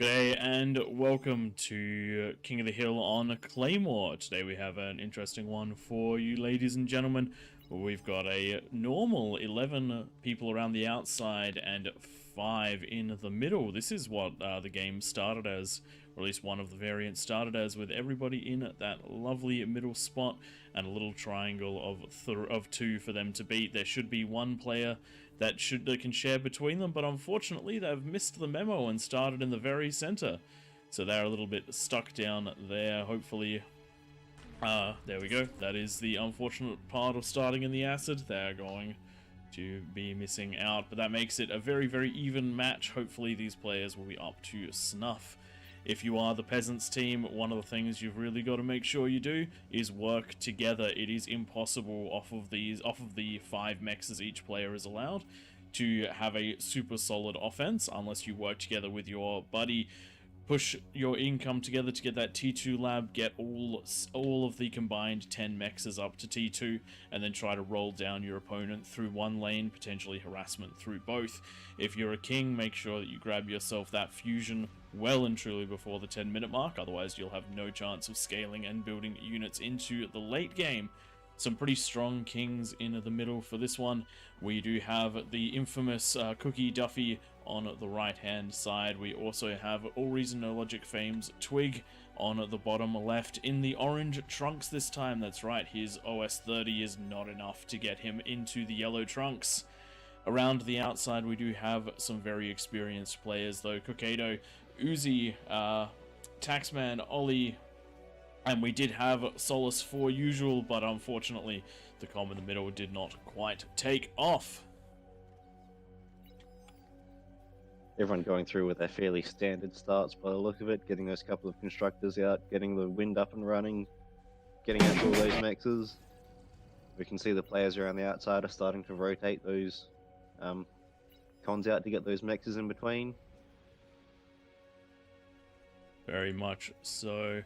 G'day and welcome to King of the Hill on Claymore. Today we have an interesting one for you ladies and gentlemen. We've got a normal 11 people around the outside and 5 in the middle. This is what the game started as, or at least one of the variants started as, with everybody in that lovely middle spot and a little triangle of 2 for them to beat. There should be one player that can share between them, but unfortunately they've missed the memo and started in the very center, so they're a little bit stuck down there. Hopefully, there we go. That is the unfortunate part of starting in the acid. They're going to be missing out, but that makes it a very, very even match. Hopefully these players will be up to snuff. If you are the Peasants team, one of the things you've really got to make sure you do is work together. It is impossible off of the 5 mexes each player is allowed to have a super solid offense unless you work together with your buddy. Push your income together to get that T2 lab, get all of the combined 10 mexes up to T2, and then try to roll down your opponent through one lane, potentially harassment through both. If you're a king, make sure that you grab yourself that fusion well and truly before the 10-minute mark, otherwise you'll have no chance of scaling and building units into the late game. Some pretty strong kings in the middle for this one. We do have the infamous Cookie Duffy on the right hand side. We also have AllReasonNoLogic Fame's Twig on the bottom left in the orange trunks this time. That's right, his OS 30 is not enough to get him into the yellow trunks. Around the outside we do have some very experienced players though. Kokado, Uzi, Taxman, Ollie, and we did have Solace for usual, but unfortunately the comm in the middle did not quite take off. Everyone going through with their fairly standard starts by the look of it, getting those couple of constructors out, getting the wind up and running, getting out to all those mexes. We can see the players around the outside are starting to rotate those cons out to get those mexes in between. Very much so.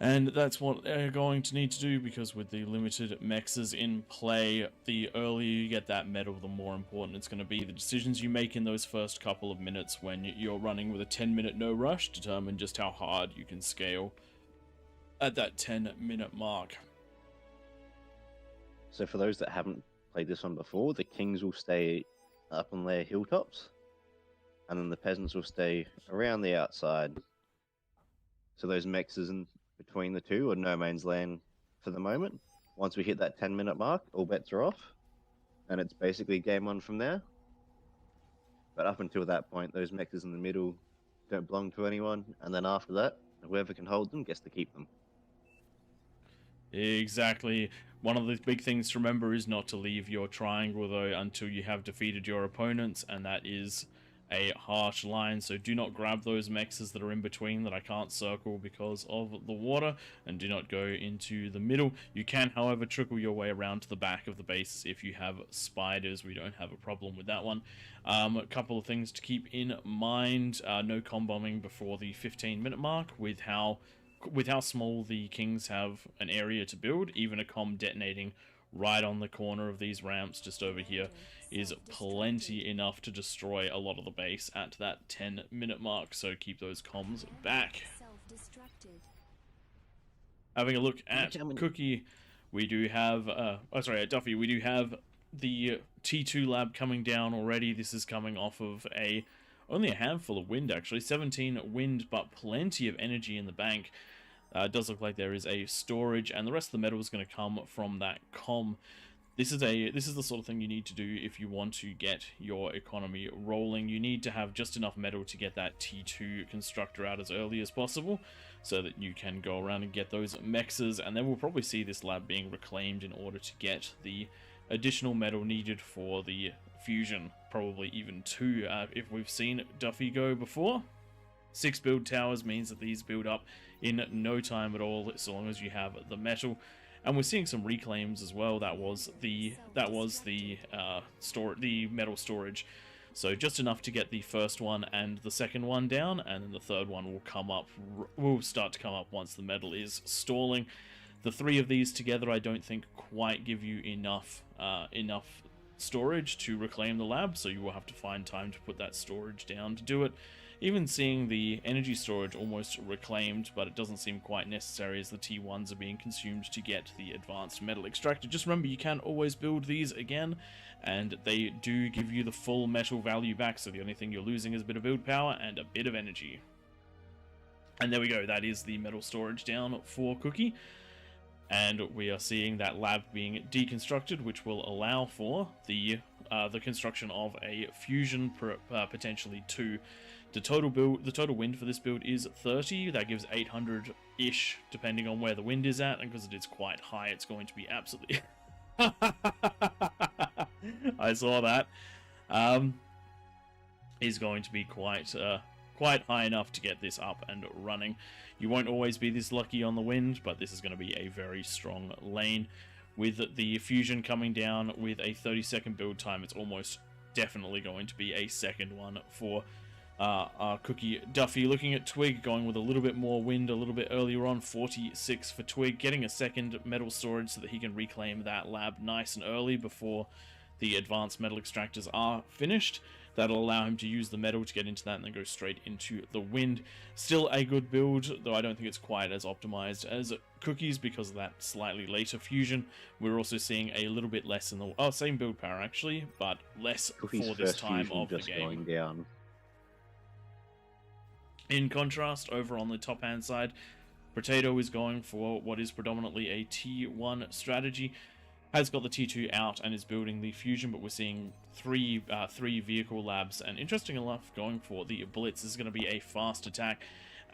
And that's what they're going to need to do, because with the limited mexes in play, the earlier you get that medal, the more important it's going to be. The decisions you make in those first couple of minutes when you're running with a 10-minute no rush determine just how hard you can scale at that 10-minute mark. So for those that haven't played this one before, the kings will stay up on their hilltops, and then the peasants will stay around the outside. So those mexes in between the two are no man's land for the moment. Once we hit that 10-minute mark, all bets are off, and it's basically game on from there. But up until that point, those mexes in the middle don't belong to anyone, and then after that, whoever can hold them gets to keep them. Exactly. One of the big things to remember is not to leave your triangle though until you have defeated your opponents, and that is a harsh line. So do not grab those mexes that are in between that I can't circle because of the water, and do not go into the middle. You can, however, trickle your way around to the back of the base if you have spiders. We don't have a problem with that one. A couple of things to keep in mind: no comm bombing before the 15-minute mark. With how small the kings have an area to build, even a comm detonating right on the corner of these ramps just over here is plenty enough to destroy a lot of the base at that 10-minute mark, so keep those comms back. Having a look at Cookie, we do have at Duffy, we do have the T2 lab coming down already. This is coming off of only a handful of wind, actually 17 wind, but plenty of energy in the bank. It does look like there is a storage, and the rest of the metal is going to come from that comm. This is the sort of thing you need to do if you want to get your economy rolling. You need to have just enough metal to get that T2 constructor out as early as possible, so that you can go around and get those mexes, and then we'll probably see this lab being reclaimed in order to get the additional metal needed for the fusion, probably even 2 if we've seen Duffy go before. 6 build towers means that these build up in no time at all, so long as you have the metal. And we're seeing some reclaims as well. That was the metal storage. So just enough to get the first one and the second one down, and then the third one will start to come up once the metal is stalling. The 3 of these together I don't think quite give you enough storage to reclaim the lab, so you will have to find time to put that storage down to do it. Even seeing the energy storage almost reclaimed, but it doesn't seem quite necessary as the T1s are being consumed to get the advanced metal extractor. Just remember, you can always build these again, and they do give you the full metal value back, so the only thing you're losing is a bit of build power and a bit of energy. And there we go, that is the metal storage down for Cookie. And we are seeing that lab being deconstructed, which will allow for the construction of a fusion, potentially 2. The total wind for this build is 30. That gives 800-ish, depending on where the wind is at, and because it is quite high, it's going to be absolutely... I saw that. Is going to be quite high enough to get this up and running. You won't always be this lucky on the wind, but this is going to be a very strong lane. With the fusion coming down with a 30-second build time, it's almost definitely going to be a second one for our Cookie Duffy. Looking at Twig, going with a little bit more wind a little bit earlier on, 46 for Twig, getting a second metal storage so that he can reclaim that lab nice and early before the advanced metal extractors are finished. That'll allow him to use the metal to get into that and then go straight into the wind. Still a good build, though I don't think it's quite as optimized as Cookie's because of that slightly later fusion. We're also seeing a little bit less in the... same build power actually, but less Cookie's for this time of the game. Going down. In contrast, over on the top-hand side, Potato is going for what is predominantly a T1 strategy. Has got the T2 out and is building the fusion, but we're seeing three vehicle labs, and interesting enough, going for the Blitz. This is going to be a fast attack,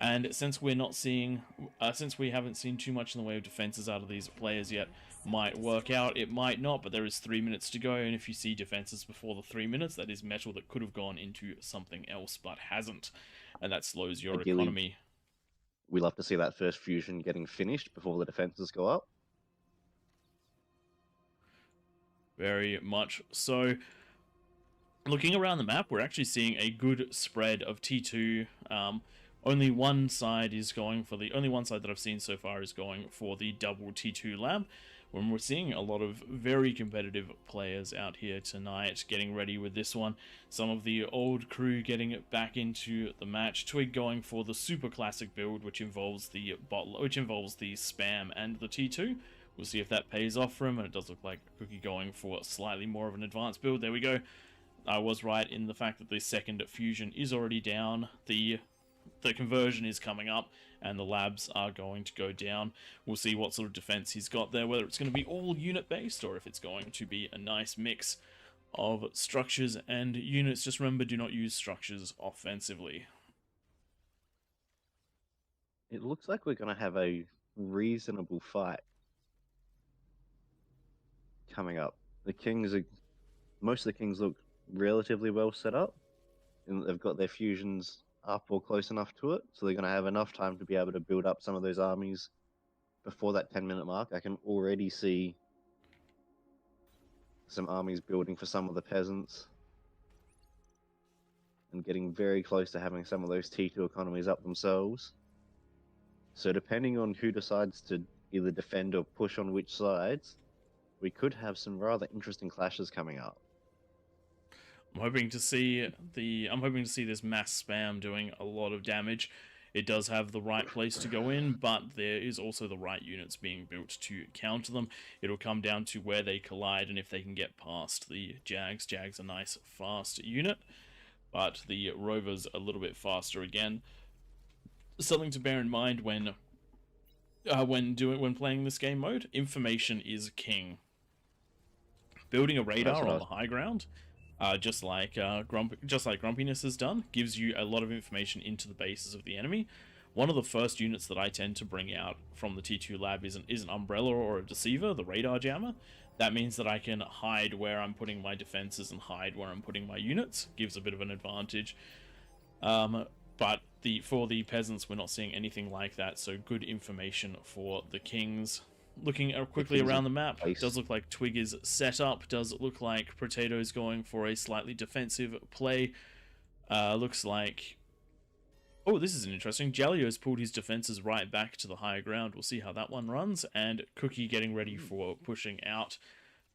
and since we're not seeing, since we haven't seen too much in the way of defenses out of these players yet, might work out. It might not, but there is 3 minutes to go, and if you see defenses before the 3 minutes, that is metal that could have gone into something else but hasn't, and that slows your economy. We love to see that first fusion getting finished before the defenses go up. Very much so. Looking around the map, we're actually seeing a good spread of T2. Only one side that I've seen so far is going for the double T2 lab. When we're seeing a lot of very competitive players out here tonight getting ready with this one. Some of the old crew getting back into the match. Twig going for the super classic build, which involves the spam and the T2. We'll see if that pays off for him, and it does look like Cookie going for slightly more of an advanced build. There we go. I was right in the fact that the second fusion is already down. The conversion is coming up, and the labs are going to go down. We'll see what sort of defense he's got there, whether it's going to be all unit-based, or if it's going to be a nice mix of structures and units. Just remember, do not use structures offensively. It looks like we're going to have a reasonable fight coming up. Most of the Kings look relatively well set up, and they've got their fusions up or close enough to it, so they're going to have enough time to be able to build up some of those armies before that 10-minute mark. I can already see some armies building for some of the peasants and getting very close to having some of those T2 economies up themselves. So depending on who decides to either defend or push on which sides, we could have some rather interesting clashes coming up. I'm hoping to see this mass spam doing a lot of damage. It does have the right place to go in, but there is also the right units being built to counter them. It'll come down to where they collide and if they can get past the Jags. Jags a nice fast unit, but the Rover's a little bit faster again. Something to bear in mind when playing this game mode: information is king. Building a radar on the high ground, just like Grumpiness has done, gives you a lot of information into the bases of the enemy. One of the first units that I tend to bring out from the T2 lab is an Umbrella or a Deceiver, the radar jammer. That means that I can hide where I'm putting my defenses and hide where I'm putting my units. Gives a bit of an advantage. But for the peasants, we're not seeing anything like that, so good information for the Kings. Looking quickly around the map, does look like Twig is set up. Does look like Potato's going for a slightly defensive play. Looks like... Oh, this is interesting. Jalio's pulled his defenses right back to the higher ground. We'll see how that one runs. And Cookie getting ready for pushing out.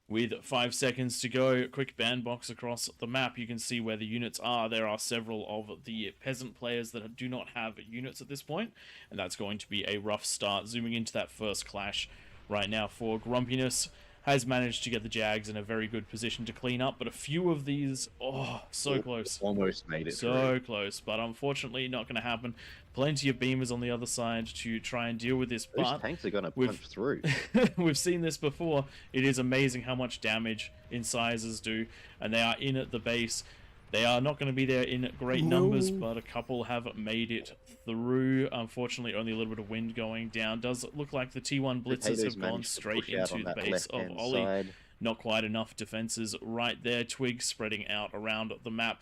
With 5 seconds to go, quick bandbox across the map. You can see where the units are. There are several of the Peasant players that do not have units at this point, and that's going to be a rough start. Zooming into that first clash right now for Grumpiness. Has managed to get the Jags in a very good position to clean up, but a few of these, so close. Almost made it so close, but unfortunately not going to happen. Plenty of beamers on the other side to try and deal with this, Those but tanks are going to punch through. we've seen this before. It is amazing how much damage incisors do, and they are in at the base. They are not going to be there in great numbers, but a couple have made it through. Unfortunately, only a little bit of wind going down. Does look like the T1 blitzers have gone straight into the base of Ollie. Side. Not quite enough defenses right there. Twig spreading out around the map.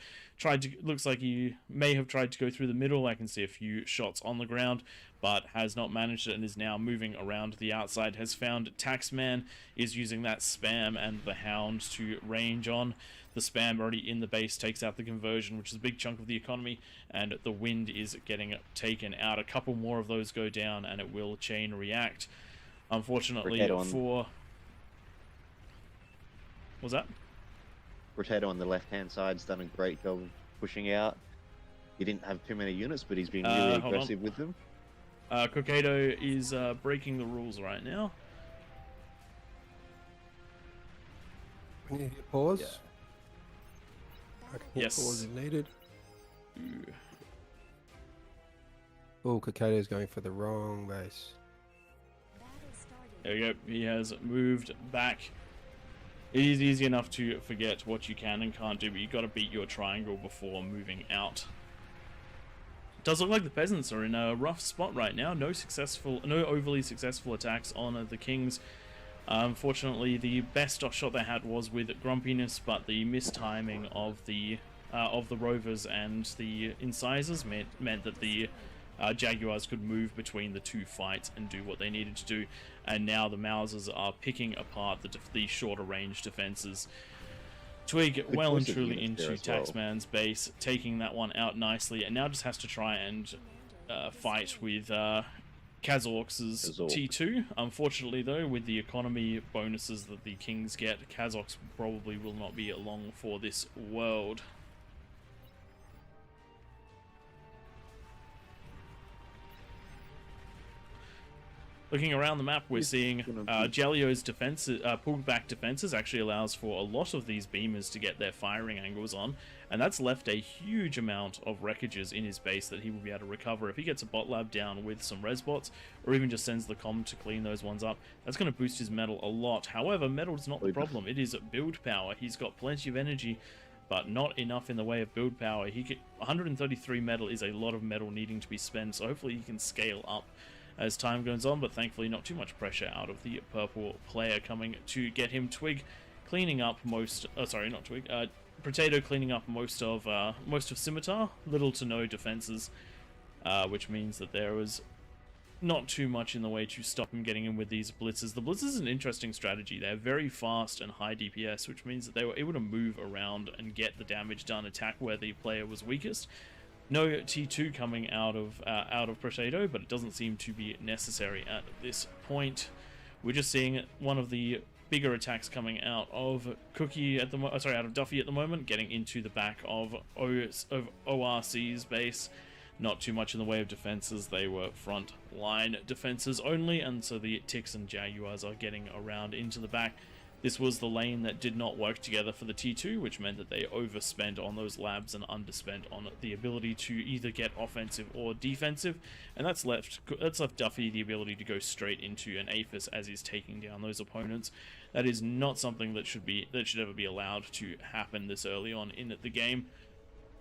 Looks like he may have tried to go through the middle. I can see a few shots on the ground, but has not managed it and is now moving around the outside. Has found Taxman, is using that spam and the Hound to range on. The spam already in the base takes out the conversion, which is a big chunk of the economy, and the wind is getting taken out. A couple more of those go down and it will chain react. Unfortunately for... What's that? Potato on the left-hand side's done a great job pushing out. He didn't have too many units, but he's been really aggressive with them. Cocato is breaking the rules right now. We need to hit pause. Yeah. I can hit pause if needed. Ooh. Oh, Cocato's going for the wrong base. There we go. He has moved back. It is easy enough to forget what you can and can't do, but you've got to beat your triangle before moving out. It does look like the Peasants are in a rough spot right now. No overly successful attacks on the Kings. Unfortunately, the best shot they had was with Grumpiness, but the mistiming of the Rovers and the Incisors meant that the Jaguars could move between the two fights and do what they needed to do, and now the Mousers are picking apart the shorter range defenses. Twig well and truly into Taxman's base, taking that one out nicely, and now just has to try and fight with Kazorks' T2. Unfortunately though, with the economy bonuses that the Kings get, Kazorks probably will not be along for this world. Looking around the map, we're seeing Jelio's defenses, pulled back defenses actually allows for a lot of these beamers to get their firing angles on, and that's left a huge amount of wreckages in his base that he will be able to recover. If he gets a bot lab down with some res bots, or even just sends the comm to clean those ones up, that's going to boost his metal a lot. However, metal is not the problem. It is build power. He's got plenty of energy, but not enough in the way of build power. 133 metal is a lot of metal needing to be spent, so hopefully he can scale up as time goes on, but thankfully not too much pressure out of the purple player coming to get him. Twig cleaning up Potato cleaning up most of Scimitar, little to no defenses, which means that there was not too much in the way to stop him getting in with these blitzes. The blitz is an interesting strategy. They're very fast and high DPS, which means that they were able to move around and get the damage done, attack where the player was weakest. No T2 coming out of Potato, but it doesn't seem to be necessary at this point. We're just seeing one of the bigger attacks coming out of out of Duffy at the moment, getting into the back of ORC's base. Not too much in the way of defenses. They were front line defenses only, and so the Ticks and Jaguars are getting around into the back. This was the lane that did not work together for the T2, which meant that they overspent on those labs and underspent on the ability to either get offensive or defensive, and that's left Duffy the ability to go straight into an Aphis as he's taking down those opponents. That is not something that should ever be allowed to happen this early on in the game.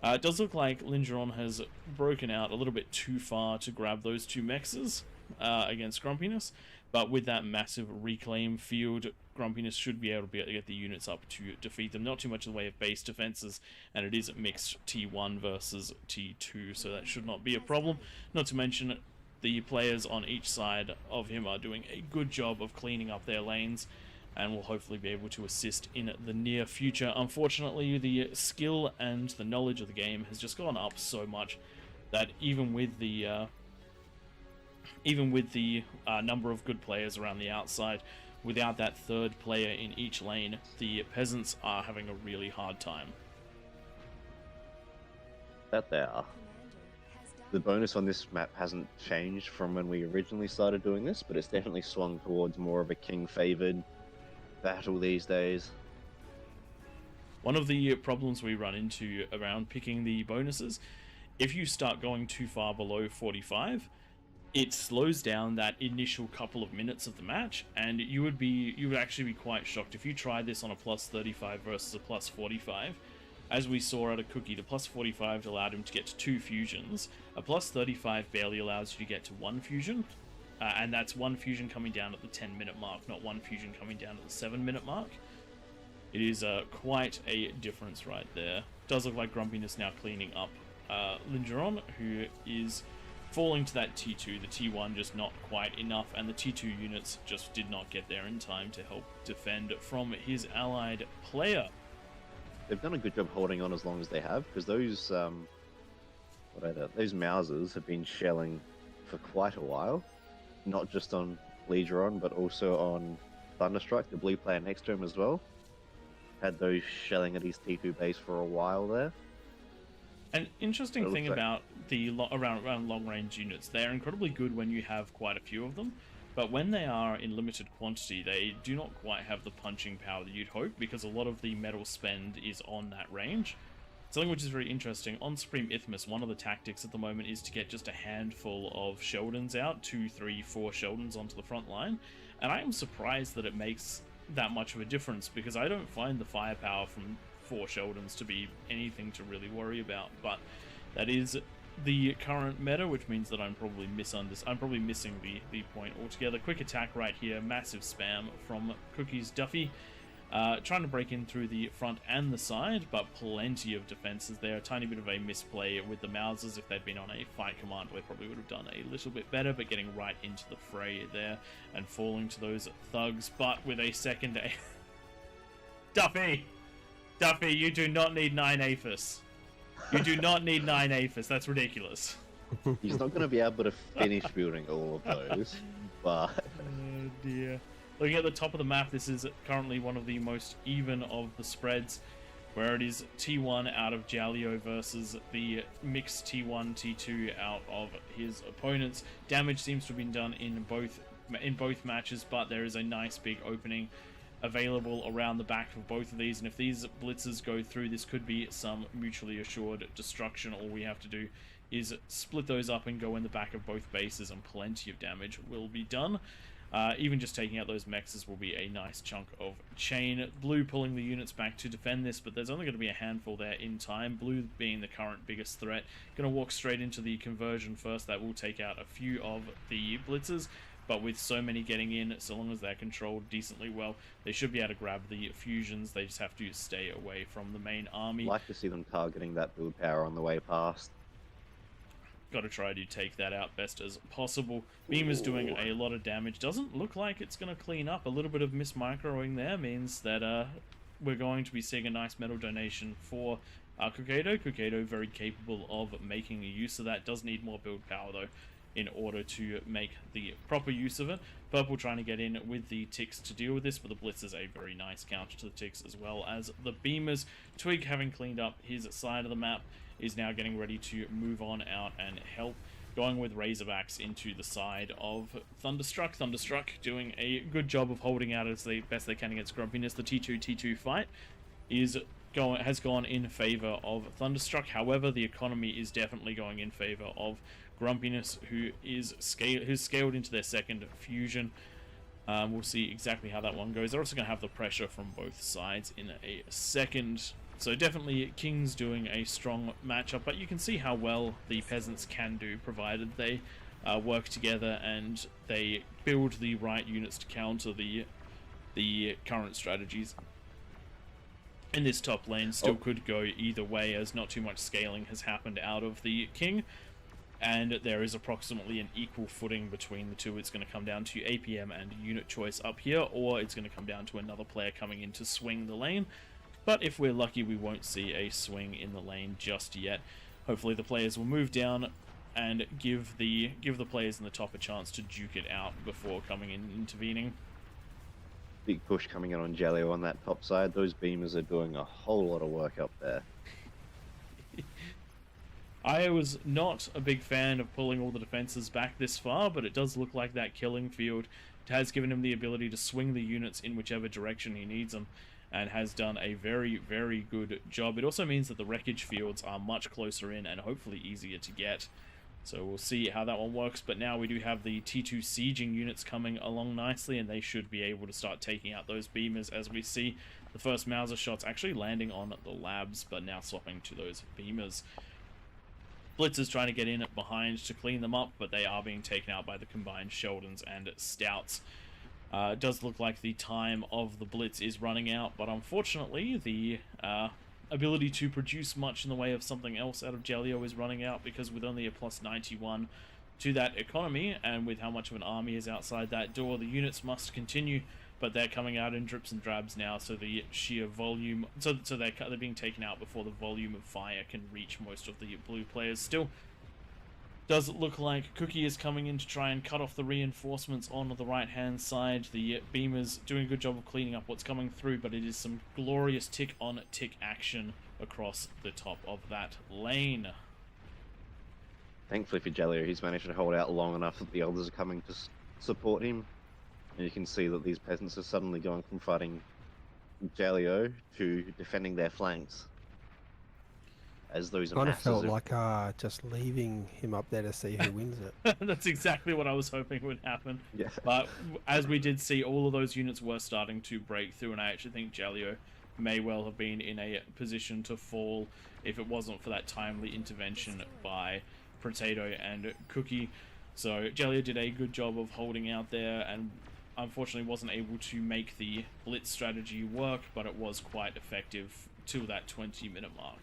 It does look like Lingeron has broken out a little bit too far to grab those two mexes against Grumpiness, but with that massive reclaim field, Grumpiness should be able to get the units up to defeat them. Not too much in the way of base defenses, and it is mixed T1 versus T2, so that should not be a problem. Not to mention, the players on each side of him are doing a good job of cleaning up their lanes, and will hopefully be able to assist in the near future. Unfortunately, the skill and the knowledge of the game has just gone up so much that even with the number of good players around the outside, without that third player in each lane, the Peasants are having a really hard time. That they are. The bonus on this map hasn't changed from when we originally started doing this, but it's definitely swung towards more of a king-favored battle these days. One of the problems we run into around picking the bonuses, if you start going too far below 45, it slows down that initial couple of minutes of the match, and you would actually be quite shocked if you tried this on a plus 35 versus a plus 45. As we saw at a cookie, the plus 45 allowed him to get to 2 fusions. A plus 35 barely allows you to get to 1 fusion, and that's 1 fusion coming down at the 10-minute mark, not 1 fusion coming down at the 7-minute mark. It is quite a difference right there. Does look like Grumpiness now cleaning up Lingeron, who is falling to that T2. The T1 just not quite enough, and the T2 units just did not get there in time to help defend from his allied player. They've done a good job holding on as long as they have, because those those Mausers have been shelling for quite a while, not just on Legeron, but also on Thunderstruck, the blue player next to him as well. Had those shelling at his T2 base for a while there. An interesting thing about the around long-range units, they're incredibly good when you have quite a few of them, but when they are in limited quantity, they do not quite have the punching power that you'd hope, because a lot of the metal spend is on that range. Something which is very interesting, on Supreme Isthmus, one of the tactics at the moment is to get just a handful of Sheldons out, 2, 3, 4 Sheldons onto the front line, and I am surprised that it makes that much of a difference, because I don't find the firepower from 4 Sheldons to be anything to really worry about, but that is the current meta, which means that I'm probably missing the point altogether. Quick attack right here, massive spam from Cookie's Duffy, trying to break in through the front and the side, but plenty of defenses there. A tiny bit of a misplay with the Mausers. If they'd been on a fight command, they probably would have done a little bit better, but getting right into the fray there and falling to those thugs, but with a second Duffy, you do not need 9 Aphis. You do not need 9 Aphis. That's ridiculous. He's not going to be able to finish building all of those, but... Oh dear. Looking at the top of the map, this is currently one of the most even of the spreads, where it is T1 out of Jalio versus the mixed T1, T2 out of his opponents. Damage seems to have been done in both matches, but there is a nice big opening available around the back of both of these, and if these blitzes go through, this could be some mutually assured destruction. All we have to do is split those up and go in the back of both bases, and plenty of damage will be done. Even just taking out those mexes will be a nice chunk of chain. Blue pulling the units back to defend this, but there's only going to be a handful there in time. Blue being the current biggest threat. Going to walk straight into the conversion first. That will take out a few of the blitzes, but with so many getting in, so long as they're controlled decently well, they should be able to grab the fusions. They just have to stay away from the main army. I'd like to see them targeting that build power on the way past. Got to try to take that out best as possible. Beam is doing a lot of damage. Doesn't look like it's going to clean up. A little bit of mismicroing there means that we're going to be seeing a nice metal donation for Kokado. Kokado very capable of making use of that. Does need more build power though in order to make the proper use of it. Purple trying to get in with the ticks to deal with this, but the blitz is a very nice counter to the ticks as well as the beamers. Twig, having cleaned up his side of the map, is now getting ready to move on out and help, going with Razorbacks into the side of Thunderstruck. Thunderstruck doing a good job of holding out as best they can against Grumpiness. The T2 fight has gone in favor of Thunderstruck. However, the economy is definitely going in favor of Grumpiness, who's scaled into their second fusion. We'll see exactly how that one goes. They're also going to have the pressure from both sides in a second. So definitely King's doing a strong matchup, but you can see how well the Peasants can do, provided they work together and they build the right units to counter the current strategies. And this top lane still could go either way, as not too much scaling has happened out of the King, and there is approximately an equal footing between the two. It's going to come down to APM and unit choice up here, or it's going to come down to another player coming in to swing the lane. But if we're lucky, we won't see a swing in the lane just yet. Hopefully the players will move down and give the players in the top a chance to duke it out before coming in and intervening. big push coming in on Jello on that top side. Those beamers are doing a whole lot of work up there. I was not a big fan of pulling all the defenses back this far, but it does look like that killing field has given him the ability to swing the units in whichever direction he needs them, and has done a very, very good job. It also means that the wreckage fields are much closer in and hopefully easier to get. So we'll see how that one works, but now we do have the T2 sieging units coming along nicely, and they should be able to start taking out those beamers as we see the first Mauser shots actually landing on the labs, but now swapping to those beamers. Blitzers trying to get in behind to clean them up, but they are being taken out by the combined Sheldons and Stouts. It does look like the time of the Blitz is running out, but unfortunately the ability to produce much in the way of something else out of Jelio is running out, because with only a plus 91 to that economy, and with how much of an army is outside that door, the units must continue, but they're coming out in drips and drabs now, so the sheer volume, so they're being taken out before the volume of fire can reach most of the blue players. Still, does it look like Cookie is coming in to try and cut off the reinforcements on the right-hand side. The beamers doing a good job of cleaning up what's coming through, but it is some glorious tick-on-tick action across the top of that lane. Thankfully for Jello, he's managed to hold out long enough that the others are coming to support him. And you can see that these peasants are suddenly going from fighting Jello to defending their flanks. As those Kind of masses felt like just leaving him up there to see who wins it. That's exactly what I was hoping would happen. Yeah. But as we did see, all of those units were starting to break through, and I actually think Jelio may well have been in a position to fall if it wasn't for that timely intervention by Potato and Cookie. So Jelio did a good job of holding out there, and unfortunately wasn't able to make the blitz strategy work, but it was quite effective till that 20-minute mark.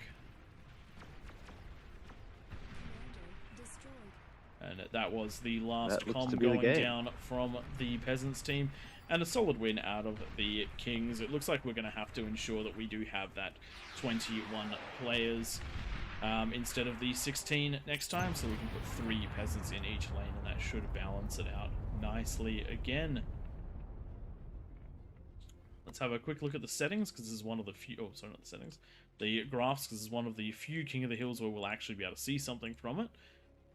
And that was the last comm going down from the Peasants team, and a solid win out of the Kings. It looks like we're going to have to ensure that we do have that 21 players instead of the 16 next time, so we can put 3 Peasants in each lane, and that should balance it out nicely again. Let's have a quick look at the settings, because this is one of the few... Oh, sorry, not the settings. The graphs, because this is one of the few King of the Hills where we'll actually be able to see something from it.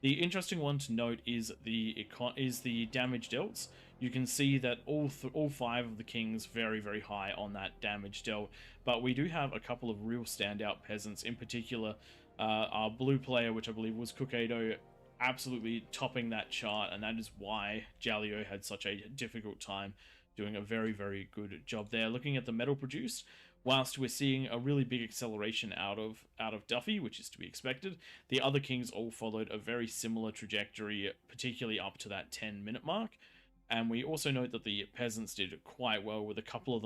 The interesting one to note is the damage dealt. You can see that all 5 of the Kings very, very high on that damage dealt, but we do have a couple of real standout peasants. In particular, our blue player, which I believe was Cookado, absolutely topping that chart, and that is why Jalio had such a difficult time doing a very, very good job there. Looking at the metal produced, whilst we're seeing a really big acceleration out of Duffy, which is to be expected, the other Kings all followed a very similar trajectory, particularly up to that 10-minute mark. And we also note that the Peasants did quite well with a couple of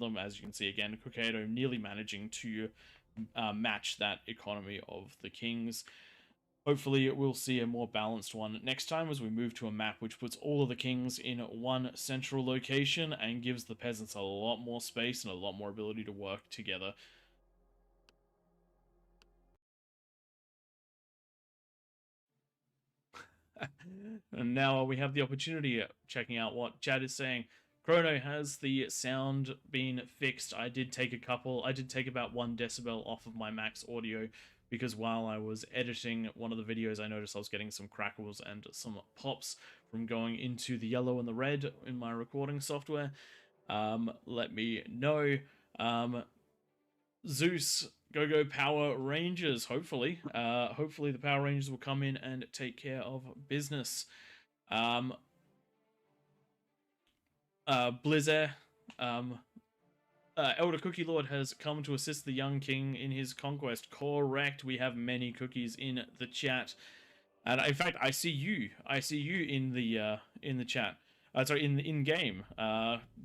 them, as you can see again, Cookado nearly managing to match that economy of the Kings. Hopefully we'll see a more balanced one next time as we move to a map which puts all of the Kings in one central location and gives the Peasants a lot more space and a lot more ability to work together. And now we have the opportunity of checking out what Chad is saying. Chrono, has the sound been fixed? I did take about 1 decibel off of my max audio, because while I was editing one of the videos, I noticed I was getting some crackles and some pops from going into the yellow and the red in my recording software. Let me know. Zeus, go Power Rangers, hopefully. Hopefully the Power Rangers will come in and take care of business. Blizzard, Elder Cookie Lord has come to assist the young king in his conquest. Correct. We have many cookies in the chat, and in fact, I see you in the chat. Sorry, in game.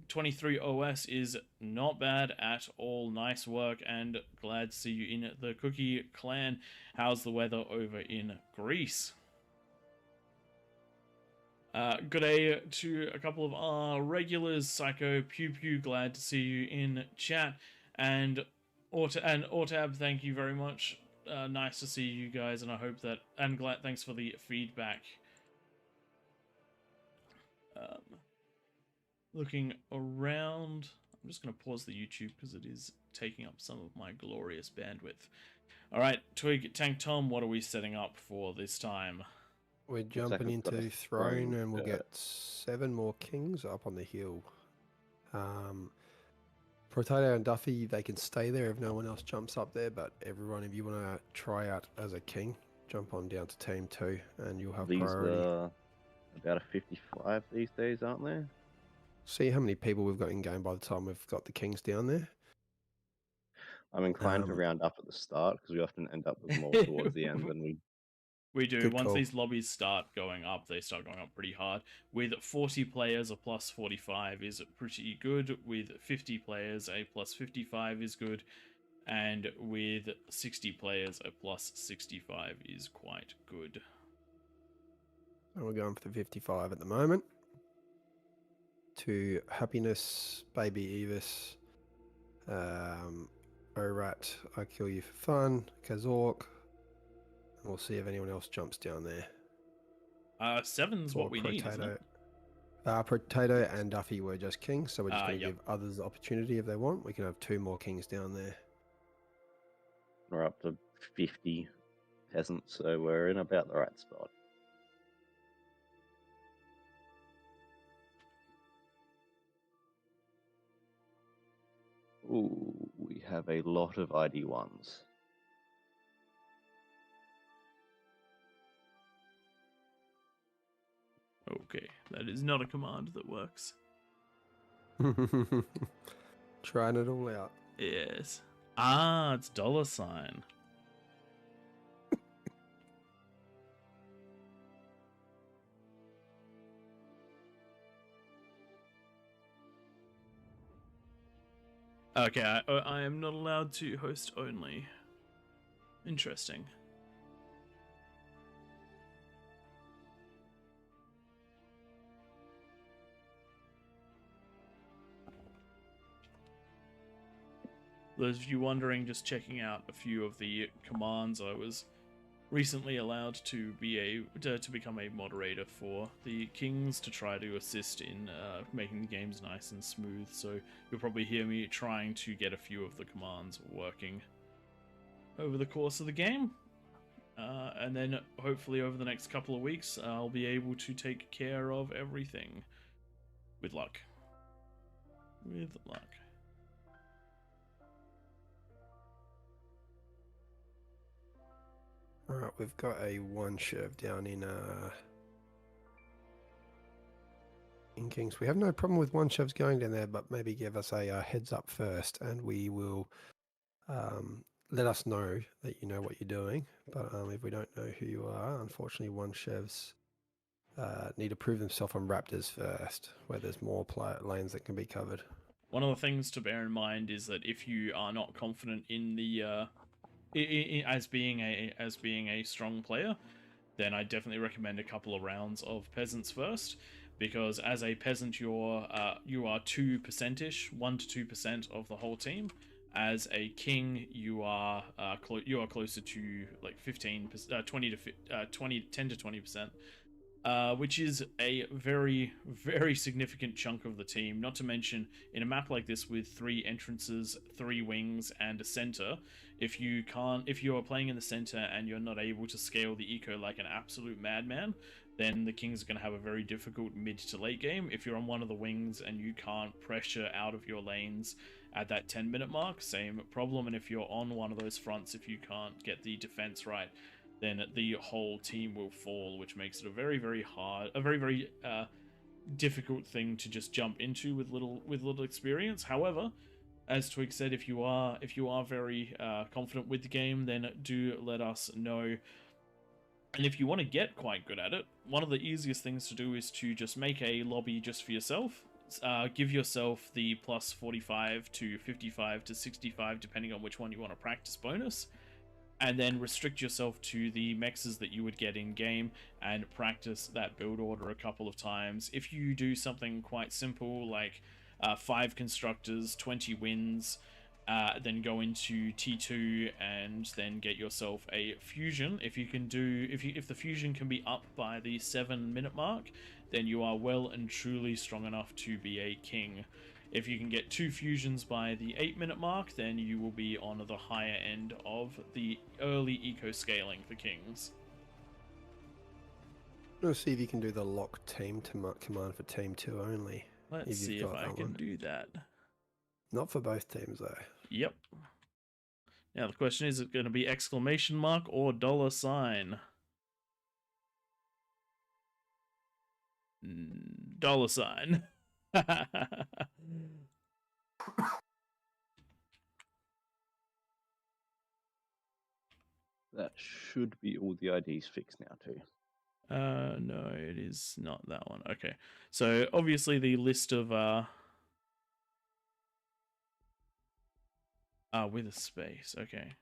23 OS is not bad at all. Nice work, and glad to see you in the Cookie clan. How's the weather over in Greece? Good day to a couple of our regulars. Psycho Pew Pew, glad to see you in chat, and Ortab, thank you very much. Nice to see you guys, and I hope that, and glad, thanks for the feedback. looking around. I'm just going to pause the YouTube because it is taking up some of my glorious bandwidth. All right, Twig, Tank Tom, what are we setting up for this time? We're like jumping we've got a into throne, and we'll turret. get 7 more kings up on the hill. Potato and Duffy, they can stay there if no one else jumps up there, but everyone, if you want to try out as a king, jump on down to team 2 and you'll have These priority. are about a 55 these days, aren't they? See how many people we've got in game by the time we've got the kings down there. I'm inclined to round up at the start because we often end up with more towards the end than we. We do. Good Once call. these lobbies start going up, they start going up pretty hard. With 40 players, a plus 45 is pretty good. With 50 players, a plus 55 is good. And with 60 players, a plus 65 is quite good. And we're going for the 55 at the moment. To Happiness, Baby Evis, Orat, I Kill You for Fun, Kazork. And we'll see if anyone else jumps down there. 7's what we need, isn't it? Potato and Duffy were just kings, so we're just going to give others the opportunity if they want. We can have 2 more kings down there. We're up to 50 peasants, so we're in about the right spot. Ooh, we have a lot of ID1s. Okay, that is not a command that works. Trying it all out. Yes. Ah, it's $. Okay, I am not allowed to host only. Interesting. Those of you wondering, just checking out a few of the commands, I was recently allowed to become a moderator for the Kings to try to assist in making the games nice and smooth. So you'll probably hear me trying to get a few of the commands working over the course of the game. And then hopefully over the next couple of weeks, I'll be able to take care of everything. With luck. With luck. Alright, we've got a 1 Chev down in Kings. We have no problem with 1 Chevs going down there, but maybe give us a heads up first, and we will let us know that you know what you're doing. But if we don't know who you are, unfortunately 1 Chevs need to prove themselves on Raptors first, where there's more lanes that can be covered. One of the things to bear in mind is that if you are not confident in the as being a strong player, then I definitely recommend a couple of rounds of peasants first, because as a peasant you are 2%ish, 1 to 2% of the whole team. As a king, you are closer to like 10 to 20%. Which is a very, very significant chunk of the team. Not to mention, in a map like this with 3 entrances, 3 wings, and a center, if you are playing in the center and you're not able to scale the eco like an absolute madman, then the Kings are going to have a very difficult mid to late game. If you're on one of the wings and you can't pressure out of your lanes at that 10-minute mark, same problem. And if you're on one of those fronts, if you can't get the defense right, then the whole team will fall, which makes it a very, very difficult thing to just jump into with little experience. However, as Twig said, if you are very confident with the game, then do let us know. And if you want to get quite good at it, one of the easiest things to do is to just make a lobby just for yourself. Give yourself the plus 45 to 55 to 65, depending on which one you want to practice bonus. And then restrict yourself to the mexes that you would get in game and practice that build order a couple of times. If you do something quite simple like 5 constructors, 20 wins, then go into T2 and then get yourself a fusion. If you can do, if the fusion can be up by the 7-minute mark, then you are well and truly strong enough to be a king. If you can get 2 fusions by the 8-minute mark, then you will be on the higher end of the early eco scaling for kings. Let's see if you can do the lock team command for team 2 only. Let's see if I can do that. Not for both teams though. Yep. Now the question is it going to be exclamation mark or $sign? $sign. That should be all the IDs fixed now too. No, it is not that one. Okay, so obviously the list of with a space. Okay,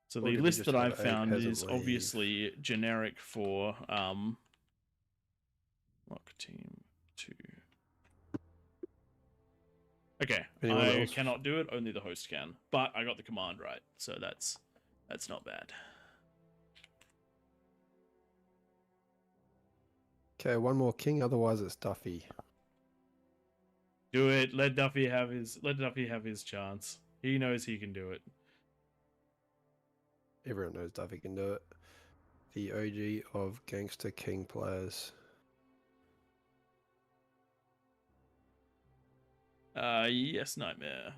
so the list that I've found is obviously generic for lock team 2. Okay, I cannot do it. Only the host can, but I got the command right, so that's not bad. Okay, one more king. Otherwise, it's Duffy. Do it. Let Duffy have his chance. He knows he can do it. Everyone knows Duffy can do it. The OG of gangster king players. Yes, Nightmare.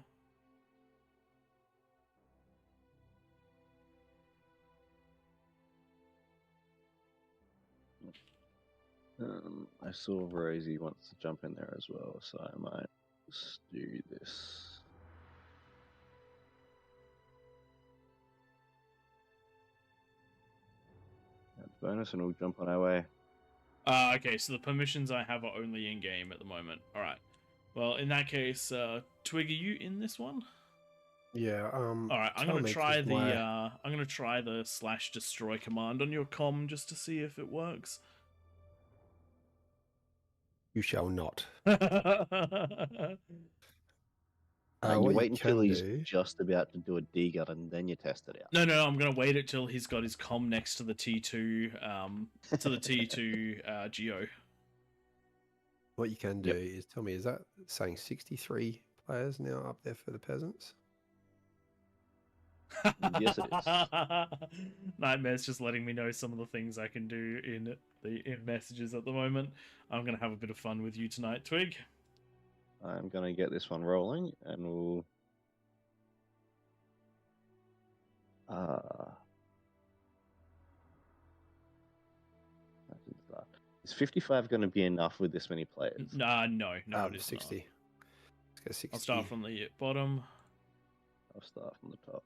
I saw Rosie wants to jump in there as well, so I might just do this. Bonus, and we'll jump on our way. Okay, so the permissions I have are only in game at the moment. All right. Well, in that case, Twig, are you in this one? Yeah. All right. I'm gonna try the /destroy command on your comm just to see if it works. You shall not. You wait until he's just about to do a D-gun and then you test it out. No, I'm going to wait until he's got his comm next to the T2, Geo. What you can do is tell me, is that saying 63 players now up there for the peasants? Yes, it is. Nightmare's just letting me know some of the things I can do in messages at the moment. I'm going to have a bit of fun with you tonight, Twig. I'm going to get this one rolling, and we'll... Is 55 going to be enough with this many players? No, it is 60. Not. Let's go 60. I'll start from the bottom. I'll start from the top.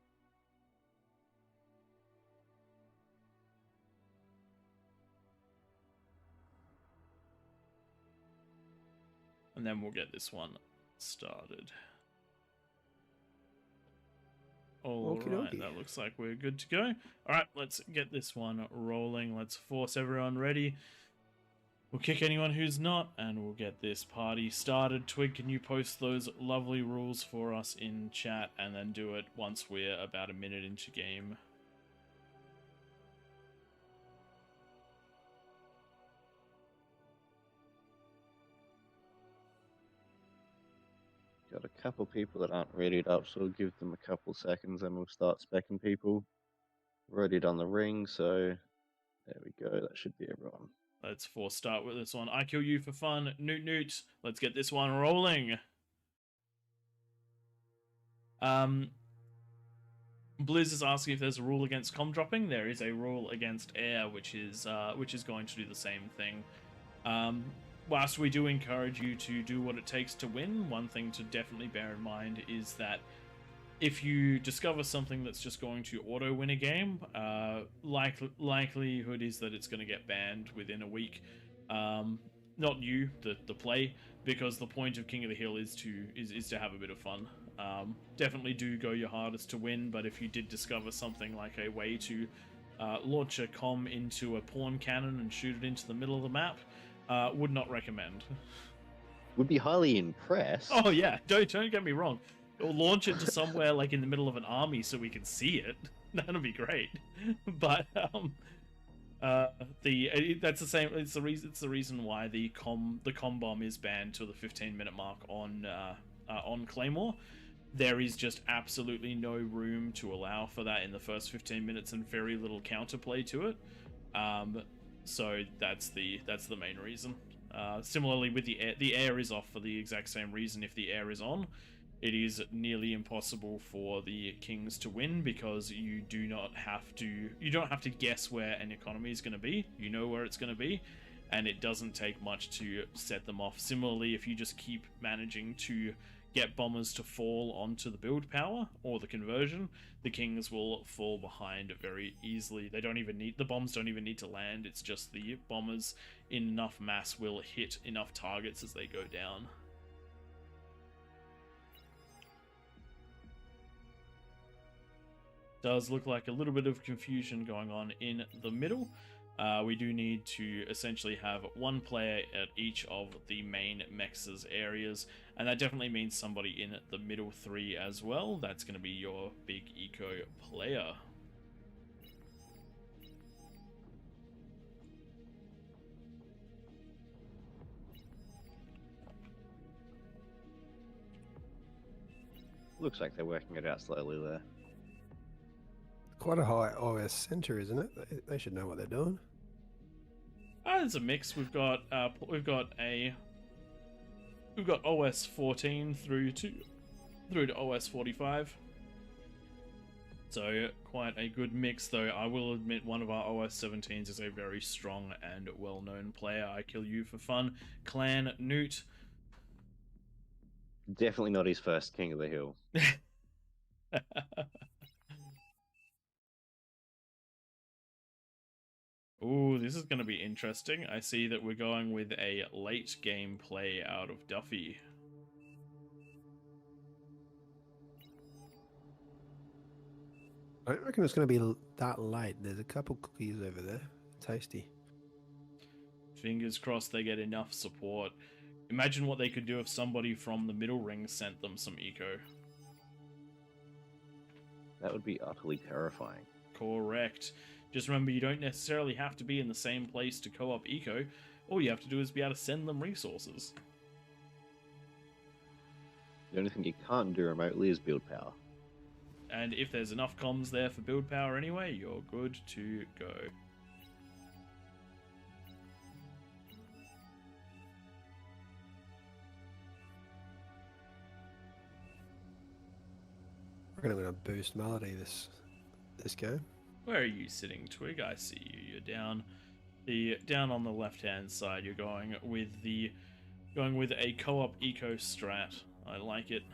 And then we'll get this one started. All right, that looks like we're good to go. All right, let's get this one rolling. Let's force everyone ready. We'll kick anyone who's not, and we'll get this party started. Twig, can you post those lovely rules for us in chat, and then do it once we're about a minute into game? Got a couple people that aren't readied up, so we'll give them a couple seconds and we'll start specking people. Readied on the ring, so there we go. That should be everyone. Let's force start with this one. I kill you for fun. Newt Newt. Let's get this one rolling. Blizz is asking if there's a rule against comm dropping. There is a rule against air, which is going to do the same thing. Whilst we do encourage you to do what it takes to win, one thing to definitely bear in mind is that if you discover something that's just going to auto win a game, likelihood is that it's going to get banned within a week. Not you, the play, because the point of King of the Hill is to have a bit of fun. Definitely do go your hardest to win, but if you did discover something like a way to launch a comm into a pawn cannon and shoot it into the middle of the map, would not recommend. Would be highly impressed. Oh yeah, don't get me wrong. Or launch it to somewhere like in the middle of an army so we can see it. That'd be great. But that's the same. It's the reason why the com bomb is banned till the 15-minute mark on Claymore. There is just absolutely no room to allow for that in the first 15 minutes, and very little counterplay to it. So that's the main reason. Similarly with the air is off for the exact same reason. If the air is on, it is nearly impossible for the kings to win, because you don't have to guess where an economy is going to be. You know where it's going to be, and it doesn't take much to set them off. Similarly, if you just keep managing to get bombers to fall onto the build power or the conversion, the kings will fall behind very easily. The bombs don't even need to land. It's just the bombers in enough mass will hit enough targets as they go down. Does look like a little bit of confusion going on in the middle. We do need to essentially have one player at each of the main mex's areas, and that definitely means somebody in the middle three as well. That's going to be your big eco player. Looks like they're working it out slowly there. Quite a high OS center, isn't it? They should know what they're doing. It's a mix. We've got OS 14 through to OS 45. So quite a good mix, though. I will admit one of our OS 17s is a very strong and well-known player. I kill you for fun. Clan Newt. Definitely not his first King of the Hill. Ooh, this is going to be interesting. I see that we're going with a late game play out of Duffy. I don't reckon it's going to be that late. There's a couple cookies over there. Tasty. Fingers crossed they get enough support. Imagine what they could do if somebody from the middle ring sent them some eco. That would be utterly terrifying. Correct. Just remember, you don't necessarily have to be in the same place to co-op eco. All you have to do is be able to send them resources. The only thing you can't do remotely is build power. And if there's enough comms there for build power anyway, you're good to go. We're going to boost Melody this game. Where are you sitting, Twig? I see you. You're down on the left-hand side. You're going with a co-op eco strat. I like it.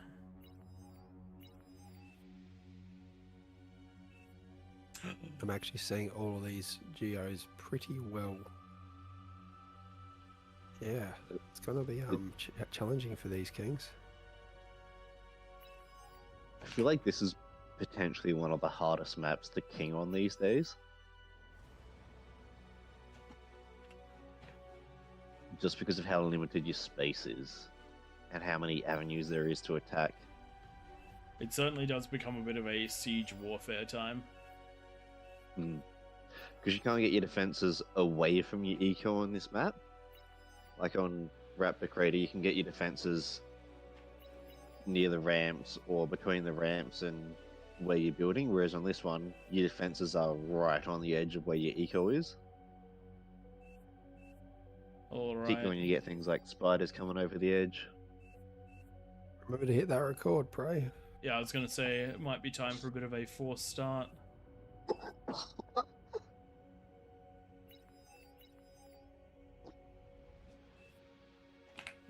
I'm actually seeing all of these geos pretty well. Yeah, it's going to be challenging for these kings. I feel like this is potentially one of the hardest maps to king on these days. Just because of how limited your space is and how many avenues there is to attack. It certainly does become a bit of a siege warfare time. Because you can't get your defenses away from your eco on this map. Like on Raptor Crater, you can get your defenses near the ramps or between the ramps and where you're building, whereas on this one, your defenses are right on the edge of where your eco is. All right. Particularly when you get things like spiders coming over the edge. Remember to hit that record, Prey. Yeah, I was going to say, it might be time for a bit of a forced start.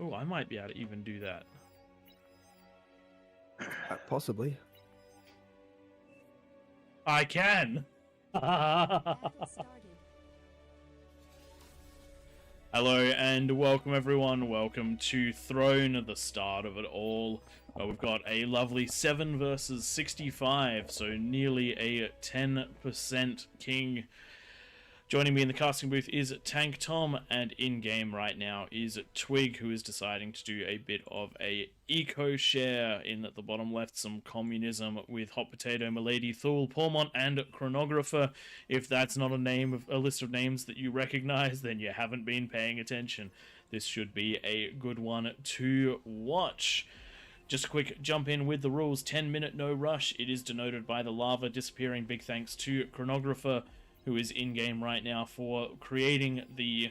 Oh, I might be able to even do that. Possibly. I can! Hello and welcome everyone, welcome to Throne, the start of it all. We've got a lovely 7 versus 65, so nearly a 10% king. Joining me in the casting booth is Tank Tom, and in-game right now is Twig, who is deciding to do a bit of a eco-share. In at the bottom left, some communism with Hot Potato, Milady, Thule, Pormont, and Chronographer. If that's not a list of names that you recognize, then you haven't been paying attention. This should be a good one to watch. Just a quick jump in with the rules. 10-minute no rush. It is denoted by the lava disappearing. Big thanks to Chronographer, who is in-game right now, for creating the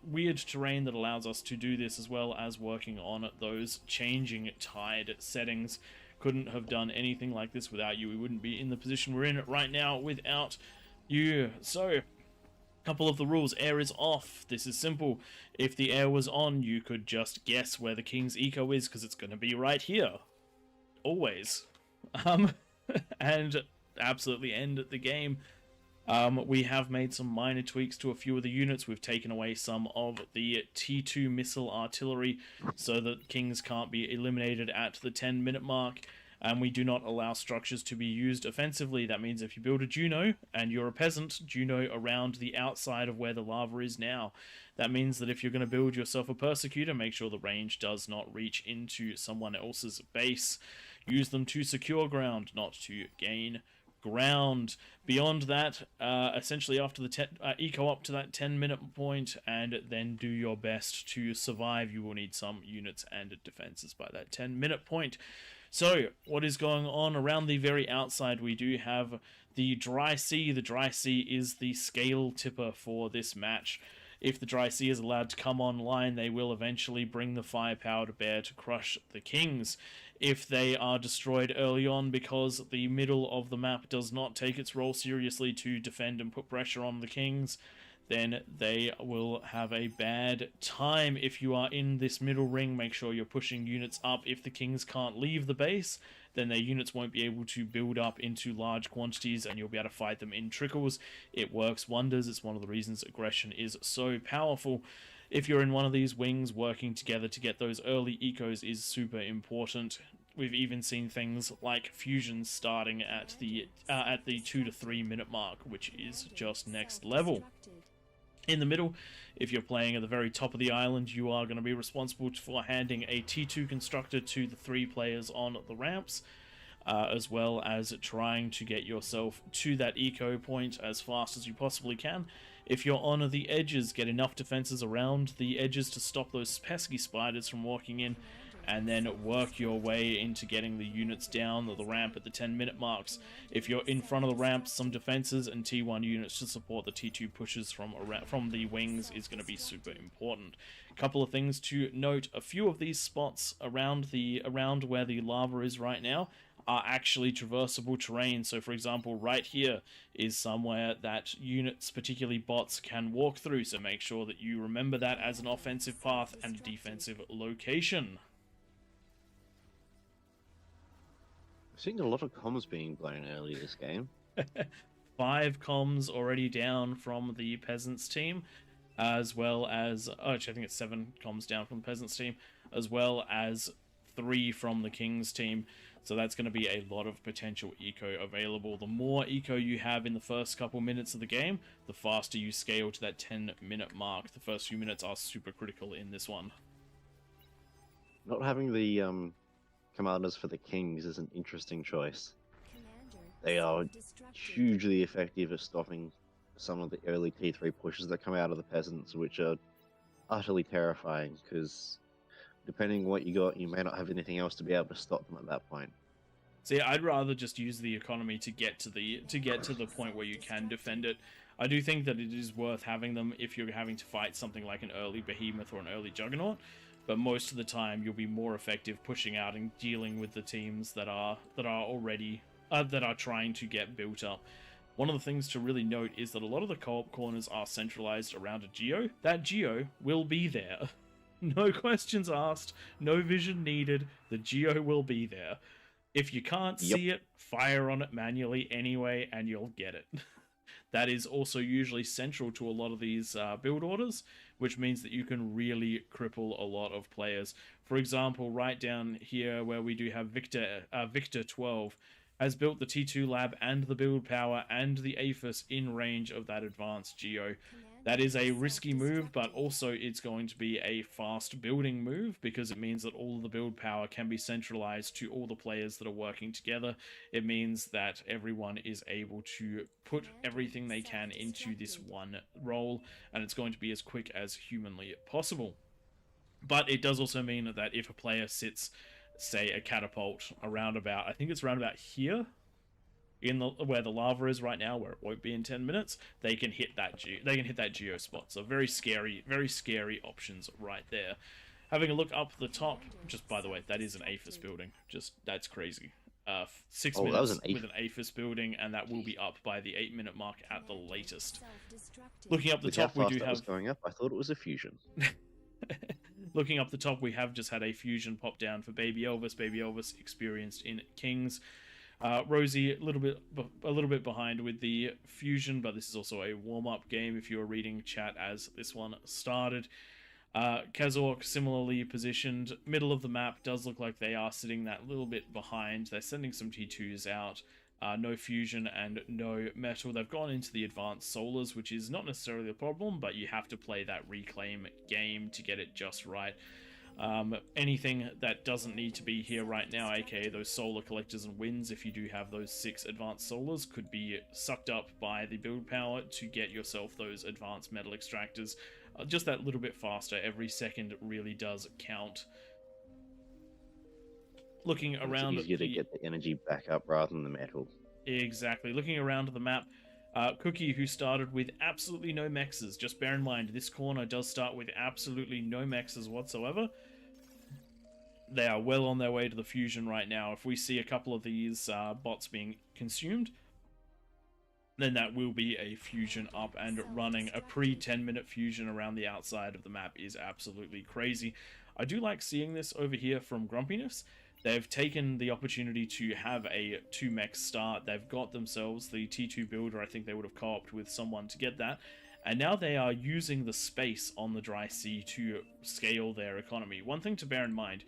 weird terrain that allows us to do this, as well as working on those changing tide settings. Couldn't have done anything like this without you. We wouldn't be in the position we're in right now without you. So, couple of the rules. Air is off. This is simple. If the air was on, you could just guess where the king's eco is, because it's going to be right here. Always. And absolutely end the game. We have made some minor tweaks to a few of the units. We've taken away some of the T2 missile artillery so that kings can't be eliminated at the 10-minute mark, and we do not allow structures to be used offensively. That means if you build a Juno and you're a peasant, Juno around the outside of where the lava is now. That means that if you're going to build yourself a persecutor, make sure the range does not reach into someone else's base. Use them to secure ground, not to gain ground. Beyond that, essentially after the eco up to that 10-minute point, and then do your best to survive. You will need some units and defenses by that 10-minute point. So, what is going on around the very outside? We do have the Dry Sea. The Dry Sea is the scale tipper for this match. If the Dry Sea is allowed to come online, they will eventually bring the firepower to bear to crush the kings. If they are destroyed early on because the middle of the map does not take its role seriously to defend and put pressure on the kings, then they will have a bad time. If you are in this middle ring, make sure you're pushing units up. If the kings can't leave the base, then their units won't be able to build up into large quantities, and you'll be able to fight them in trickles. It works wonders. It's one of the reasons aggression is so powerful. If you're in one of these wings, working together to get those early ecos is super important. We've even seen things like fusions starting at the 2 to 3 minute mark, which is just next level. In the middle, if you're playing at the very top of the island, you are going to be responsible for handing a T2 constructor to the 3 players on the ramps, as well as trying to get yourself to that eco point as fast as you possibly can. If you're on the edges, get enough defenses around the edges to stop those pesky spiders from walking in, and then work your way into getting the units down the ramp at the 10-minute marks. If you're in front of the ramp, some defenses and T1 units to support the T2 pushes from the wings is going to be super important. A couple of things to note: a few of these spots around where the lava is right now are actually traversable terrain. So for example, right here is somewhere that units, particularly bots, can walk through, so make sure that you remember that as an offensive path and a defensive location. I've seen a lot of comms being blown early this game. 5 comms already down from the Peasants team, as well as, actually I think it's 7 comms down from the Peasants team, as well as 3 from the Kings team. So that's going to be a lot of potential eco available. The more eco you have in the first couple minutes of the game, the faster you scale to that 10-minute mark. The first few minutes are super critical in this one. Not having the commanders for the kings is an interesting choice. They are hugely effective at stopping some of the early T3 pushes that come out of the peasants, which are utterly terrifying, because depending on what you got, you may not have anything else to be able to stop them at that point. See, I'd rather just use the economy to get to the point where you can defend it. I do think that it is worth having them if you're having to fight something like an early behemoth or an early juggernaut, but most of the time you'll be more effective pushing out and dealing with the teams that are trying to get built up. One of the things to really note is that a lot of the co-op corners are centralized around a geo. That geo will be there. No questions asked, no vision needed, the geo will be there. If you can't see it, fire on it manually anyway, and you'll get it. That is also usually central to a lot of these build orders, which means that you can really cripple a lot of players. For example, right down here where we do have Victor 12, has built the T2 lab and the build power and the APHIS in range of that advanced geo. That is a risky move, but also it's going to be a fast building move because it means that all of the build power can be centralized to all the players that are working together. It means that everyone is able to put everything they can into this one role, and it's going to be as quick as humanly possible. But it does also mean that if a player sits, say, a catapult around about, I think it's around about here, in the where the lava is right now, where it won't be in 10 minutes, they can hit that geo spot. So very scary options right there. Having a look up the top, just by the way, that is an APHIS building. Just that's crazy. 6 minutes with an APHIS building, and that will be up by the 8-minute mark at the latest. Looking up the top, we do have was going up. I thought it was a fusion. Looking up the top, we have just had a fusion pop down for Baby Elvis. Baby Elvis experienced in Kings. Rosie, a little bit behind with the fusion, but this is also a warm-up game if you're reading chat as this one started. Kazork similarly positioned. Middle of the map does look like they are sitting that little bit behind. They're sending some T2s out. No fusion and no metal. They've gone into the advanced solars, which is not necessarily a problem, but you have to play that reclaim game to get it just right. Anything that doesn't need to be here right now, aka those solar collectors and winds, if you do have those 6 advanced solars, could be sucked up by the build power to get yourself those advanced metal extractors just that little bit faster. Every second really does count. Looking around, it's easier to get the energy back up rather than the metal. Exactly. Looking around the map, Cookie, who started with absolutely no mexes. Just bear in mind, this corner does start with absolutely no mexes whatsoever. They are well on their way to the fusion right now. If we see a couple of these bots being consumed, then that will be a fusion up and running. A pre-10-minute fusion around the outside of the map is absolutely crazy. I do like seeing this over here from Grumpiness. They've taken the opportunity to have a 2-mech start. They've got themselves the T2 builder. I think they would have co-opted with someone to get that. And now they are using the space on the dry sea to scale their economy. One thing to bear in mind,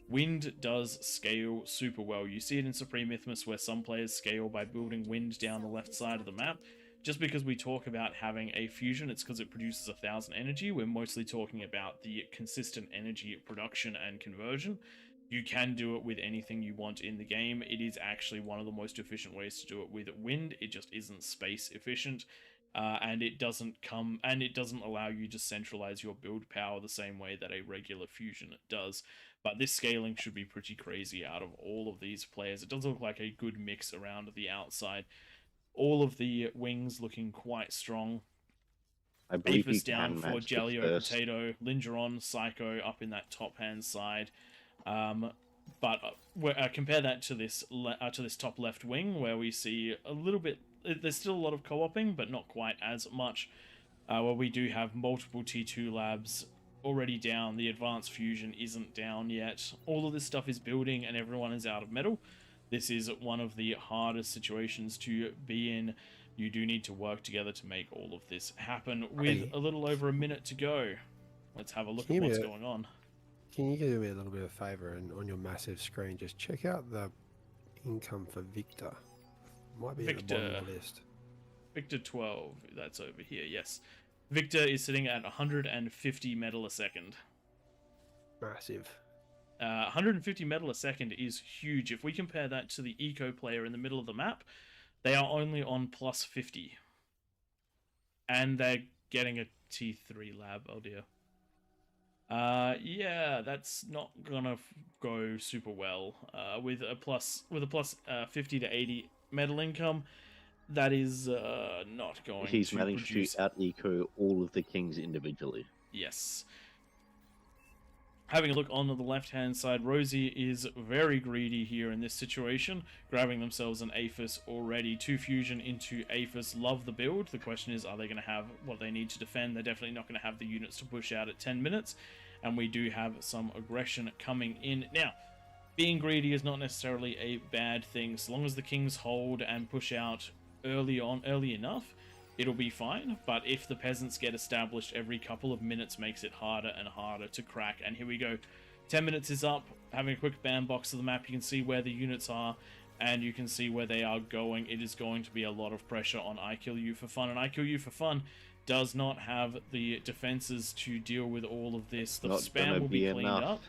wind does scale super well. You see it in Supreme Mythmas where some players scale by building wind down the left side of the map. Just because we talk about having a fusion, it's because it produces 1,000 energy. We're mostly talking about the consistent energy production and conversion. You can do it with anything you want in the game. It is actually one of the most efficient ways to do it with wind. It just isn't space efficient, and it doesn't allow you to centralize your build power the same way that a regular fusion does. But this scaling should be pretty crazy out of all of these players. It does look like a good mix around the outside. All of the wings looking quite strong. I believe APHIS down for Jaleo, Potato, Lingeron, Psycho up in that top hand side. But compare that to this top left wing where we see a little bit. There's still a lot of co-oping, but not quite as much. Where we do have multiple T2 labs already down. The advanced fusion isn't down yet. All of this stuff is building, and everyone is out of metal. This is one of the hardest situations to be in. You do need to work together to make all of this happen. With a little over a minute to go, let's have a look at what's going on. Can you do me a little bit of a favor, and on your massive screen, just check out the income for Victor. Might be at the bottom of the list. Victor 12, that's over here, yes. Victor is sitting at 150 metal a second. Massive. 150 metal a second is huge. If we compare that to the eco player in the middle of the map, they are only on plus 50. And they're getting a T3 lab, oh dear. Yeah, that's not gonna go super well. With a plus 50 to 80 metal income, that is not going He's to managed produce... to out-eco all of the kings individually. Yes. Having a look on the left-hand side, Rosie is very greedy here in this situation, grabbing themselves an APHIS already. 2 fusion into APHIS, love the build. The question is, are they going to have what they need to defend? They're definitely not going to have the units to push out at 10 minutes, and we do have some aggression coming in. Now, being greedy is not necessarily a bad thing. So long as the kings hold and push out early enough, it'll be fine. But if the peasants get established every couple of minutes, makes it harder and harder to crack. And here we go. 10 minutes is up. Having a quick bandbox of the map, you can see where the units are. and you can see where they are going. It is going to be a lot of pressure on I Kill You For Fun, and I Kill You For Fun does not have the defenses to deal with all of this. The spam will be cleaned up.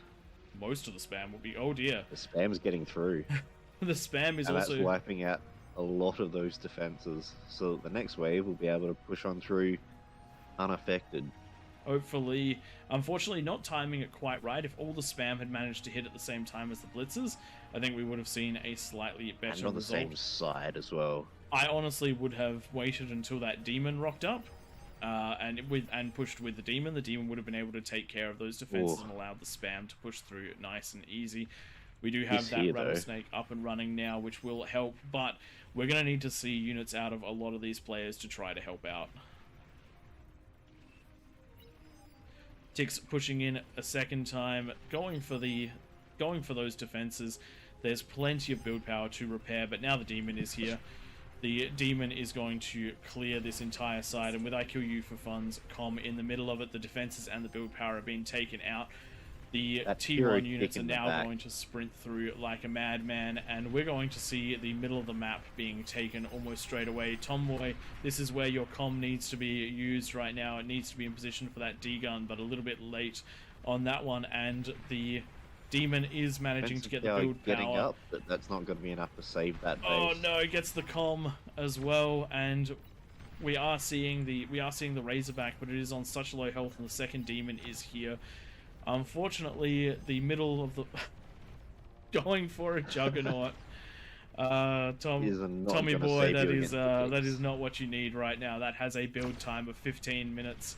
Most of the spam will be... Oh dear. The spam's getting through. The spam is and also... that's wiping out a lot of those defenses. So the next wave will be able to push on through unaffected. Hopefully. Unfortunately, not timing it quite right. If all the spam had managed to hit at the same time as the blitzers, I think we would have seen a slightly better result. And on the same side as well. I honestly would have waited until that demon rocked up. And pushed with the demon. The demon would have been able to take care of those defenses and allowed the spam to push through nice and easy. We do have that rattlesnake up and running now, which will help, but we're going to need to see units out of a lot of these players to try to help out. Ticks pushing in a second time, going for those defenses. There's plenty of build power to repair, but now the demon is here. The demon is going to clear this entire side, and with I Kill You For Fun's comm in the middle of it, the defenses and the build power are being taken out. The T1 units are now going to sprint through like a madman, and we're going to see the middle of the map being taken almost straight away. Tomboy, this is where your comm needs to be used right now. It needs to be in position for that D-gun, but a little bit late on that one, and the demon is managing to get the build power. Up, but that's not going to be enough to save that base. Oh no, it gets the comm as well, and we are seeing the Razorback, but it is on such low health, and the second demon is here. Unfortunately, the middle of the going for a juggernaut. Tommy boy, that is not what you need right now. That has a build time of 15 minutes,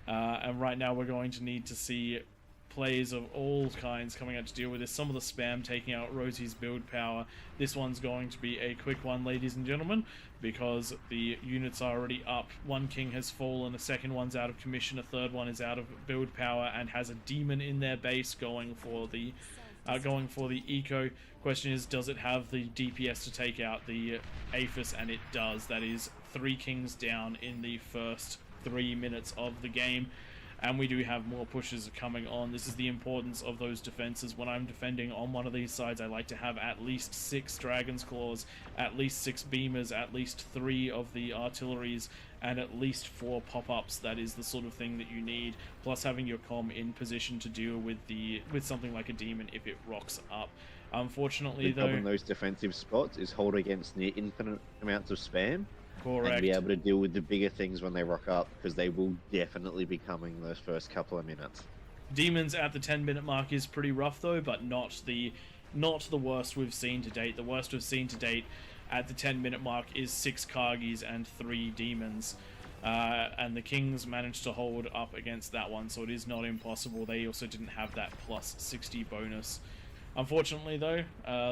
and right now we're going to need to see plays of all kinds coming out to deal with this. Some of the spam taking out Rosie's build power. This one's going to be a quick one, ladies and gentlemen, because the units are already up. One king has fallen, a second one's out of commission, a third one is out of build power and has a demon in their base going for the eco. Question is, does it have the DPS to take out the Aphis? And it does. That is 3 kings down in the first 3 minutes of the game. And we do have more pushes coming on. This is the importance of those defenses. When I'm defending on one of these sides, I like to have at least 6 Dragon's Claws, at least 6 Beamers, at least 3 of the artilleries, and at least 4 pop-ups. That is the sort of thing that you need, plus having your comm in position to deal with something like a demon if it rocks up. Unfortunately, though, in those defensive spots is hold against near infinite amounts of spam. Correct. And be able to deal with the bigger things when they rock up, because they will definitely be coming those first couple of minutes. Demons at the 10-minute mark is pretty rough though, but not the worst we've seen to date. The worst we've seen to date at the 10-minute mark is 6 Kargis and 3 demons. And the Kings managed to hold up against that one, so it is not impossible. They also didn't have that plus 60 bonus. Unfortunately though,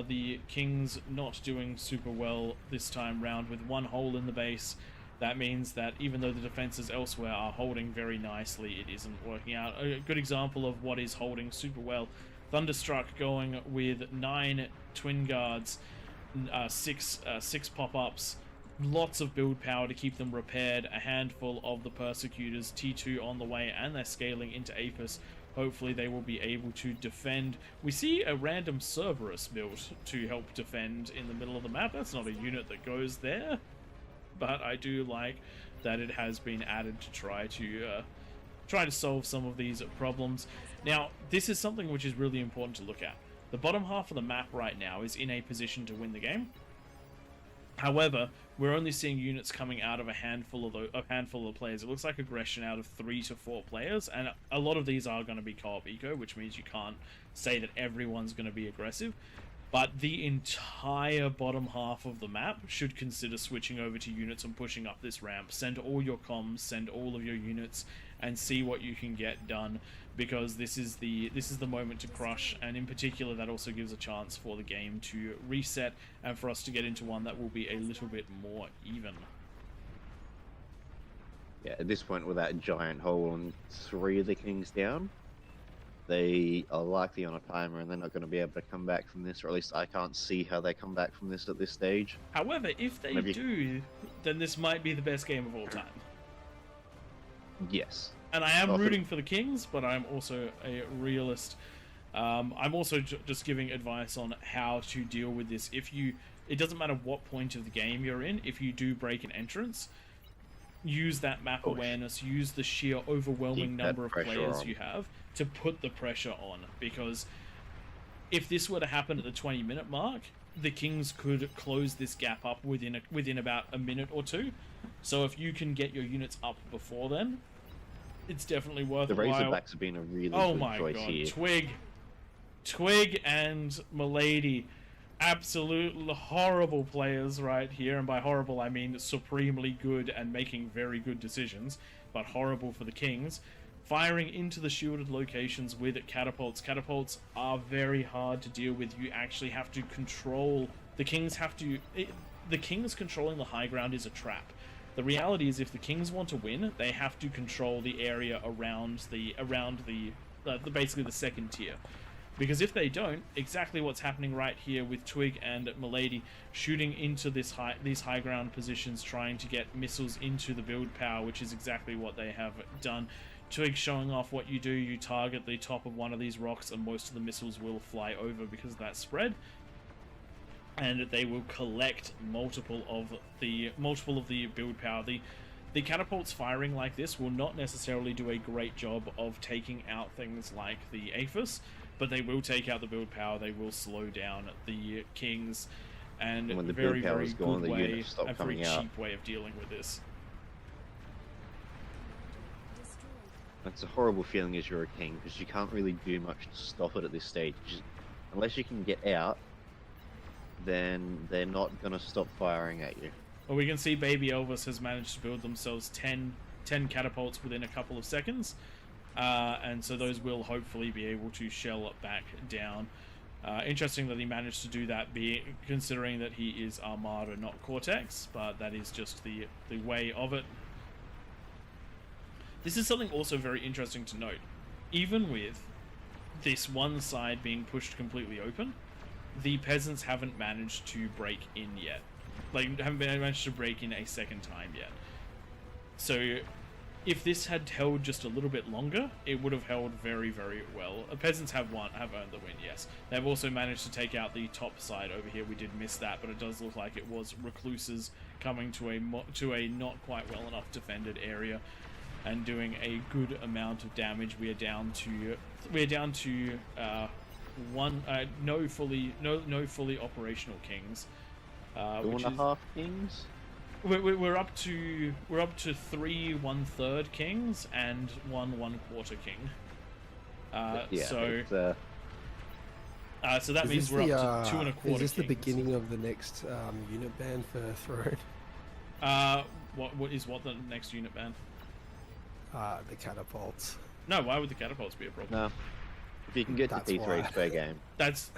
the Kings not doing super well this time round with 1 hole in the base. That means that even though the defenses elsewhere are holding very nicely, it isn't working out. A good example of what is holding super well. Thunderstruck going with 9 Twin Guards, 6 pop-ups, lots of build power to keep them repaired, a handful of the Persecutors, T2 on the way, and they're scaling into Apis. Hopefully they will be able to defend. We see a random Cerberus built to help defend in the middle of the map. That's not a unit that goes there, but I do like that it has been added to try to solve some of these problems. Now, this is something which is really important to look at. The bottom half of the map right now is in a position to win the game. However, we're only seeing units coming out of a handful of players. It looks like aggression out of 3 to 4 players, and a lot of these are going to be co-op eco, which means you can't say that everyone's going to be aggressive. But the entire bottom half of the map should consider switching over to units and pushing up this ramp. Send all your comms, send all of your units, and see what you can get done, because this is the moment to crush, and in particular that also gives a chance for the game to reset and for us to get into one that will be a little bit more even. Yeah, at this point with that giant hole and 3 of the Kings down, they are likely on a timer and they're not going to be able to come back from this, or at least I can't see how they come back from this at this stage. However, if they do, then this might be the best game of all time. Yes. And I am rooting for the Kings, but I'm also a realist. I'm also just giving advice on how to deal with this. If you it doesn't matter what point of the game you're in, if you do break an entrance, use that map awareness, use the sheer overwhelming number of players you have to put the pressure on. Because if this were to happen at the 20-minute mark, the Kings could close this gap up within about a minute or two. So if you can get your units up before then, it's definitely worthwhile. The Razorbacks have been a really good choice here. Twig and Milady, absolute horrible players right here, and by horrible I mean supremely good and making very good decisions, but horrible for the Kings. Firing into the shielded locations with catapults. Catapults are very hard to deal with. You actually have to control. The Kings have to. The Kings controlling the high ground is a trap. The reality is, if the Kings want to win, they have to control the area around the basically the second tier. Because if they don't, exactly what's happening right here with Twig and Milady shooting into these high ground positions, trying to get missiles into the build power, which is exactly what they have done. Twig showing off what you do. You target the top of one of these rocks, and most of the missiles will fly over because of that spread. And they will collect multiple of the build power. The catapults firing like this will not necessarily do a great job of taking out things like the Aphis, but they will take out the build power. They will slow down the Kings, and when the very, build power very is gone, good the way, units stop a very coming out. cheap way of dealing with this. It's a horrible feeling as you're a king, because you can't really do much to stop it at this stage. Unless you can get out, then they're not going to stop firing at you. Well, we can see Baby Elvis has managed to build themselves 10 catapults within a couple of seconds. And so those will hopefully be able to shell back down. Interesting that he managed to do that, considering that he is Armada, not Cortex, but that is just the way of it. This is something also very interesting to note. Even with this one side being pushed completely open, the Peasants haven't managed to break in yet. Like, haven't managed to break in a second time yet. So if this had held just a little bit longer, it would have held very, very well. The Peasants have earned the win, yes. They've also managed to take out the top side over here. We did miss that, but it does look like it was Recluses coming to a not quite well enough defended area and doing a good amount of damage. We are down to no fully operational Kings. 2.5 Kings. We're up to 3 1/3 Kings and 1 1/4 King. So that means we're up to 2 1/4. Is this Kings. the beginning of the next unit ban for Throne? What is the next unit ban? The catapults. No, why would the catapults be a problem? No. If you can get to T3, it's fair game. That's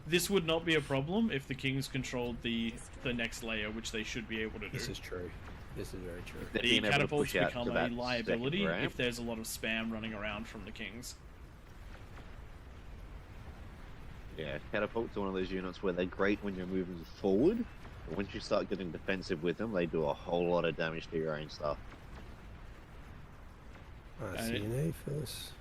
this would not be a problem if the Kings controlled the next layer, which they should be able to do. This is true. This is very true. The catapults become a liability if there's a lot of spam running around from the Kings. Yeah, catapults are one of those units where they're great when you're moving forward, but once you start getting defensive with them, they do a whole lot of damage to your own stuff. CNA first.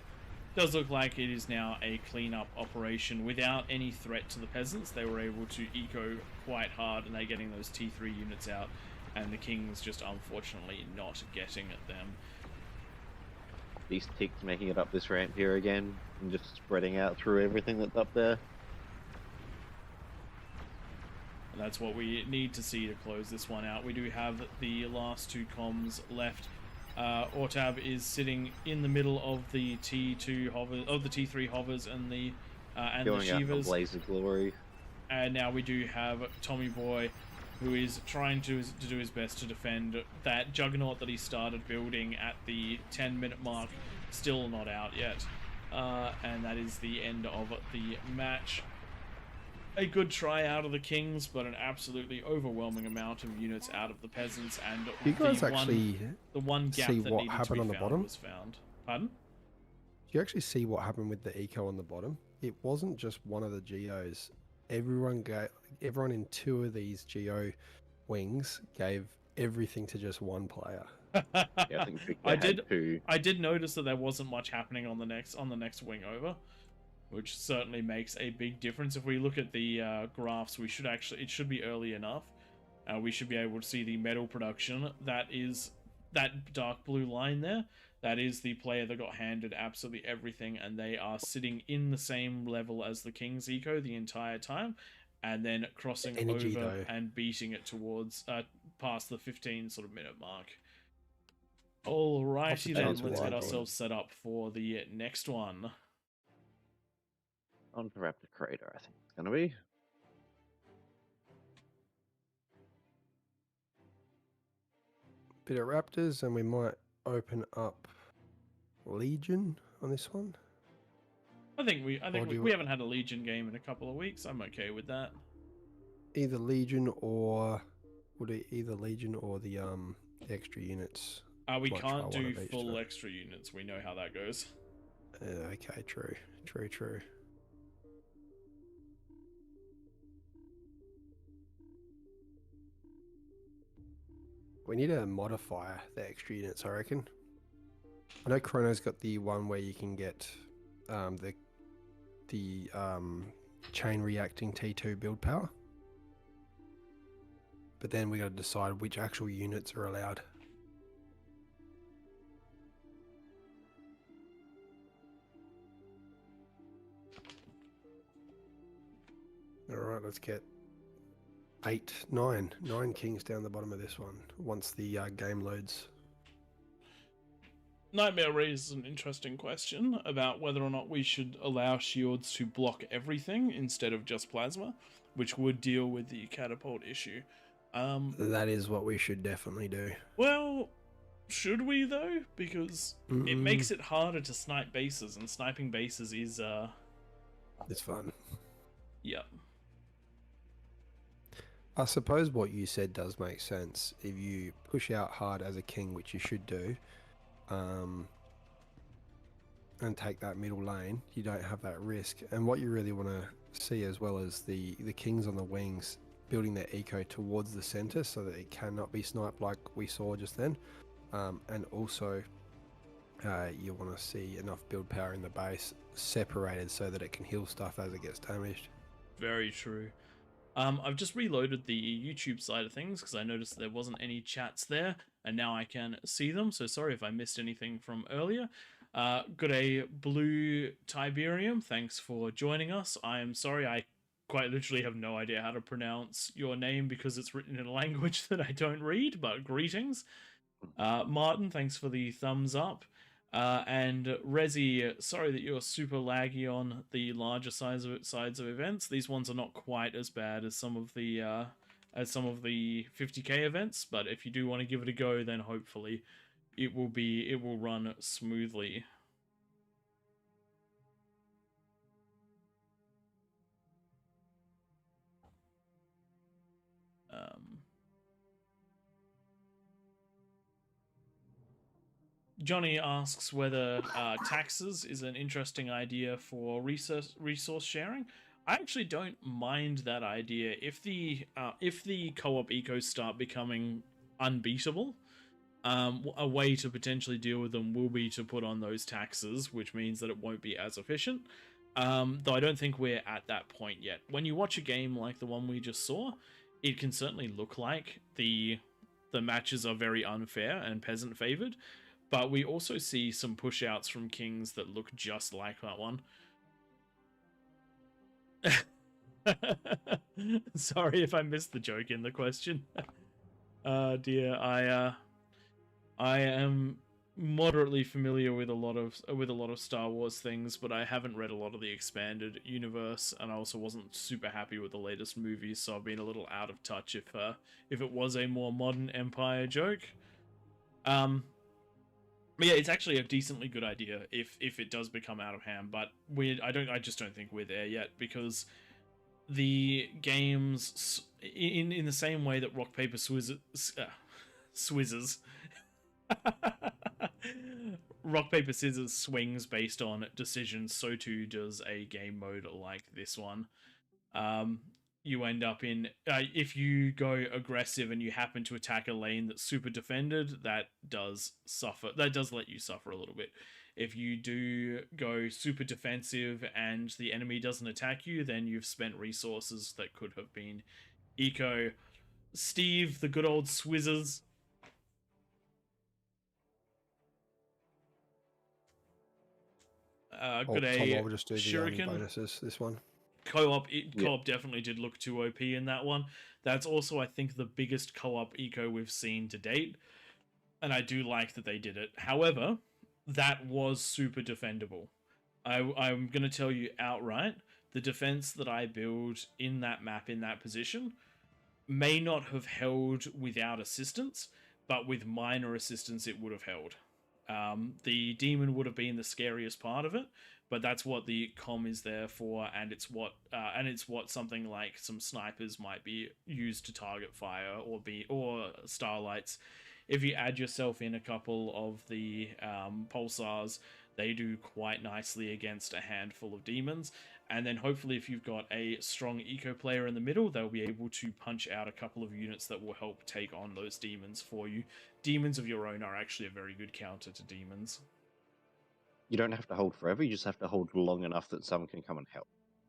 Does look like it is now a cleanup operation without any threat to the Peasants. They were able to eco quite hard, and they're getting those T3 units out, and the Kings just unfortunately not getting at them. These ticks making it up this ramp here again, and just spreading out through everything that's up there. And that's what we need to see to close this one out. We do have the last 2 comms left. Ortab is sitting in the middle of the T2 hovers, of the T3 hovers, and the Shivas. Blaze of glory. And now we do have Tommy Boy, who is trying to do his best to defend that Juggernaut that he started building at the 10-minute mark. Still not out yet, and that is the end of the match. A good try out of the Kings, but an absolutely overwhelming amount of units out of the Peasants, and you guys actually the one gap see that what needed to happened be on the found bottom? was found. Pardon? Do you actually see what happened with the eco on the bottom? It wasn't just one of the geos. Everyone in 2 of these geo wings gave everything to just one player. Yeah, I think I did notice that there wasn't much happening on the next wing over. which certainly makes a big difference. If we look at the graphs, it should be early enough. We should be able to see the metal production. That is that dark blue line there. That is the player that got handed absolutely everything, and they are sitting in the same level as the King's Eco the entire time, and then crossing Energy, over though. and beating it towards past the 15 sort of minute mark. Alrighty then, chance with let's get Argyle. ourselves set up for the next one. On to Raptor Crater, I think it's going to be. Bit of Raptors, and we might open up Legion on this one. I think we do haven't had a Legion game in a couple of weeks. I'm okay with that. Either Legion or either Legion or the extra units. We Might can't try one do of each, full though. extra units. We know how that goes. Okay, true. We need to modify the extra units, I reckon. I know Chrono's got the one where you can get the chain reacting T2 build power. But then we got to decide which actual units are allowed. Alright, let's get 9 kings down the bottom of this one once the game loads. Nightmare raises an interesting question about whether or not we should allow shields to block everything instead of just plasma, which would deal with the catapult issue. That is what we should definitely do. Well, should we though? Because it makes it harder to snipe bases, and sniping bases is it's fun. Yep. I suppose what you said does make sense. If you push out hard as a king, which you should do, and take that middle lane, you don't have that risk. And what you really want to see as well is the kings on the wings building their eco towards the center so that it cannot be sniped like we saw just then. And also you want to see enough build power in the base separated so that it can heal stuff as it gets damaged. Very true. I've just reloaded the YouTube side of things because I noticed there wasn't any chats there, and now I can see them, so sorry if I missed anything from earlier. Got a blue Tiberium, thanks for joining us. I am sorry, I quite literally have no idea how to pronounce your name because it's written in a language that I don't read, but greetings. Martin, thanks for the thumbs up. And Rezi, sorry that you're super laggy on the larger sides of events. These ones are not quite as bad as some of the 50k events, but if you do want to give it a go, then hopefully it will run smoothly. Johnny asks whether taxes is an interesting idea for resource sharing. I actually don't mind that idea if the co-op ecos start becoming unbeatable. A way to potentially deal with them will be to put on those taxes, which means that it won't be as efficient. Though I don't think we're at that point yet. When you watch a game like the one we just saw, it can certainly look like the matches are very unfair and peasant favored. But we also see some push-outs from kings that look just like that one. Sorry if I missed the joke in the question. Dear, I am moderately familiar with a lot of Star Wars things, but I haven't read a lot of the expanded universe, and I also wasn't super happy with the latest movies, so I've been a little out of touch if it was a more modern Empire joke. But yeah, it's actually a decently good idea if it does become out of hand, but I just don't think we're there yet, because the games in the same way that rock paper swizzers rock paper scissors swings based on decisions, so too does a game mode like this one. you end up in if you go aggressive and you happen to attack a lane that's super defended, that does let you suffer a little bit. If you do go super defensive and the enemy doesn't attack you, then you've spent resources that could have been eco. Steve, the good old Swizzers. Got a I'll just do the shuriken. bonuses, this one. Co-op definitely did look too OP in that one. That's also, I think, the biggest co-op eco we've seen to date, and I do like that they did it. However, that was super defendable. I'm going to tell you outright, the defense that I build in that map, in that position, may not have held without assistance, but with minor assistance it would have held. The demon would have been the scariest part of it, but that's what the comm is there for, and it's what something like some snipers might be used to target fire or starlights. If you add yourself in a couple of the pulsars, they do quite nicely against a handful of demons. And then hopefully if you've got a strong eco player in the middle, they'll be able to punch out a couple of units that will help take on those demons for you. Demons of your own are actually a very good counter to demons. You don't have to hold forever, you just have to hold long enough that someone can come and help.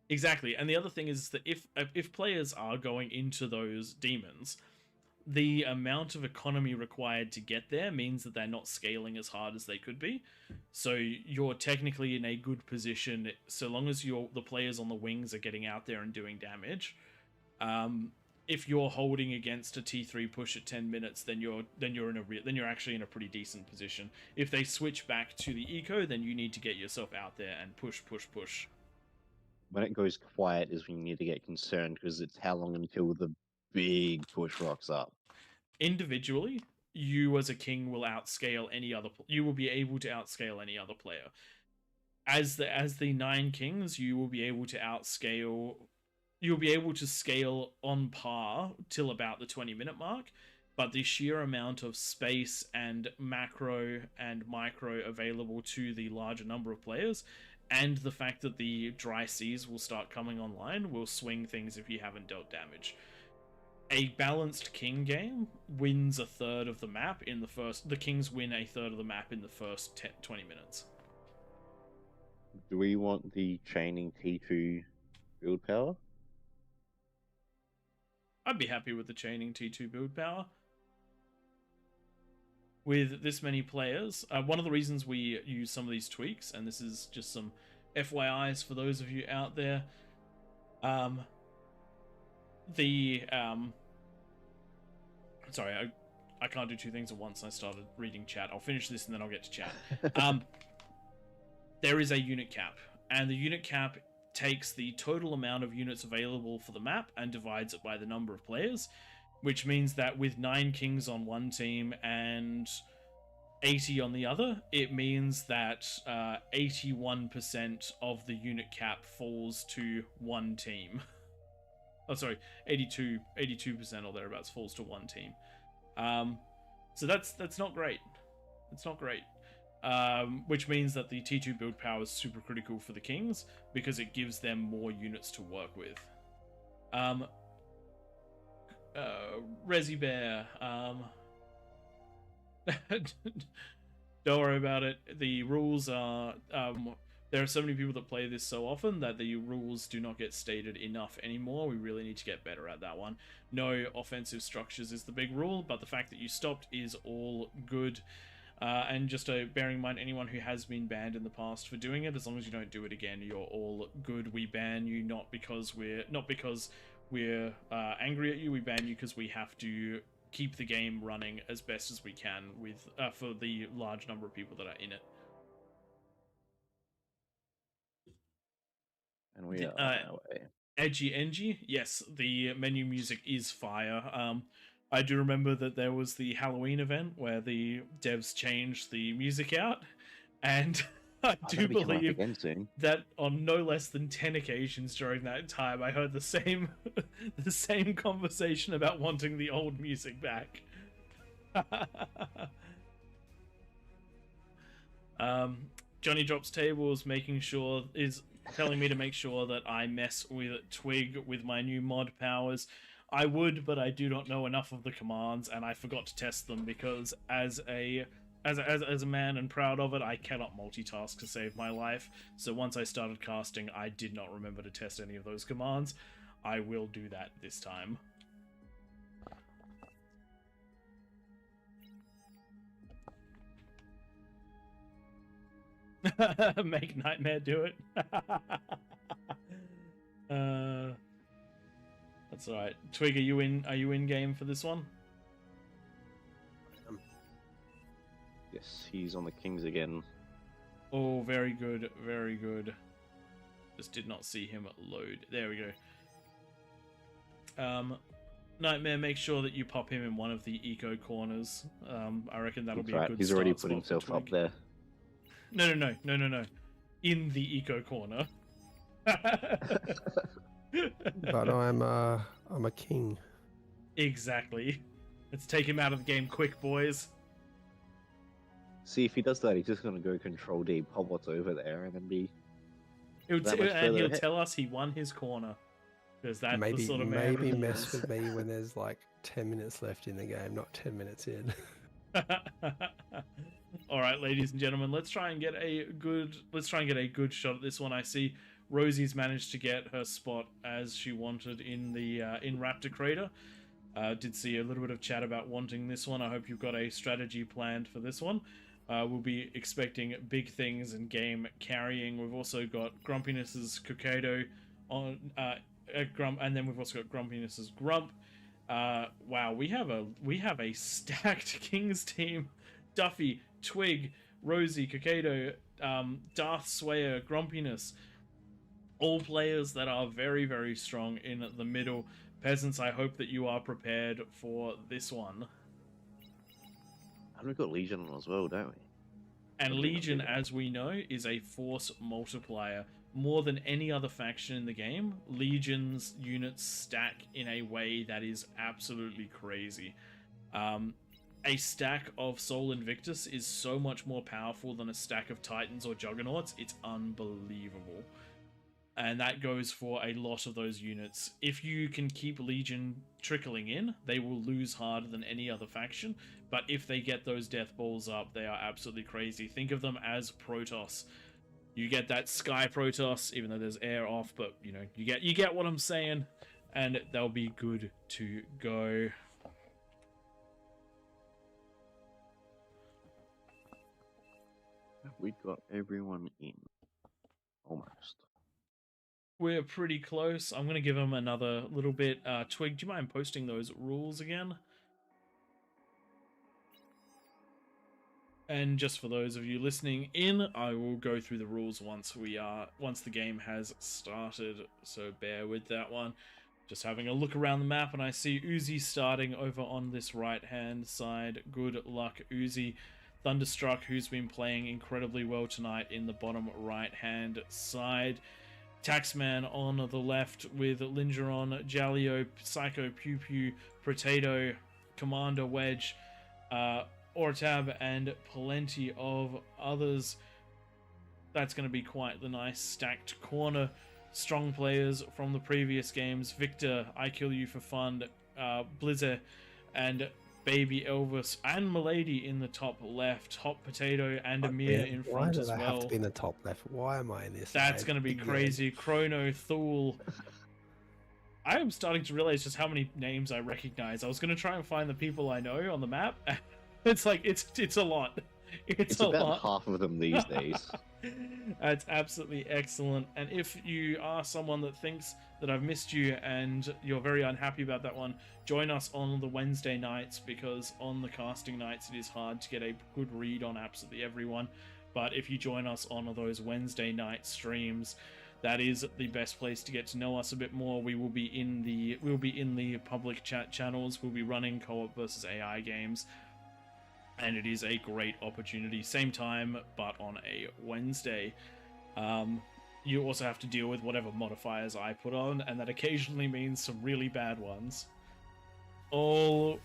Exactly, and the other thing is that if players are going into those demons, the amount of economy required to get there means that they're not scaling as hard as they could be. So you're technically in a good position so long as the players on the wings are getting out there and doing damage. If you're holding against a T3 push at 10 minutes, then you're actually in a pretty decent position. If they switch back to the eco, then you need to get yourself out there and push. When it goes quiet is when you need to get concerned, because it's how long until the big push rocks up. Individually, you as a king will outscale any other. You will be able to outscale any other player. As the 9 kings, you will be able to outscale. You'll be able to scale on par till about the 20-minute mark, but the sheer amount of space and macro and micro available to the larger number of players, and the fact that the dry seas will start coming online, will swing things if you haven't dealt damage. A balanced king game wins a third of the map in the first. The kings win a third of the map in the first 20 minutes. Do we want the chaining T2 build power? I'd be happy with the chaining T2 build power. With this many players, one of the reasons we use some of these tweaks, and this is just some FYIs for those of you out there, sorry, I can't do two things at once. I started reading chat. I'll finish this and then I'll get to chat. There is a unit cap, and the unit cap takes the total amount of units available for the map and divides it by the number of players, which means that with 9 kings on one team and 80 on the other, it means that 81% of the unit cap falls to one team. Oh, sorry, 82% or thereabouts falls to one team. So that's not great. It's not great. Which means that the T2 build power is super critical for the kings because it gives them more units to work with. Resi Bear, don't worry about it. The rules are, there are so many people that play this so often that the rules do not get stated enough anymore. We really need to get better at that one. No offensive structures is the big rule, but the fact that you stopped is all good. And just bearing in mind, anyone who has been banned in the past for doing it, as long as you don't do it again, you're all good. We ban you not because we're angry at you. We ban you because we have to keep the game running as best as we can with for the large number of people that are in it. And we are on our way. Edgy Engy, yes, the menu music is fire. I do remember that there was the Halloween event where the devs changed the music out, and I do believe that on no less than 10 occasions during that time, I heard the same conversation about wanting the old music back. Johnny Drops Tables making sure is telling me to make sure that I mess with Twig with my new mod powers. I would, but I do not know enough of the commands, and I forgot to test them because as a man and proud of it, I cannot multitask to save my life. So once I started casting, I did not remember to test any of those commands. I will do that this time. Make Nightmare do it. That's alright. Twig, are you in game for this one? Yes, he's on the kings again. Oh, very good, very good. Just did not see him load. There we go. Nightmare, make sure that you pop him in one of the eco corners. I reckon that'll be a good He's start already put spot himself for up Twig. there. No. In the eco corner. But I'm a king. Exactly. Let's take him out of the game quick, boys. See, if he does that, he's just going to go Control D, pop what's over there, and then be... He'll that much further he'll ahead. tell us he won his corner. Because that's the Maybe sort of man he mess is. with me when there's like 10 minutes left in the game, not 10 minutes in. All right, ladies and gentlemen, let's try and get a good shot at this one. I see Rosie's managed to get her spot as she wanted in the in Raptor Crater. Did see a little bit of chat about wanting this one. I hope you've got a strategy planned for this one. We'll be expecting big things in game carrying. We've also got Grumpiness's Kokado on Grump, and then we've also got Grumpiness's Grump. Wow, we have a stacked Kings team. Duffy, Twig, Rosie, Kokado, Darth Swayer, Grumpiness. All players that are very, very strong in the middle. Peasants, I hope that you are prepared for this one. And we've got Legion on as well, don't we? And Legion, as we know, is a force multiplier. More than any other faction in the game, Legion's units stack in a way that is absolutely crazy. A stack of Sol Invictus is so much more powerful than a stack of Titans or Juggernauts. It's unbelievable. And that goes for a lot of those units. If you can keep Legion trickling in, they will lose harder than any other faction. But if they get those death balls up, they are absolutely crazy. Think of them as Protoss. You get that Sky Protoss, even though there's air off, but you know, you get what I'm saying, and they'll be good to go. We got everyone in. Almost. We're pretty close. I'm going to give them another little bit. Twig, do you mind posting those rules again? And just for those of you listening in, I will go through the rules once the game has started. So bear with that one. Just having a look around the map, and I see Uzi starting over on this right-hand side. Good luck, Uzi. Thunderstruck, who's been playing incredibly well tonight in the bottom right-hand side. Taxman on the left with Lingeron, Jalio, Psycho, Pew Pew, Potato, Commander Wedge, Ortab, and plenty of others. That's going to be quite the nice stacked corner. Strong players from the previous games: Victor, I Kill You for Fun, Blizzard, and Baby Elvis, and Milady in the top left. Hot Potato and Amir in front as well. Why do I have to be in the top left? Why am I in this? That's going to be crazy. Chrono, Thule. I am starting to realize just how many names I recognize. I was going to try and find the people I know on the map. It's like, it's a lot. It's a about lot. half of them these days. That's absolutely excellent. And if you are someone that thinks that I've missed you and you're very unhappy about that one, join us on the Wednesday nights, because on the casting nights it is hard to get a good read on absolutely everyone. But if you join us on those Wednesday night streams, that is the best place to get to know us a bit more. We'll be in the public chat channels. We'll be running co-op versus AI games. And it is a great opportunity. Same time, but on a Wednesday. You also have to deal with whatever modifiers I put on, and that occasionally means some really bad ones. Alrighty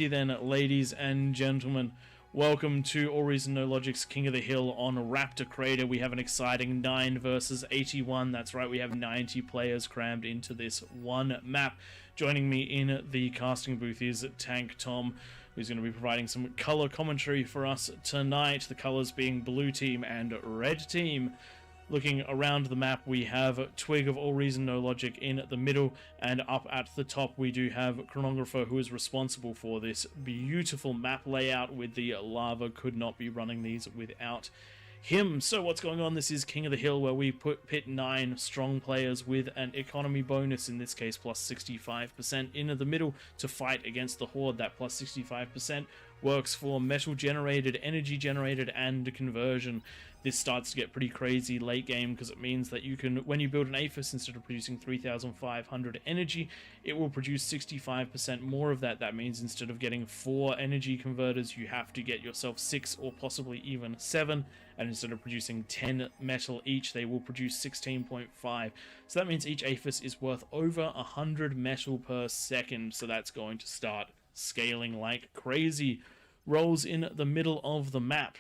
then, ladies and gentlemen. Welcome to All Reason No Logic's King of the Hill on Raptor Crater. We have an exciting 9 versus 81. That's right, we have 90 players crammed into this one map. Joining me in the casting booth is Tank Tom, who's going to be providing some color commentary for us tonight. The colors being blue team and red team. Looking around the map, we have Twig of All Reason No Logic in the middle, and up at the top we do have Chronographer, who is responsible for this beautiful map layout with the lava. Could not be running these without him. So what's going on? This is King of the Hill, where we pit 9 strong players with an economy bonus, in this case plus 65%, in the middle to fight against the Horde. That plus 65% works for metal generated, energy generated, and conversion. This starts to get pretty crazy late game, because it means that you can, when you build an APHIS, instead of producing 3,500 energy, it will produce 65% more of that. That means instead of getting 4 energy converters, you have to get yourself 6 or possibly even 7, and instead of producing 10 metal each, they will produce 16.5. So that means each APHIS is worth over 100 metal per second, so that's going to start scaling like crazy. Rolls in the middle of the map.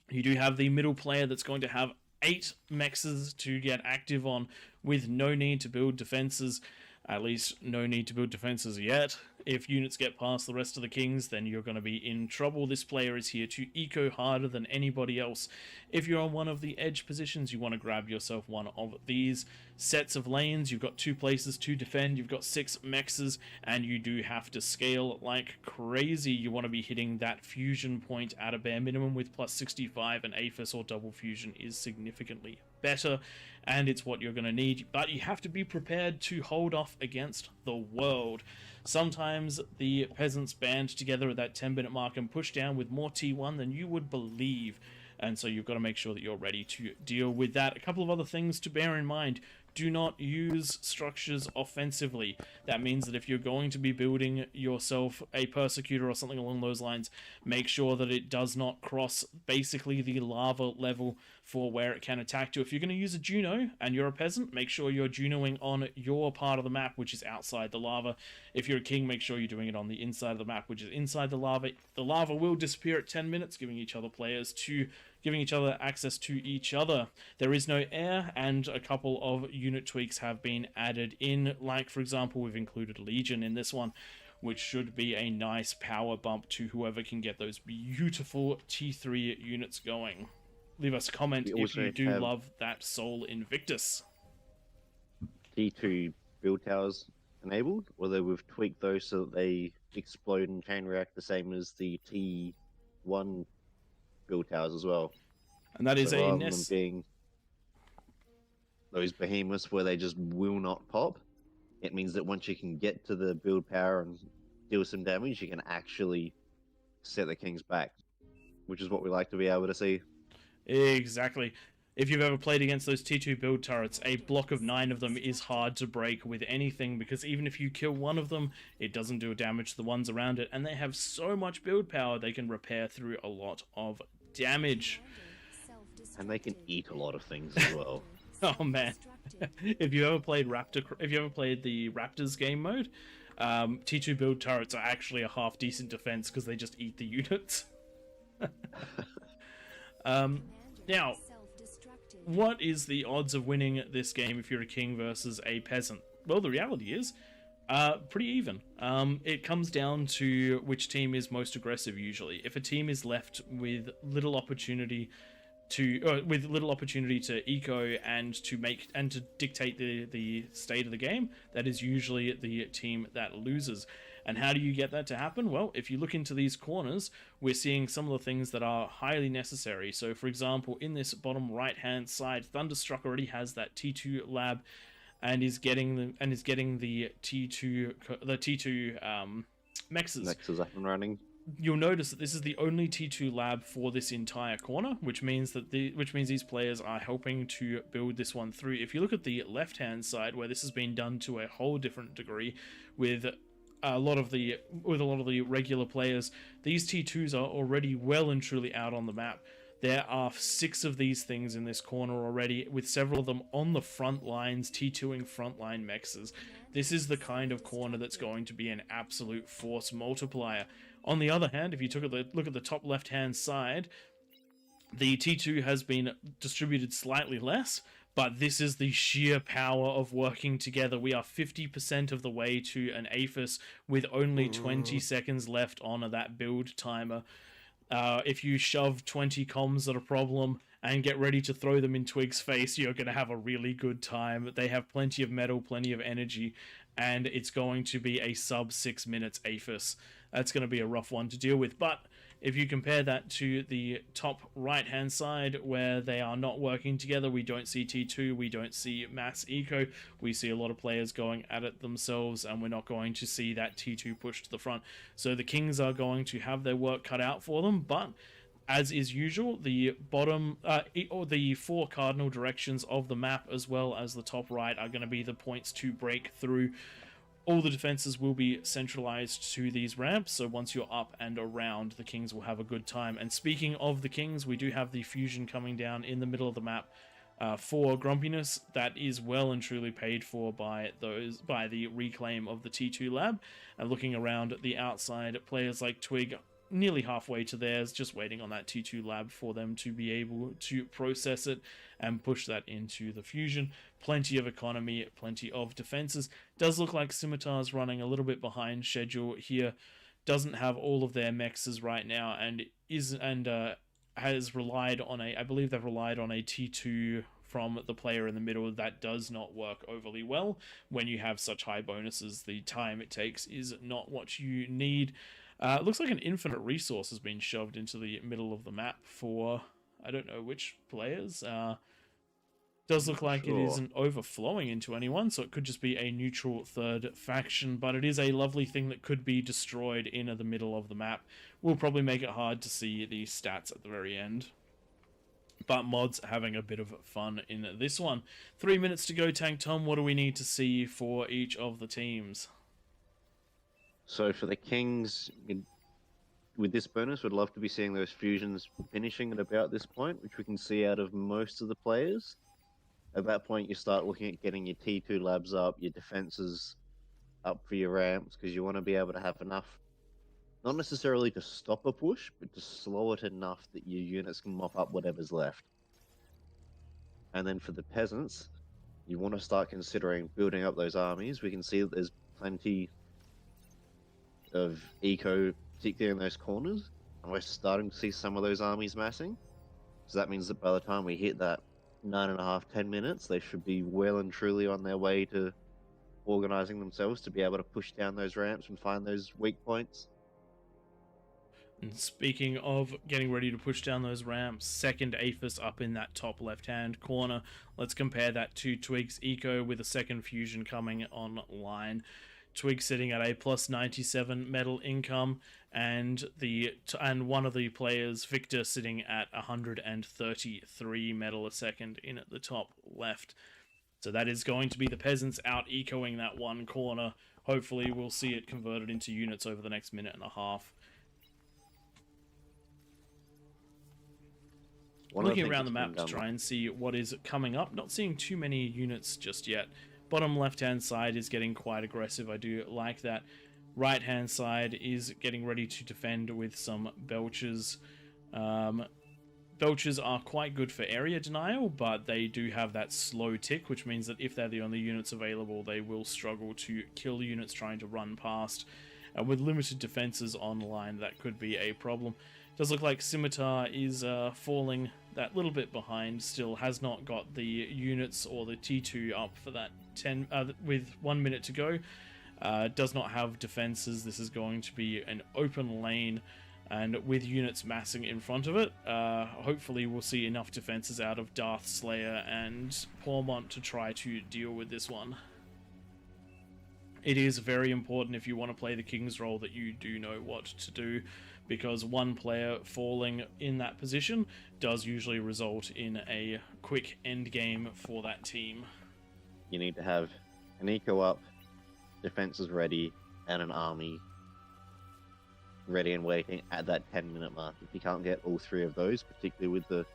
You do have the middle player that's going to have 8 mexes to get active on, with no need to build defenses. At least no need to build defenses yet. If units get past the rest of the kings, then you're going to be in trouble. This player is here to eco harder than anybody else. If you're on one of the edge positions, you want to grab yourself one of these sets of lanes. You've got 2 places to defend, you've got 6 mexes, and you do have to scale like crazy. You want to be hitting that fusion point at a bare minimum with plus 65, and APHIS or double fusion is significantly better, and it's what you're going to need. But you have to be prepared to hold off against the world. Sometimes the peasants band together at that 10-minute mark and push down with more T1 than you would believe, and so you've got to make sure that you're ready to deal with that. A couple of other things to bear in mind: do not use structures offensively. That means that if you're going to be building yourself a persecutor or something along those lines, make sure that it does not cross basically the lava level for where it can attack to. If you're going to use a Juno and you're a peasant, make sure you're Junoing on your part of the map, which is outside the lava. If you're a king, make sure you're doing it on the inside of the map, which is inside the lava. The lava will disappear at 10 minutes, giving each other access to each other. There is no air, and a couple of unit tweaks have been added in. Like, for example, we've included Legion in this one, which should be a nice power bump to whoever can get those beautiful T3 units going. Leave us a comment if you do love that Soul Invictus. T2 build towers enabled, although we've tweaked those so that they explode and chain react the same as the T1 build towers as well. And that is so a rather than being those behemoths where they just will not pop, it means that once you can get to the build power and deal some damage, you can actually set the kings back, which is what we like to be able to see. Exactly. If you've ever played against those T2 build turrets, a block of 9 of them is hard to break with anything, because even if you kill one of them, it doesn't do damage to the ones around it, and they have so much build power they can repair through a lot of damage. And they can eat a lot of things as well. Oh man. If you ever played the Raptors game mode, T2 build turrets are actually a half decent defense because they just eat the units. Now, what is the odds of winning this game if you're a king versus a peasant? Well, the reality is pretty even. It comes down to which team is most aggressive usually. If a team is left with little opportunity to eco and to dictate the state of the game, that is usually the team that loses. And how do you get that to happen? Well, if you look into these corners, we're seeing some of the things that are highly necessary. So, for example, in this bottom right-hand side, Thunderstruck already has that T2 lab, and is getting the T2 mexes. Mexes up and running. You'll notice that this is the only T2 lab for this entire corner, which means these players are helping to build this one through. If you look at the left-hand side, where this has been done to a whole different degree, with a lot of the regular players, these T2s are already well and truly out on the map. There are 6 of these things in this corner already, with several of them on the front lines, T2ing frontline mexes. This is the kind of corner that's going to be an absolute force multiplier. On the other hand, if you look at the top left-hand side, the T2 has been distributed slightly less, but this is the sheer power of working together. We are 50% of the way to an APHIS with only 20 seconds left on that build timer. If you shove 20 comms at a problem and get ready to throw them in Twig's face, you're going to have a really good time. They have plenty of metal, plenty of energy, and it's going to be a sub 6 minutes APHIS. That's going to be a rough one to deal with, but if you compare that to the top right-hand side, where they are not working together, we don't see T2, we don't see mass eco, we see a lot of players going at it themselves, and we're not going to see that T2 push to the front. So the Kings are going to have their work cut out for them, but as is usual, the bottom, or the 4 cardinal directions of the map, as well as the top right, are going to be the points to break through. All the defenses will be centralized to these ramps, so once you're up and around, the Kings will have a good time. And speaking of the Kings, we do have the fusion coming down in the middle of the map for Grumpiness. That is well and truly paid for by the reclaim of the T2 lab. And looking around the outside, players like Twig nearly halfway to theirs, just waiting on that T2 lab for them to be able to process it and push that into the fusion. Plenty of economy, plenty of defenses. Does look like Scimitar's running a little bit behind schedule here. Doesn't have all of their mexes right now, and has relied on I believe they've relied on a T2 from the player in the middle. That does not work overly well when you have such high bonuses. The time it takes is not what you need. It looks like an infinite resource has been shoved into the middle of the map for, I don't know which players. Does look like it isn't overflowing into anyone, so it could just be a neutral third faction, but it is a lovely thing that could be destroyed in the middle of the map. Will probably make it hard to see the stats at the very end. But mods having a bit of fun in this one. 3 minutes to go, Tank Tom. What do we need to see for each of the teams? So for the Kings, with this bonus, we'd love to be seeing those fusions finishing at about this point, which we can see out of most of the players. At that point, you start looking at getting your T2 labs up, your defenses up for your ramps, because you want to be able to have enough, not necessarily to stop a push, but to slow it enough that your units can mop up whatever's left. And then for the Peasants, you want to start considering building up those armies. We can see that there's plenty of eco, particularly in those corners, and we're starting to see some of those armies massing. So that means that by the time we hit that 9.5-10 minutes, they should be well and truly on their way to organizing themselves to be able to push down those ramps and find those weak points. And speaking of getting ready to push down those ramps, second APHIS up in that top left-hand corner. Let's compare that to Twig's Eco with a second fusion coming online. Twig sitting at a plus 97 metal income, and one of the players, Victor, sitting at 133 metal a second in at the top left. So that is going to be the Peasants out ecoing that one corner. Hopefully we'll see it converted into units over the next minute and a half. Looking around the map to try and see what is coming up. Not seeing too many units just yet. Bottom left-hand side is getting quite aggressive. I do like that. Right-hand side is getting ready to defend with some Belchers. Belchers are quite good for area denial, but they do have that slow tick, which means that if they're the only units available, they will struggle to kill units trying to run past. With limited defenses online, that could be a problem. Does look like Scimitar is falling that little bit behind, still has not got the units or the T2 up for that 10 with 1 minute to go. Does not have defenses. This is going to be an open lane, and with units massing in front of it, hopefully we'll see enough defenses out of Darth Slayer and Pormont to try to deal with this one. It is very important if you want to play the King's role that you do know what to do, because one player falling in that position does usually result in a quick end game for that team. You need to have an eco up, defenses ready, and an army ready and waiting at that 10-minute mark. If you can't get all three of those, particularly with the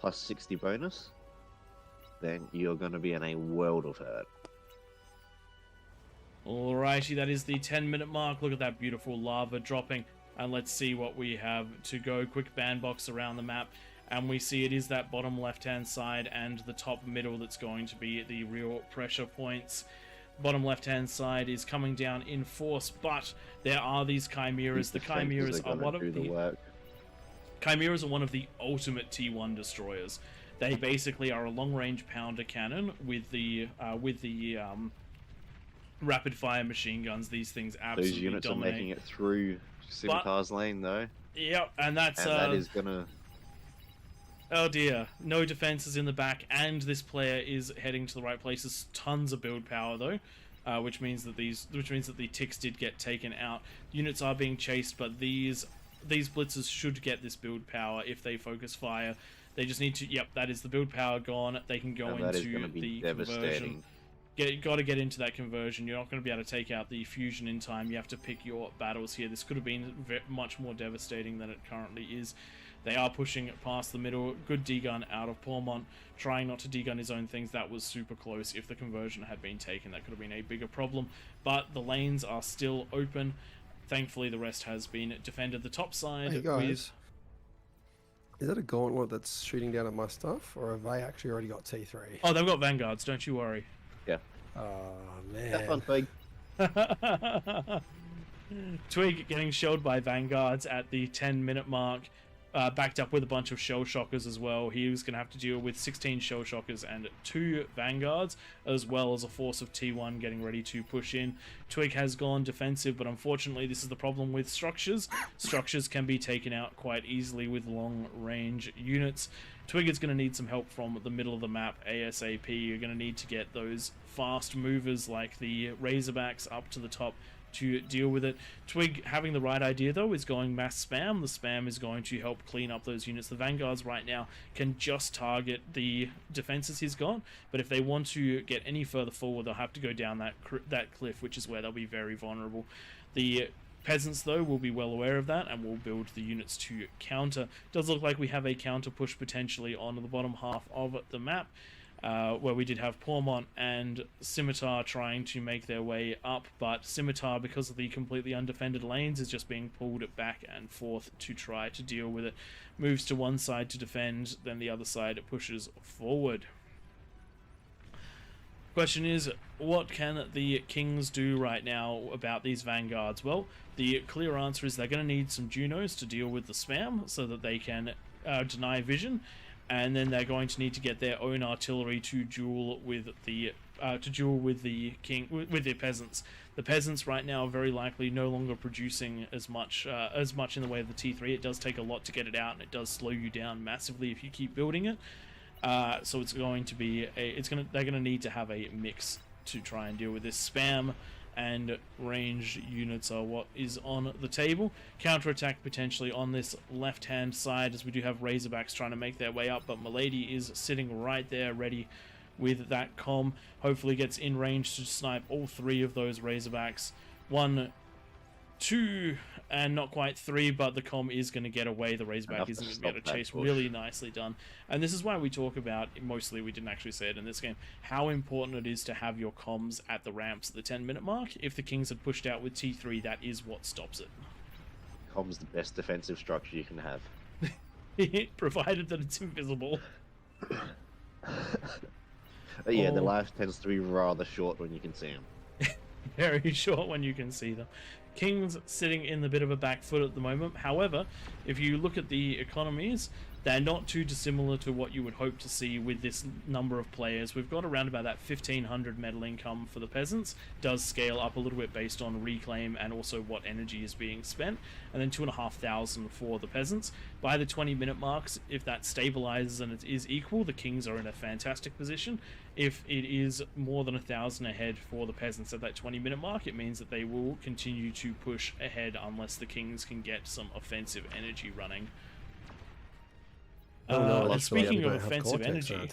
plus 60 bonus, then you're going to be in a world of hurt. Alrighty, that is the 10-minute mark. Look at that beautiful lava dropping. And let's see what we have to go. Quick bandbox around the map. And we see it is that bottom left-hand side and the top middle that's going to be the real pressure points. Bottom left-hand side is coming down in force, but there are these chimeras. The chimeras are one of the chimeras are one of the ultimate T1 destroyers. They basically are a long-range pounder cannon with the rapid-fire machine guns. These things absolutely Those units dominate. are making it through Scimitar's lane, though. Yep, and that is gonna. Oh dear, no defenses in the back, and this player is heading to the right places. Tons of build power though, which means that the ticks did get taken out. Units are being chased, but these blitzers should get this build power if they focus fire. They just need to. Yep, that is the build power gone. They can go into the conversion. Got to get into that conversion. You're not going to be able to take out the fusion in time. You have to pick your battles here. This could have been much more devastating than it currently is. They are pushing past the middle. Good degun out of Peasant, trying not to degun his own things. That was super close. If the conversion had been taken, that could have been a bigger problem. But the lanes are still open. Thankfully, the rest has been defended. The top side Hey guys, is that a gauntlet that's shooting down at my stuff, or have they actually already got T3? Oh, they've got vanguards. Don't you worry. Yeah. Oh Have fun, man. Twig. Twig getting shelled by vanguards at the 10-minute mark. Backed up with a bunch of shell shockers as well. He was going to have to deal with 16 shell shockers and 2 vanguards, as well as a force of T1 getting ready to push in. Twig has gone defensive, but unfortunately this is the problem with structures. Structures can be taken out quite easily with long-range units. Twig is going to need some help from the middle of the map ASAP. You're going to need to get those fast movers like the Razorbacks up to the top to deal with it. Twig, having the right idea though, is going mass spam. The spam is going to help clean up those units. The vanguards right now can just target the defenses he's got, but if they want to get any further forward, they'll have to go down that cliff, which is where they'll be very vulnerable. The peasants though will be well aware of that and will build the units to counter. Does look like we have a counter push potentially on the bottom half of the map. Where we did have Peasant and Scimitar trying to make their way up, but Scimitar, because of the completely undefended lanes, is just being pulled back and forth to try to deal with it. Moves to one side to defend, then the other side pushes forward. Question is, what can the Kings do right now about these vanguards? Well, the clear answer is they're going to need some Junos to deal with the spam so that they can deny vision. And then they're going to need to get their own artillery to duel with the peasants. The peasants right now are very likely no longer producing as much in the way of the T3. It does take a lot to get it out, and it does slow you down massively if you keep building it. So it's going to be they're going to need to have a mix to try and deal with this spam. And range units are what is on the table. Counterattack potentially on this left-hand side, as we do have Razorbacks trying to make their way up, but Milady is sitting right there ready with that comm. Hopefully gets in range to snipe all 3 of those Razorbacks. 1, 2, and not quite 3, but the comm is going to get away. The Razorback isn't going to be able to chase. Really nicely done. And this is why we talk about, mostly we didn't actually say it in this game, how important it is to have your comms at the ramps at the 10-minute mark. If the Kings had pushed out with T3, that is what stops it. Comm's the best defensive structure you can have. Provided that it's invisible. But yeah, the life tends to be rather short when you can see them. Very short when you can see them. Kings sitting in the bit of a back foot at the moment. However, if you look at the economies, they're not too dissimilar to what you would hope to see with this number of players. We've got around about that 1,500 metal income for the peasants. Does scale up a little bit based on reclaim and also what energy is being spent. And then 2,500 for the peasants. By the 20-minute marks, if that stabilizes and it is equal, the Kings are in a fantastic position. If it is more than 1,000 ahead for the peasants at that 20-minute mark, it means that they will continue to push ahead unless the Kings can get some offensive energy running. And speaking of offensive energy,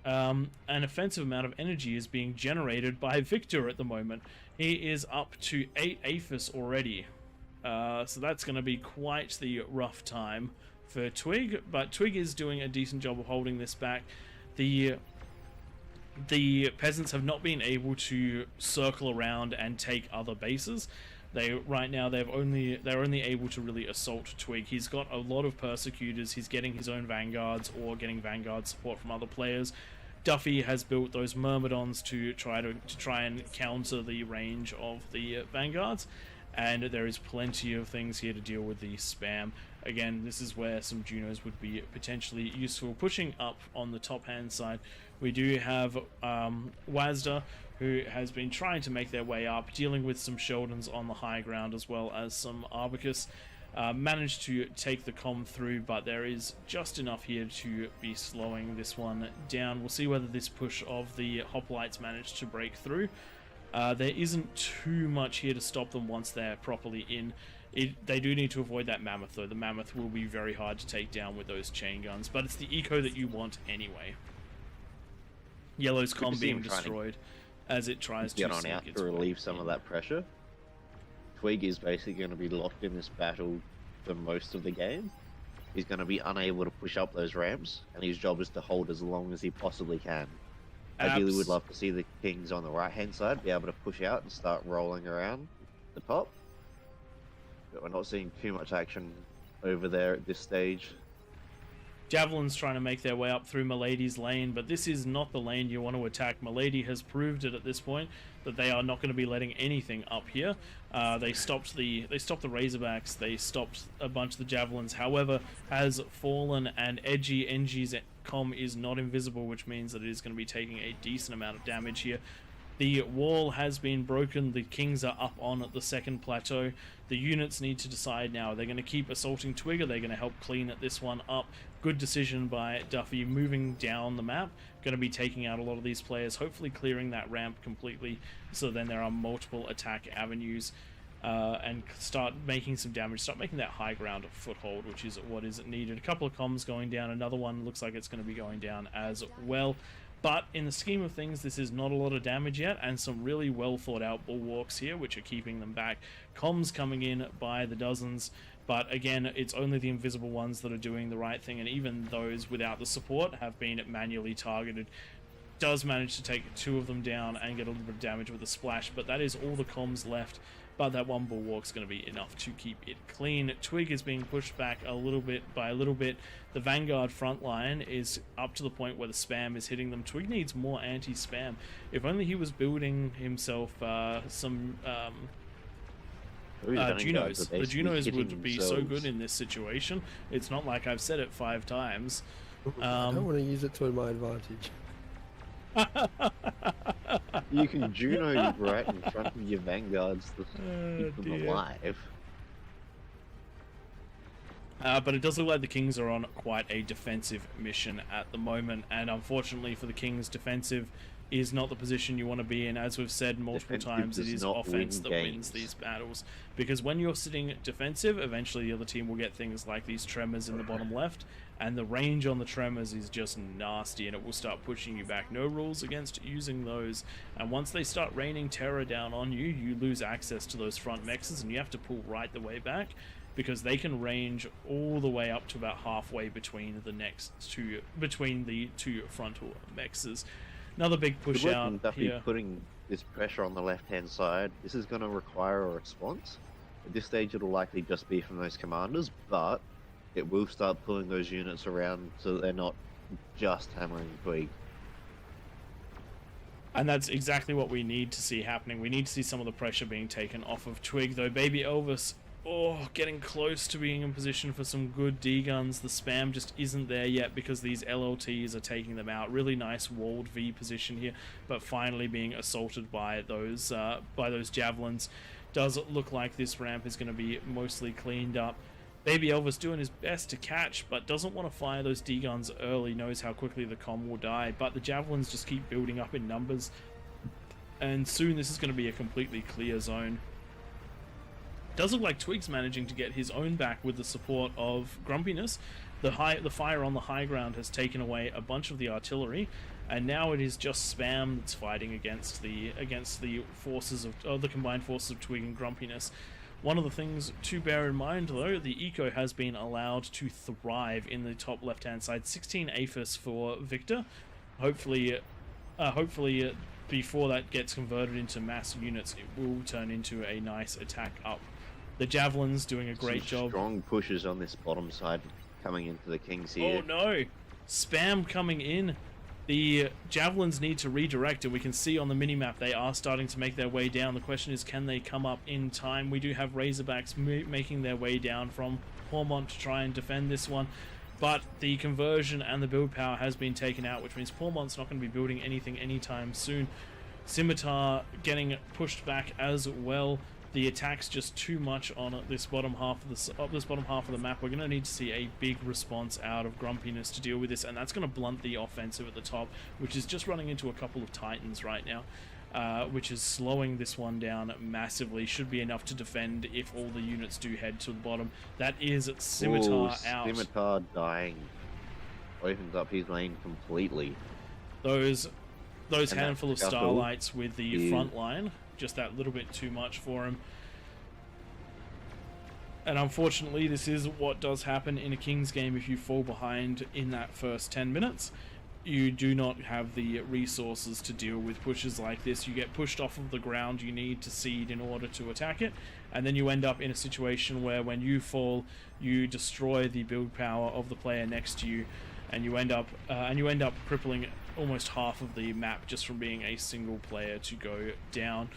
an offensive amount of energy is being generated by Victor at the moment. He is up to 8 APHIS already. So that's going to be quite the rough time for Twig, but Twig is doing a decent job of holding this back. The peasants have not been able to circle around and take other bases. Right now they're only able to really assault Twig. He's got a lot of persecutors. He's getting his own vanguards or getting vanguard support from other players. Duffy has built those myrmidons to try and counter the range of the vanguards, and there is plenty of things here to deal with the spam. Again, this is where some Junos would be potentially useful. Pushing up on the top hand side, we do have Wazda, who has been trying to make their way up, dealing with some Sheldons on the high ground as well as some Arbicus. Managed to take the comm through, but there is just enough here to be slowing this one down. We'll see whether this push of the hoplites managed to break through. There isn't too much here to stop them once they're properly in. They do need to avoid that mammoth though. The mammoth will be very hard to take down with those chain guns, but it's the eco that you want anyway. Yellow's comm being destroyed as it tries to get on out to relieve some of that pressure. Twig is basically going to be locked in this battle for most of the game. He's going to be unable to push up those ramps, and his job is to hold as long as he possibly can. Ideally, would love to see the Kings on the right-hand side be able to push out and start rolling around the top. But we're not seeing too much action over there at this stage. Javelins trying to make their way up through Milady's lane, but this is not the lane you want to attack. Milady has proved it at this point that they are not going to be letting anything up here. They stopped the Razorbacks, they stopped a bunch of the Javelins, however, has fallen, and NG's comm is not invisible, which means that it is going to be taking a decent amount of damage here. The wall has been broken, the Kings are up on the second plateau. The units need to decide now, they're going to keep assaulting Twig, or they're going to help clean this one up. Good decision by Duffy, moving down the map, going to be taking out a lot of these players, hopefully clearing that ramp completely, so then there are multiple attack avenues, and start making some damage, start making that high ground a foothold, which is what is needed. A couple of comms going down, another one looks like it's going to be going down as well. But in the scheme of things, this is not a lot of damage yet, and some really well thought out bulwarks here, which are keeping them back. Comms coming in by the dozens, but again, it's only the invisible ones that are doing the right thing, and even those without the support have been manually targeted. Does manage to take two of them down and get a little bit of damage with a splash, but that is all the comms left. But that one bulwark's going to be enough to keep it clean. Twig is being pushed back a little bit by a little bit. The Vanguard front line is up to the point where the spam is hitting them. Twig needs more anti-spam. If only he was building himself some Junos. The Junos would be so good in this situation. It's not like I've said it 5 times. I don't want to use it to my advantage. You can Juno right in front of your vanguards to keep them alive. But it does look like the Kings are on quite a defensive mission at the moment, and unfortunately for the Kings, defensive is not the position you want to be in. As we've said multiple times, it is offense that wins these battles, because when you're sitting defensive, eventually the other team will get things like these tremors in the bottom left, and the range on the tremors is just nasty, and it will start pushing you back. No rules against using those, and once they start raining terror down on you, you lose access to those front mexes, and you have to pull right the way back, because they can range all the way up to about halfway between the two frontal mexes. Another big push out here. Putting this pressure on the left-hand side. This is going to require a response. At this stage, it'll likely just be from those commanders, but it will start pulling those units around so that they're not just hammering Twig. And that's exactly what we need to see happening. We need to see some of the pressure being taken off of Twig, though. Baby Elvis, getting close to being in position for some good D-guns. The spam just isn't there yet because these LLTs are taking them out. Really nice walled V position here, but finally being assaulted by those javelins. Does look like this ramp is going to be mostly cleaned up. Baby Elvis doing his best to catch, but doesn't want to fire those D-guns early, knows how quickly the comm will die, but the javelins just keep building up in numbers, and soon this is going to be a completely clear zone. Does look like Twig's managing to get his own back with the support of Grumpiness. The fire on the high ground has taken away a bunch of the artillery, and now it is just spam that's fighting against the forces of the combined forces of Twig and Grumpiness. One of the things to bear in mind, though, the eco has been allowed to thrive in the top left-hand side. 16 APHIS for Victor. Hopefully before that gets converted into mass units, it will turn into a nice attack up. The javelins doing a great job. Strong pushes on this bottom side coming into the Kings here. Oh no! Spam coming in. The javelins need to redirect, and we can see on the minimap they are starting to make their way down. The question is, can they come up in time? We do have Razorbacks making their way down from Pormont to try and defend this one, but the conversion and the build power has been taken out, which means Pormont's not going to be building anything anytime soon. Scimitar getting pushed back as well. The attack's just too much on this bottom half of the map. We're going to need to see a big response out of Grumpiness to deal with this, and that's going to blunt the offensive at the top, which is just running into a couple of Titans right now, which is slowing this one down massively. Should be enough to defend if all the units do head to the bottom. That is Scimitar out. Scimitar dying. Opens up his lane completely. Those handful of Starlights with the front line, just that little bit too much for him. And unfortunately, this is what does happen in a Kings game. If you fall behind in that first 10 minutes, you do not have the resources to deal with pushes like this. You get pushed off of the ground you need to seed in order to attack it, and then you end up in a situation where when you fall, you destroy the build power of the player next to you, and you end up crippling almost half of the map just from being a single player to go down.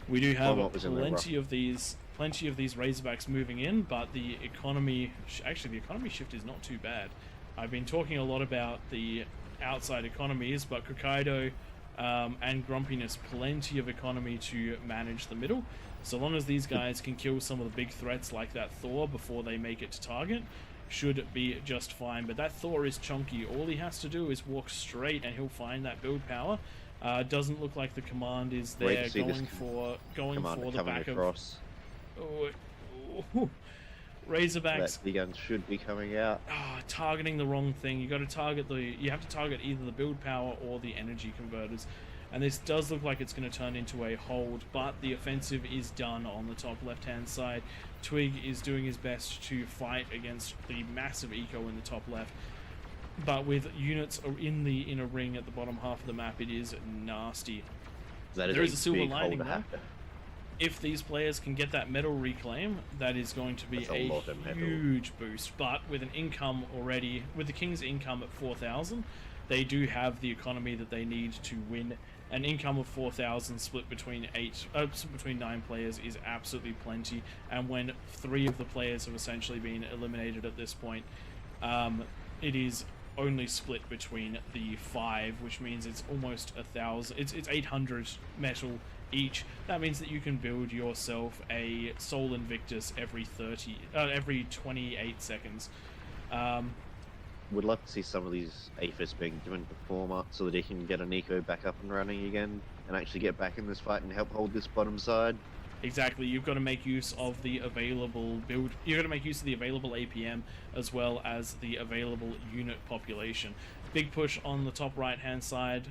We do have plenty of these Razorbacks moving in, but the economy shift is not too bad. I've been talking a lot about the outside economies, but Kokaido and Grumpiness, plenty of economy to manage the middle. So long as these guys can kill some of the big threats like that Thor before they make it to target, should be just fine. But that Thor is chunky. All he has to do is walk straight and he'll find that build power. Doesn't look like the command is there going for the back across. Razorbacks. The gun should be coming out. Targeting the wrong thing. You have to target either the build power or the energy converters. And this does look like it's going to turn into a hold, but the offensive is done on the top left-hand side. Twig is doing his best to fight against the massive eco in the top left, but with units in the inner ring at the bottom half of the map, it is nasty. There is a silver lining though. If these players can get that metal reclaim, that is going to be a huge boost. But with an income already, with the King's income at 4,000, they do have the economy that they need to win. An income of 4,000 split between 9 players is absolutely plenty. And when 3 of the players have essentially been eliminated at this point, it is only split between the 5, which means it's almost 1,000. It's 800 metal each. That means that you can build yourself a Soul Invictus every 28 seconds. Would love to see some of these APHIS being given to Former so that he can get an eco back up and running again and actually get back in this fight and help hold this bottom side. Exactly, you've got to make use of the available build. You've got to make use of the available APM as well as the available unit population. Big push on the top right-hand side.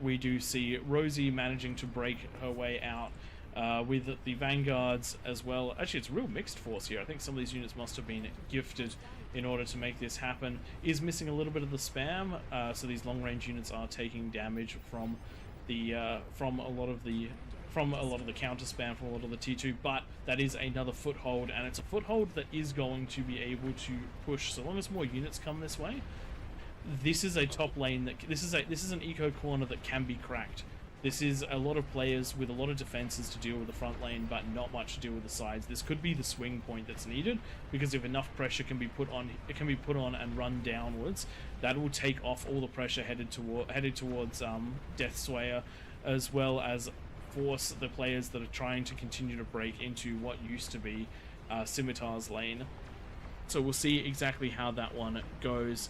We do see Rosie managing to break her way out with the Vanguards as well. Actually, it's a real mixed force here. I think some of these units must have been gifted in order to make this happen. Is missing a little bit of the spam, so these long-range units are taking damage from the from a lot of the counter spam from a lot of the T2, but that is another foothold, and it's a foothold that is going to be able to push so long as more units come this way. This is a top lane that this is an eco corner that can be cracked. This is a lot of players with a lot of defenses to deal with the front lane, but not much to deal with the sides. This could be the swing point that's needed, because if enough pressure can be put on, and run downwards, that will take off all the pressure headed towards Death Swayer, as well as force the players that are trying to continue to break into what used to be Scimitar's lane. So we'll see exactly how that one goes.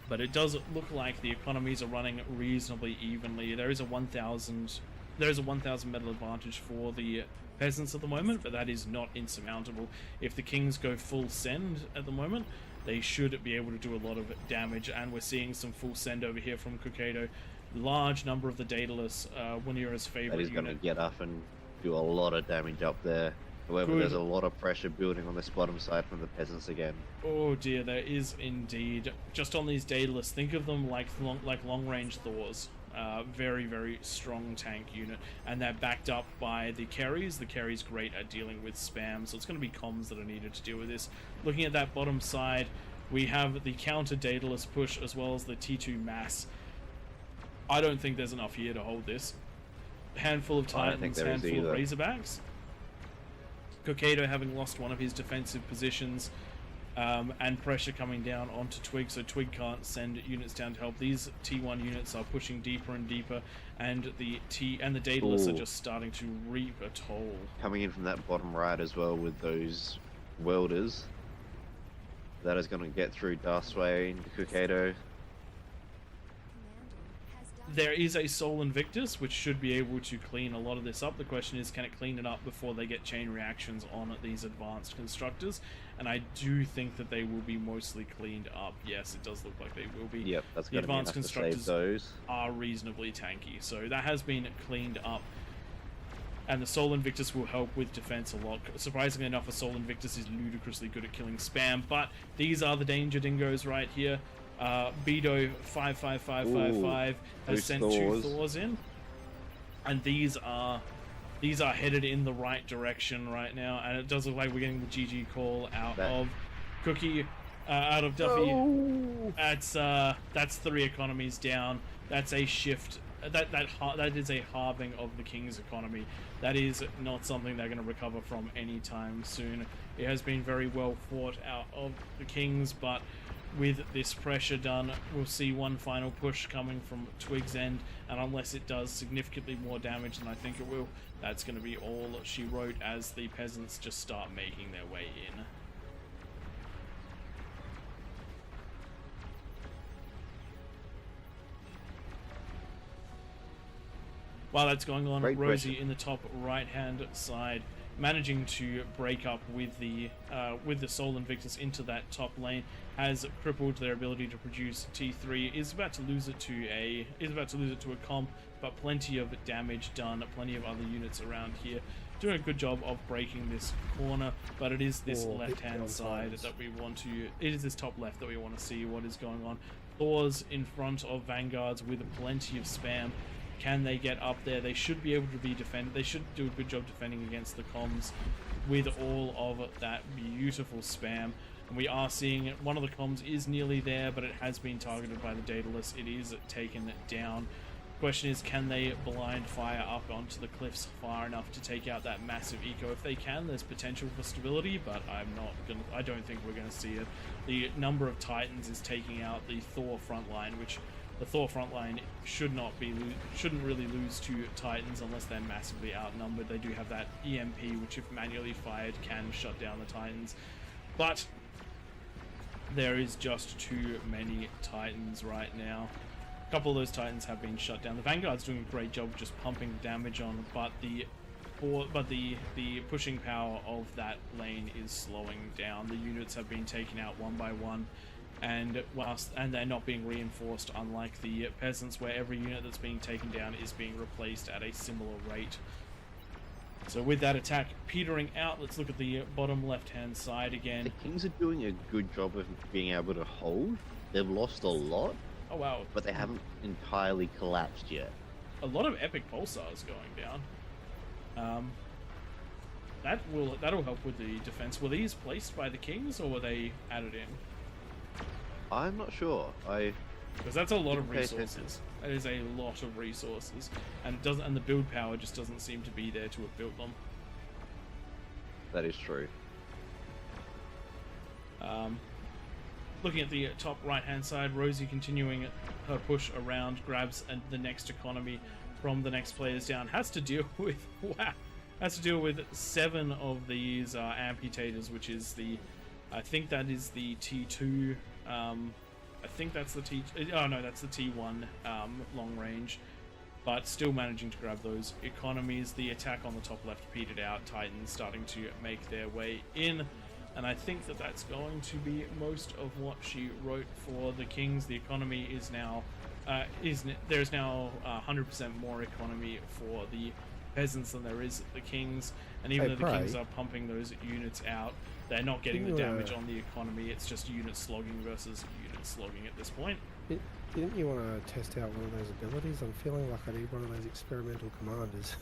But it does look like the economies are running reasonably evenly. There is a 1,000 metal advantage for the Peasants at the moment, but that is not insurmountable. If the Kings go full send at the moment, they should be able to do a lot of damage, and we're seeing some full send over here from Kokaido. Large number of the Daedalus, Wanira's favorite unit. That is going to get up and do a lot of damage up there. However, there's a lot of pressure building on this bottom side from the Peasants again. Oh dear, there is indeed. Just on these Daedalus, think of them like long-range Thors. Very, very strong tank unit, and they're backed up by the carries. The carries great at dealing with spam, so it's going to be comms that are needed to deal with this. Looking at that bottom side, we have the counter Daedalus push as well as the T2 mass. I don't think there's enough here to hold this. Handful of Titans, handful of Razorbacks. Kokedo having lost one of his defensive positions, and pressure coming down onto Twig, so Twig can't send units down to help. These T1 units are pushing deeper and deeper, and the Daedalus are just starting to reap a toll. Coming in from that bottom right as well with those welders. That is going to get through Darthway into Kokedo. There is a Sol Invictus, which should be able to clean a lot of this up. The question is, can it clean it up before they get chain reactions on these advanced constructors? And I do think that they will be mostly cleaned up. Yes, it does look like they will be. Yep, that's the advanced constructors to save those. Are reasonably tanky, so that has been cleaned up. And the Sol Invictus will help with defense a lot. Surprisingly enough, a Sol Invictus is ludicrously good at killing spam, but these are the danger dingoes right here. Beto 55555 has sent 2 Thors in, and these are headed in the right direction right now, and it does look like we're getting the GG call out of Cookie, out of Duffy. Oh. That's 3 economies down. That's a shift. That is a halving of the King's economy. That is not something they're going to recover from anytime soon. It has been very well fought out of the Kings, but with this pressure done, we'll see one final push coming from Twig's end, and unless it does significantly more damage than I think it will, that's going to be all she wrote as the peasants just start making their way in. While that's going on, Rosie in the top right-hand side, managing to break up with the Sol Invictus into that top lane, has crippled their ability to produce T3. Is about to lose it to a comp, but plenty of damage done. Plenty of other units around here doing a good job of breaking this corner. But it is this left-hand side that we want to. It is this top left that we want to see what is going on. Thors in front of Vanguards with plenty of spam. Can they get up there? They should be able to be defended. They should do a good job defending against the comms with all of that beautiful spam. And we are seeing one of the comms is nearly there, but it has been targeted by the Daedalus. It is taken down. Question is, can they blind fire up onto the cliffs far enough to take out that massive eco? If they can, there's potential for stability, but I don't think we're gonna see it. The number of Titans is taking out the Thor front line, which the Thor front line shouldn't really lose to Titans unless they're massively outnumbered. They do have that EMP, which if manually fired can shut down the Titans, but there is just too many Titans right now. A couple of those Titans have been shut down. The Vanguard's doing a great job of just pumping damage on, but the pushing power of that lane is slowing down. The units have been taken out one by one, and they're not being reinforced, unlike the peasants, where every unit that's being taken down is being replaced at a similar rate. So with that attack petering out, let's look at the bottom left-hand side again. The Kings are doing a good job of being able to hold. They've lost a lot. Oh wow. But they haven't entirely collapsed yet. A lot of epic pulsars going down. That'll help with the defense. Were these placed by the Kings or were they added in? I'm not sure. Because that's a lot of resources. That is a lot of resources, and the build power just doesn't seem to be there to have built them. That is true. Looking at the top right-hand side, Rosie continuing her push around, grabs the next economy from the next players down. Has to deal with 7 of these amputators, which is I think that is the T2. I think that's the that's the T1 long range, but still managing to grab those economies. The attack on the top left petered out. Titans starting to make their way in, and I think that that's going to be most of what she wrote for the Kings. The economy is now there's now 100% more economy for the peasants than there is the Kings, and even though the Kings are pumping those units out, They're not getting the Didn't you, damage on the economy. It's just unit slogging versus unit slogging at this point. Didn't you want to test out one of those abilities? I'm feeling like I need one of those experimental commanders.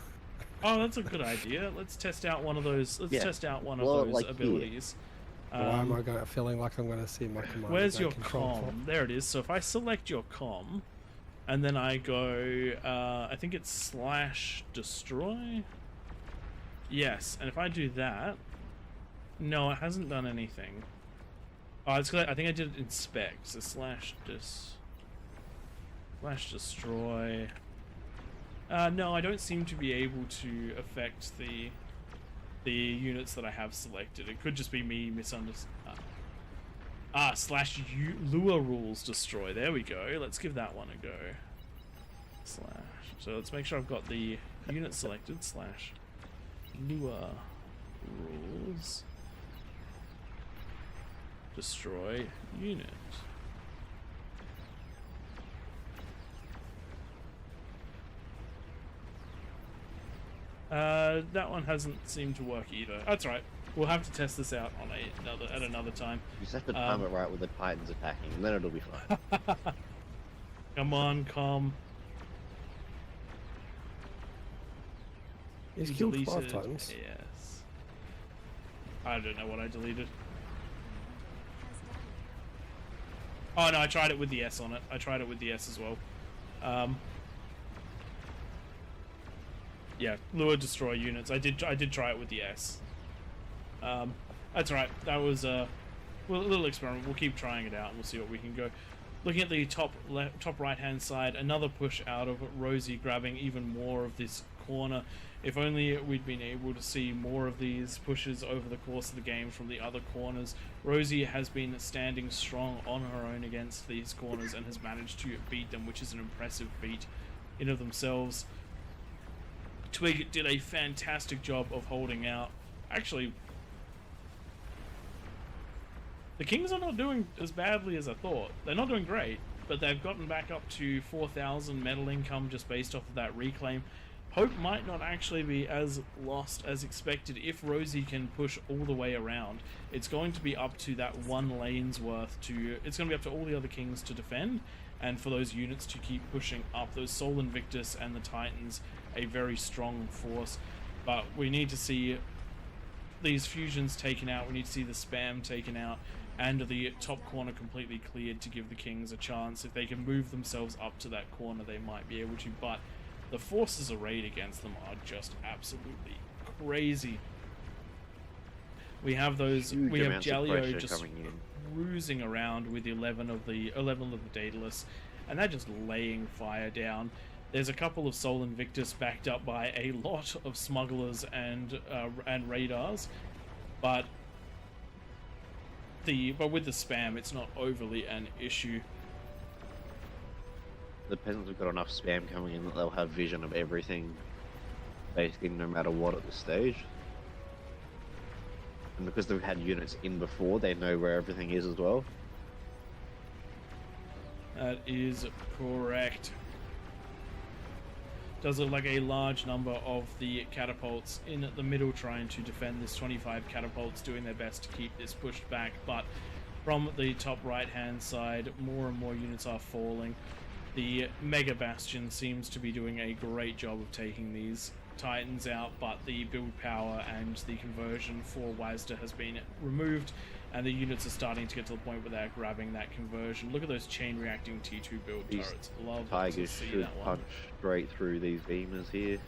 Oh, that's a good idea. Let's test out one of those. Let's test out one of those like abilities. Why am I feeling like I'm going to see my commander? Where's your comm? There it is. So if I select your comm, and then I go, I think it's /destroy. Yes, and if I do that, no, it hasn't done anything. Oh, it's 'cause I think I did it in spec. So /destroy. No, I don't seem to be able to affect the units that I have selected. It could just be me misunderstanding. /lure rules destroy. There we go. Let's give that one a go. So let's make sure I've got the unit selected. /lure rules destroy unit. That one hasn't seemed to work either. That's right. We'll have to test this out on at another time. You just have to time it right with the Titans attacking, and then it'll be fine. Come on, com. He's You killed deleted. 5 Titans. Yes. I don't know what I deleted. Oh no, I tried it with the S on it. I tried it with the S as well. Yeah, lure destroy units. I did try it with the S. That's right. That was a little experiment. We'll keep trying it out and we'll see what we can go. Looking at the top right hand side, another push out of Rosie, grabbing even more of this corner. If only we'd been able to see more of these pushes over the course of the game from the other corners. Rosie has been standing strong on her own against these corners and has managed to beat them, which is an impressive feat in of themselves. Twig did a fantastic job of holding out. Actually, the Kings are not doing as badly as I thought. They're not doing great, but they've gotten back up to 4,000 metal income just based off of that reclaim. Hope might not actually be as lost as expected if Rosie can push all the way around. It's going to be up to that one lane's worth it's going to be up to all the other Kings to defend, and for those units to keep pushing up. Those Sol Invictus and the Titans, a very strong force, but we need to see these fusions taken out. We need to see the spam taken out and the top corner completely cleared to give the Kings a chance. If they can move themselves up to that corner, they might be able to, but the forces arrayed against them are just absolutely crazy. We have Jalio just cruising around with 11 of the Daedalus, and they're just laying fire down. There's a couple of Sol Invictus backed up by a lot of smugglers and radars, but with the spam, it's not overly an issue. The peasants have got enough spam coming in that they'll have vision of everything, basically no matter what at this stage. And because they've had units in before, they know where everything is as well. That is correct. Does look like a large number of the catapults in the middle trying to defend this. 25 catapults doing their best to keep this pushed back, but from the top right hand side, more and more units are falling. The Mega Bastion seems to be doing a great job of taking these Titans out, but the build power and the conversion for WASDA has been removed, and the units are starting to get to the point where they're grabbing that conversion. Look at those chain reacting T2 build turrets. Love Tigers to see should that one. punch straight through these beamers here.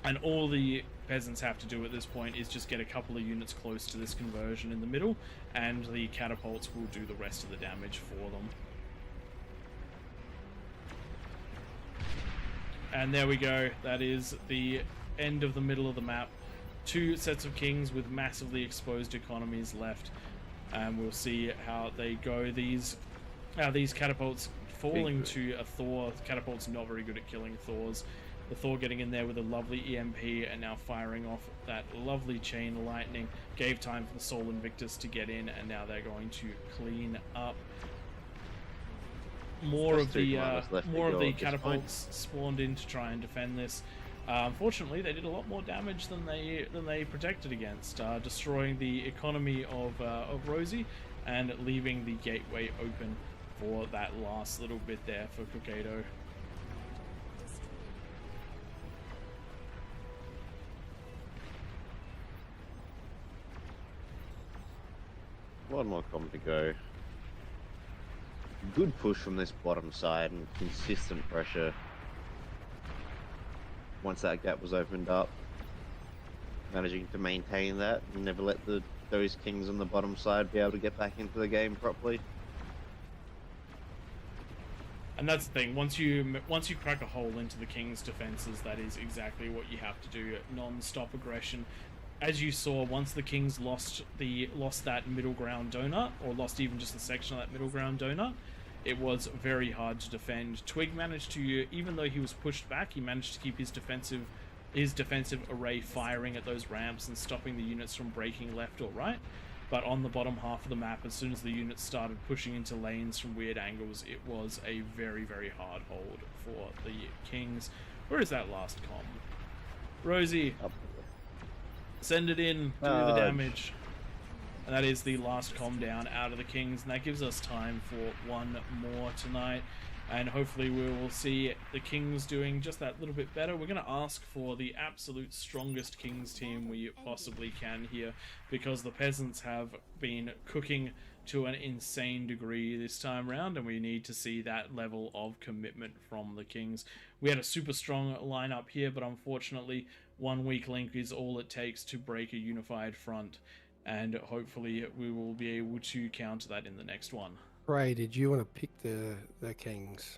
And all the peasants have to do at this point is just get a couple of units close to this conversion in the middle, and the catapults will do the rest of the damage for them. And there we go. That is the end of the middle of the map. 2 sets of Kings with massively exposed economies left, and we'll see how they go. These catapults falling to a Thor. The catapult's not very good at killing Thors. The Thor getting in there with a lovely EMP and now firing off that lovely chain lightning. Gave time for the Sol Invictus to get in, and now they're going to clean up. More of the catapults spawned in to try and defend this. Unfortunately, they did a lot more damage than they protected against, destroying the economy of Rosie and leaving the gateway open for that last little bit there for Kokado. One more com to go. Good push from this bottom side and consistent pressure. Once that gap was opened up, managing to maintain that and never let those kings on the bottom side be able to get back into the game properly. And that's the thing. Once you crack a hole into the king's defenses, that is exactly what you have to do. Non-stop aggression. As you saw, once the kings lost that middle ground donut, or lost even just a section of that middle ground donut, it was very hard to defend. Twig managed to, even though he was pushed back, he managed to keep his defensive array firing at those ramps and stopping the units from breaking left or right. But on the bottom half of the map, as soon as the units started pushing into lanes from weird angles, it was a very, very hard hold for the kings. Where is that last com? Rosie, send it in, do the damage. And that is the last com down out of the kings, and that gives us time for one more tonight. And hopefully we will see the kings doing just that little bit better. We're going to ask for the absolute strongest kings team we possibly can here, because the peasants have been cooking to an insane degree this time round, and we need to see that level of commitment from the kings. We had a super strong lineup here, but unfortunately 1 weak link is all it takes to break a unified front, and hopefully we will be able to counter that in the next one. Ray, did you want to pick the kings?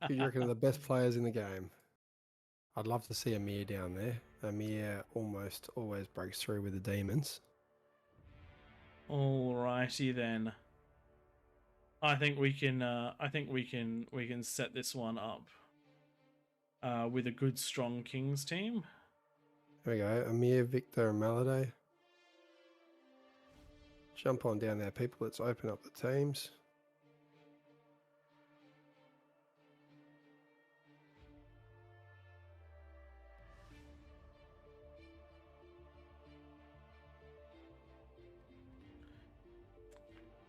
Who you reckon are the best players in the game? I'd love to see Amir down there. Amir almost always breaks through with the demons. Alrighty then. I think we can set this one up with a good strong kings team. There we go. Amir, Victor, and Maladay. Jump on down there, people. Let's open up the teams.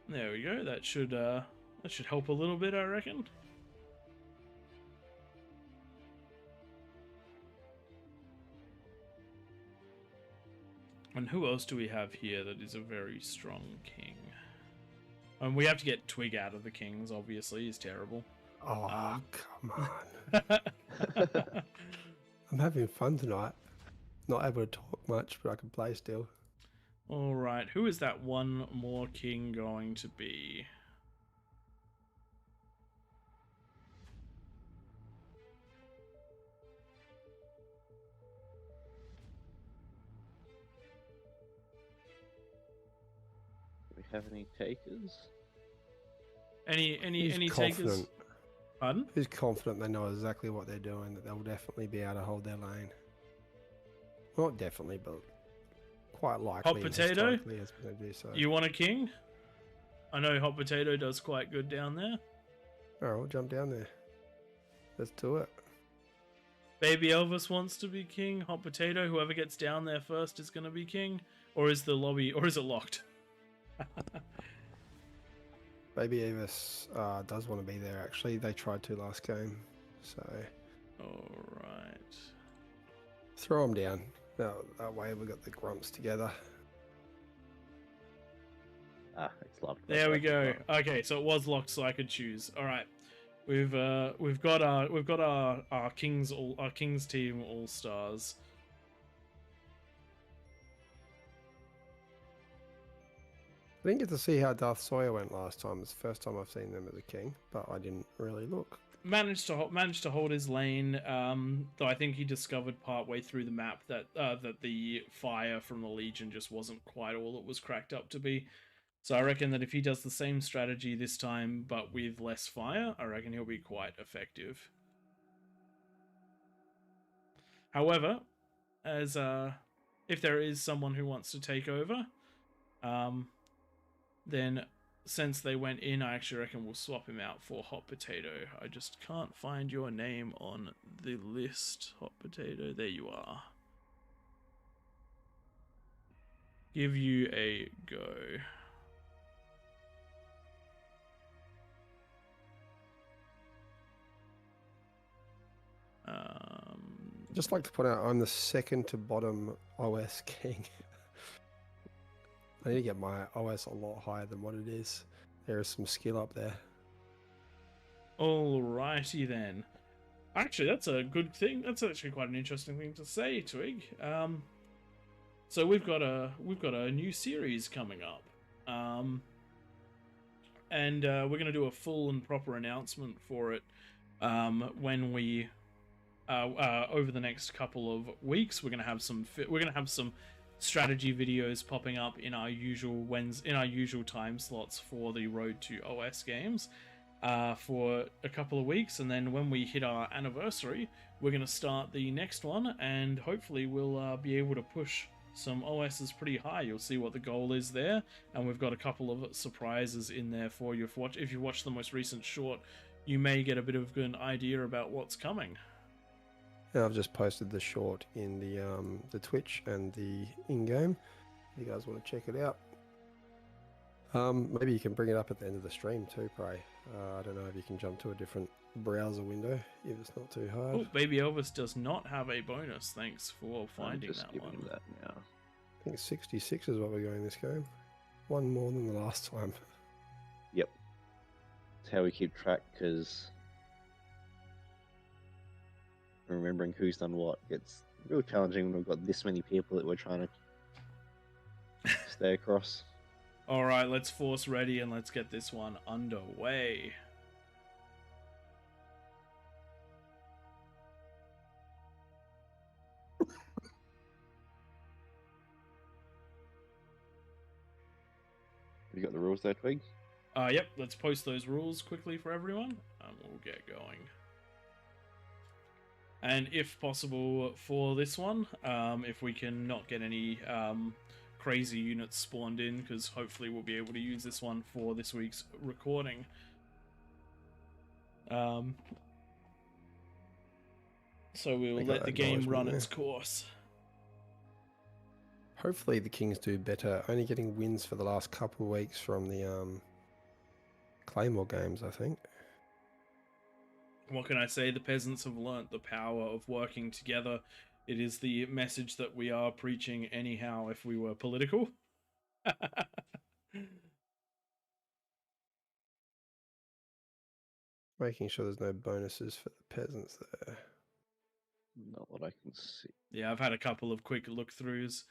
There we go. That should help a little bit, I reckon. And who else do we have here that is a very strong king? And we have to get Twig out of the kings, obviously. He's terrible. Oh, come on. I'm having fun tonight. Not able to talk much, but I can play still. Alright, who is that one more king going to be? Do we have any takers? Any takers? Pardon? Who's confident they know exactly what they're doing, that they'll definitely be able to hold their lane? Well, not definitely, but quite likely. Hot Potato? Do so. You want a king? I know Hot Potato does quite good down there. Alright, we'll jump down there. Let's do it. Baby Elvis wants to be king. Hot Potato, whoever gets down there first is going to be king. Or is the lobby, or is it locked? Baby Elvis does want to be there, actually. They tried to last game, so... Alright. Throw them down. That way we got the grumps together. It's locked. There we go. Okay, so it was locked, so I could choose. All right, we've got our kings team all stars. I didn't get to see how Darth Sawyer went last time. It's the first time I've seen them as a king, but I didn't really look. Managed to hold his lane, though I think he discovered partway through the map that that the fire from the Legion just wasn't quite all it was cracked up to be. So I reckon that if he does the same strategy this time, but with less fire, I reckon he'll be quite effective. However, as if there is someone who wants to take over, then since they went in, I actually reckon we'll swap him out for Hot Potato. I just can't find your name on the list. Hot Potato, there you are. Give you a go. Just like to point out, I'm the second to bottom OS king. I need to get my OS a lot higher than what it is. There is some skill up there. Alrighty then. Actually, that's a good thing. That's actually quite an interesting thing to say, Twig. So we've got a new series coming up, and we're going to do a full and proper announcement for it when we over the next couple of weeks. We're going to have some strategy videos popping up in our usual time slots for the Road to OS games for a couple of weeks, and then when we hit our anniversary, we're going to start the next one, and hopefully we'll be able to push some OSs pretty high. You'll see what the goal is there, and we've got a couple of surprises in there for you. If you watch the most recent short, you may get a bit of an idea about what's coming. Yeah, I've just posted the short in the Twitch and the in-game. If you guys want to check it out. Maybe you can bring it up at the end of the stream too, Prey. I don't know if you can jump to a different browser window if it's not too hard. Oh, Baby Elvis does not have a bonus. Thanks for finding that one. That now. I think 66 is what we're going this game. One more than the last time. Yep. It's how we keep track, because remembering who's done what gets real challenging when we've got this many people that we're trying to stay across. All right, let's force ready and let's get this one underway. You got the rules there, Twig? Yep, let's post those rules quickly for everyone, and we'll get going. And if possible for this one, if we can not get any crazy units spawned in, because hopefully we'll be able to use this one for this week's recording. So we will let the game run its course. Hopefully the Kings do better. Only getting wins for the last couple of weeks from the Claymore games, I think. What can I say? The peasants have learnt the power of working together. It is the message that we are preaching anyhow if we were political. Making sure there's no bonuses for the peasants there. Not what I can see. Yeah, I've had a couple of quick look-throughs.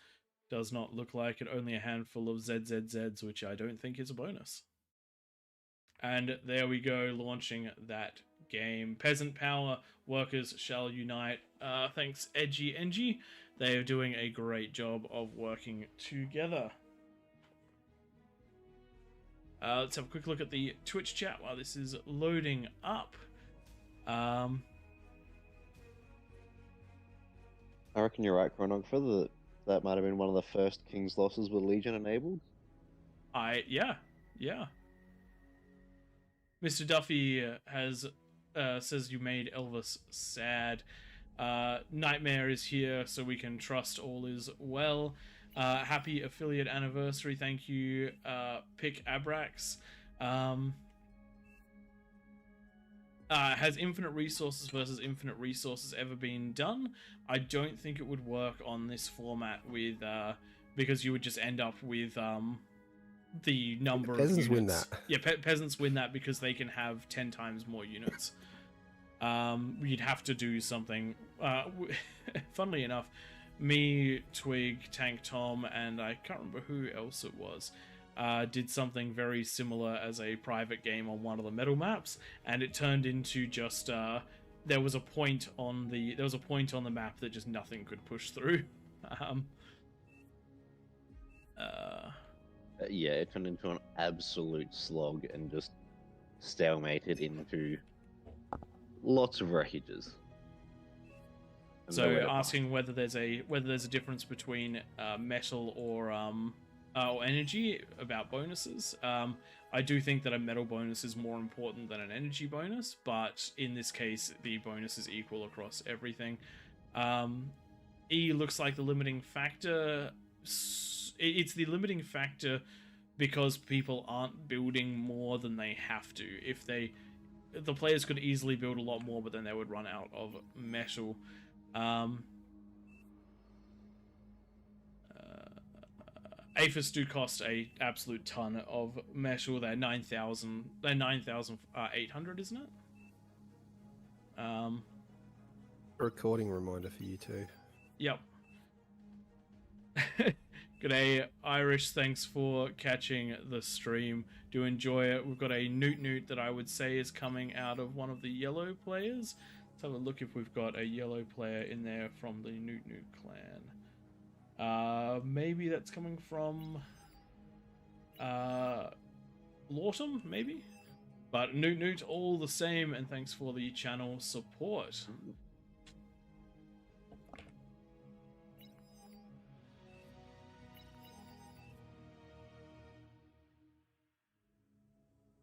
Does not look like it. Only a handful of ZZZs, which I don't think is a bonus. And there we go, launching that game. Peasant power, workers shall unite. Thanks, Edgy Engie. They are doing a great job of working together. Let's have a quick look at the Twitch chat while this is loading up. I reckon you're right, Chronographer. That might have been one of the first King's losses with Legion enabled. Yeah. Mr. Duffy has says you made Elvis sad. Nightmare is here, so we can trust all is well. Happy affiliate anniversary, thank you, Pick Abrax. Has infinite resources versus infinite resources ever been done? I don't think it would work on this format with because you would just end up with the number of peasants units. win that. Yeah, peasants win that because they can have 10 times more units. You'd have to do something. Funnily enough, me, Twig, Tank Tom, and I can't remember who else it was, did something very similar as a private game on one of the metal maps, and it turned into just there was a point on the map that just nothing could push through. Yeah, it turned into an absolute slog and just stalemated into lots of wreckages. So asking whether there's a difference between metal or or energy about bonuses. I do think that a metal bonus is more important than an energy bonus, but in this case, the bonus is equal across everything. E looks like the limiting factor. It's the limiting factor because people aren't building more than they have to. If the players could easily build a lot more, but then they would run out of metal. Aphis do cost a absolute ton of metal. They're 9,000. They're 9,800, isn't it? A recording reminder for you too. Yep. G'day, Irish. Thanks for catching the stream. Do enjoy it. We've got a Newt that I would say is coming out of one of the yellow players. Let's have a look if we've got a yellow player in there from the Newt clan. Maybe that's coming from Lawton, maybe? But Newt, all the same, and thanks for the channel support.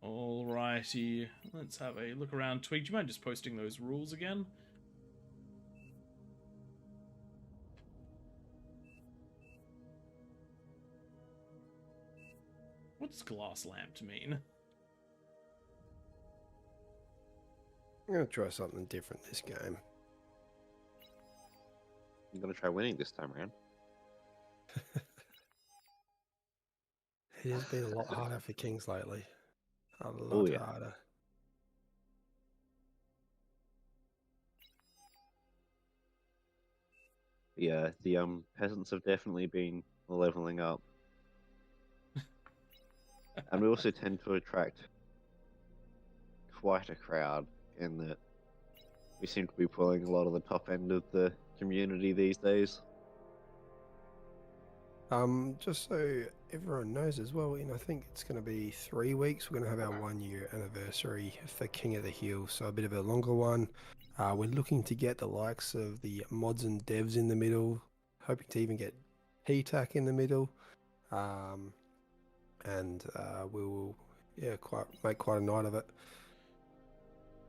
Alrighty, let's have a look around. Twig, do you mind just posting those rules again? What does glass lamp mean? I'm going to try something different this game. I'm going to try winning this time around. It has been a lot harder for Kings lately. A lot harder. Yeah, the peasants have definitely been leveling up. And we also tend to attract quite a crowd in that we seem to be pulling a lot of the top end of the community these days. Just so everyone knows as well, I think it's going to be 3 weeks. We're going to have our 1 year anniversary for King of the Hill, so a bit of a longer one. We're looking to get the likes of the mods and devs in the middle, hoping to even get PTAC in the middle. And we will make quite a night of it.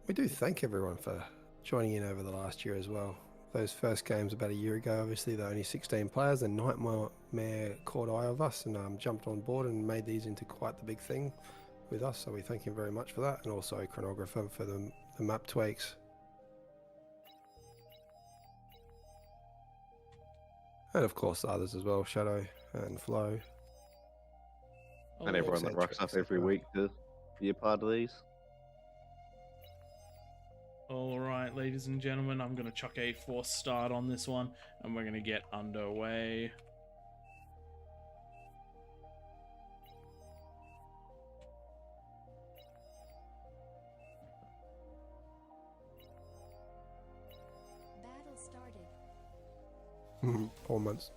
We do thank everyone for joining in over the last year as well. Those first games about a year ago, obviously there were only 16 players, and Nightmare caught eye of us and jumped on board and made these into quite the big thing with us, so we thank him very much for that, and also Chronographer for the map tweaks. And of course others as well, Shadow and Flo. And everyone that rocks up every week to be a part of these. Alright, ladies and gentlemen, I'm going to chuck a force start on this one, and we're going to get underway. Battle started. 4 months.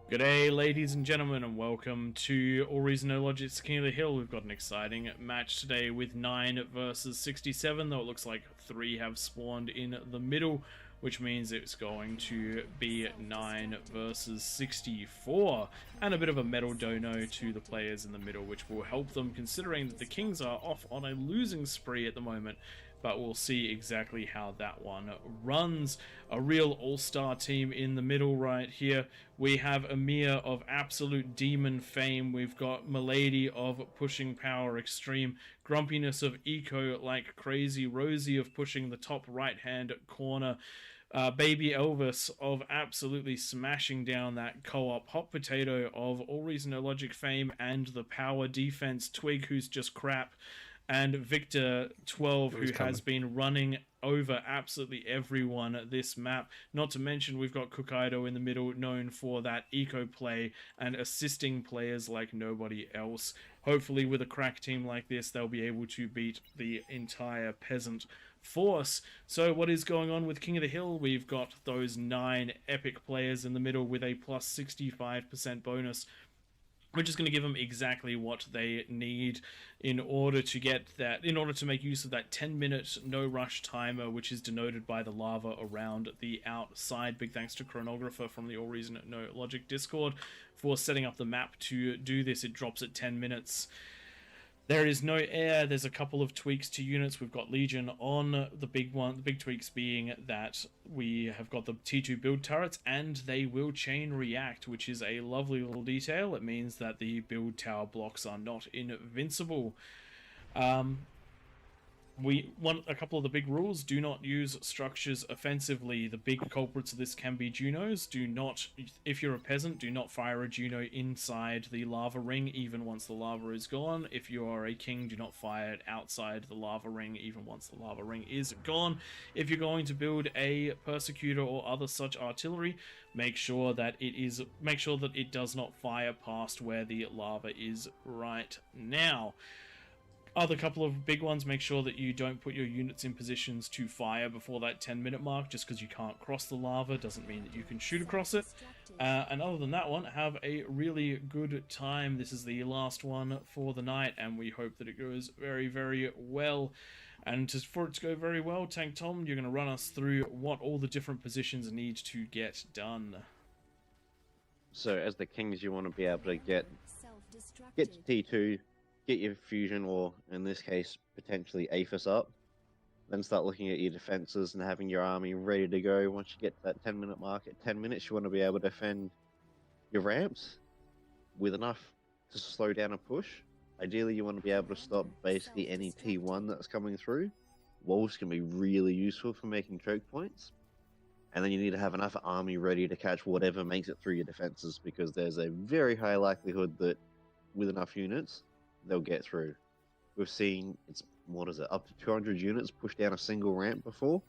G'day, ladies and gentlemen, and welcome to AllReasonNoLogic's King of the Hill. We've got an exciting match today with 9 versus 67, though it looks like 3 have spawned in the middle, which means it's going to be 9 versus 64, and a bit of a medal dono to the players in the middle, which will help them, considering that the Kings are off on a losing spree at the moment. But we'll see exactly how that one runs. A real all-star team in the middle right here. We have Amir of absolute demon fame. We've got Milady of pushing power extreme. Grumpiness of eco like crazy. Rosie of pushing the top right-hand corner. Baby Elvis of absolutely smashing down that co-op. Hot Potato of AllReasonNoLogic fame and the power defense. Twig, who's just crap. And Victor 12, who has been running over absolutely everyone this map. Not to mention, we've got Kukaido in the middle, known for that eco play and assisting players like nobody else. Hopefully, with a crack team like this, they'll be able to beat the entire Peasant force. So what is going on with King of the Hill? We've got those 9 epic players in the middle with a plus 65% bonus. which is going to give them exactly what they need in order to get that, in order to make use of that 10-minute no rush timer, which is denoted by the lava around the outside. Big thanks to Chronographer from the AllReasonNoLogic Discord for setting up the map to do this. It drops at 10 minutes. There is no air. There's a couple of tweaks to units. We've got Legion on the big one. The big tweaks being that we have got the T2 build turrets and they will chain react, which is a lovely little detail. It means that the build tower blocks are not invincible. We want a couple of the big rules. Do not use structures offensively. The big culprits of this can be Junos. Do not, if you're a peasant, do not fire a Juno inside the lava ring, even once the lava is gone. If you are a king, do not fire it outside the lava ring, even once the lava ring is gone. If you're going to build a persecutor or other such artillery, make sure that it does not fire past where the lava is right now. Other couple of big ones, make sure that you don't put your units in positions to fire before that 10-minute mark. Just because you can't cross the lava doesn't mean that you can shoot across it. And other than that one, have a really good time. This is the last one for the night, and we hope that it goes very, very well. And for it to go very well, Tank Tom, you're going to run us through what all the different positions need to get done. So as the kings, you want to be able to get to T2, get your fusion, or in this case, potentially APHIS up. Then start looking at your defenses and having your army ready to go. Once you get to that 10-minute mark, at 10 minutes, you want to be able to defend your ramps with enough to slow down a push. Ideally, you want to be able to stop basically any T1 that's coming through. Walls can be really useful for making choke points. And then you need to have enough army ready to catch whatever makes it through your defenses, because there's a very high likelihood that with enough units, they'll get through. We've seen, up to 200 units push down a single ramp before.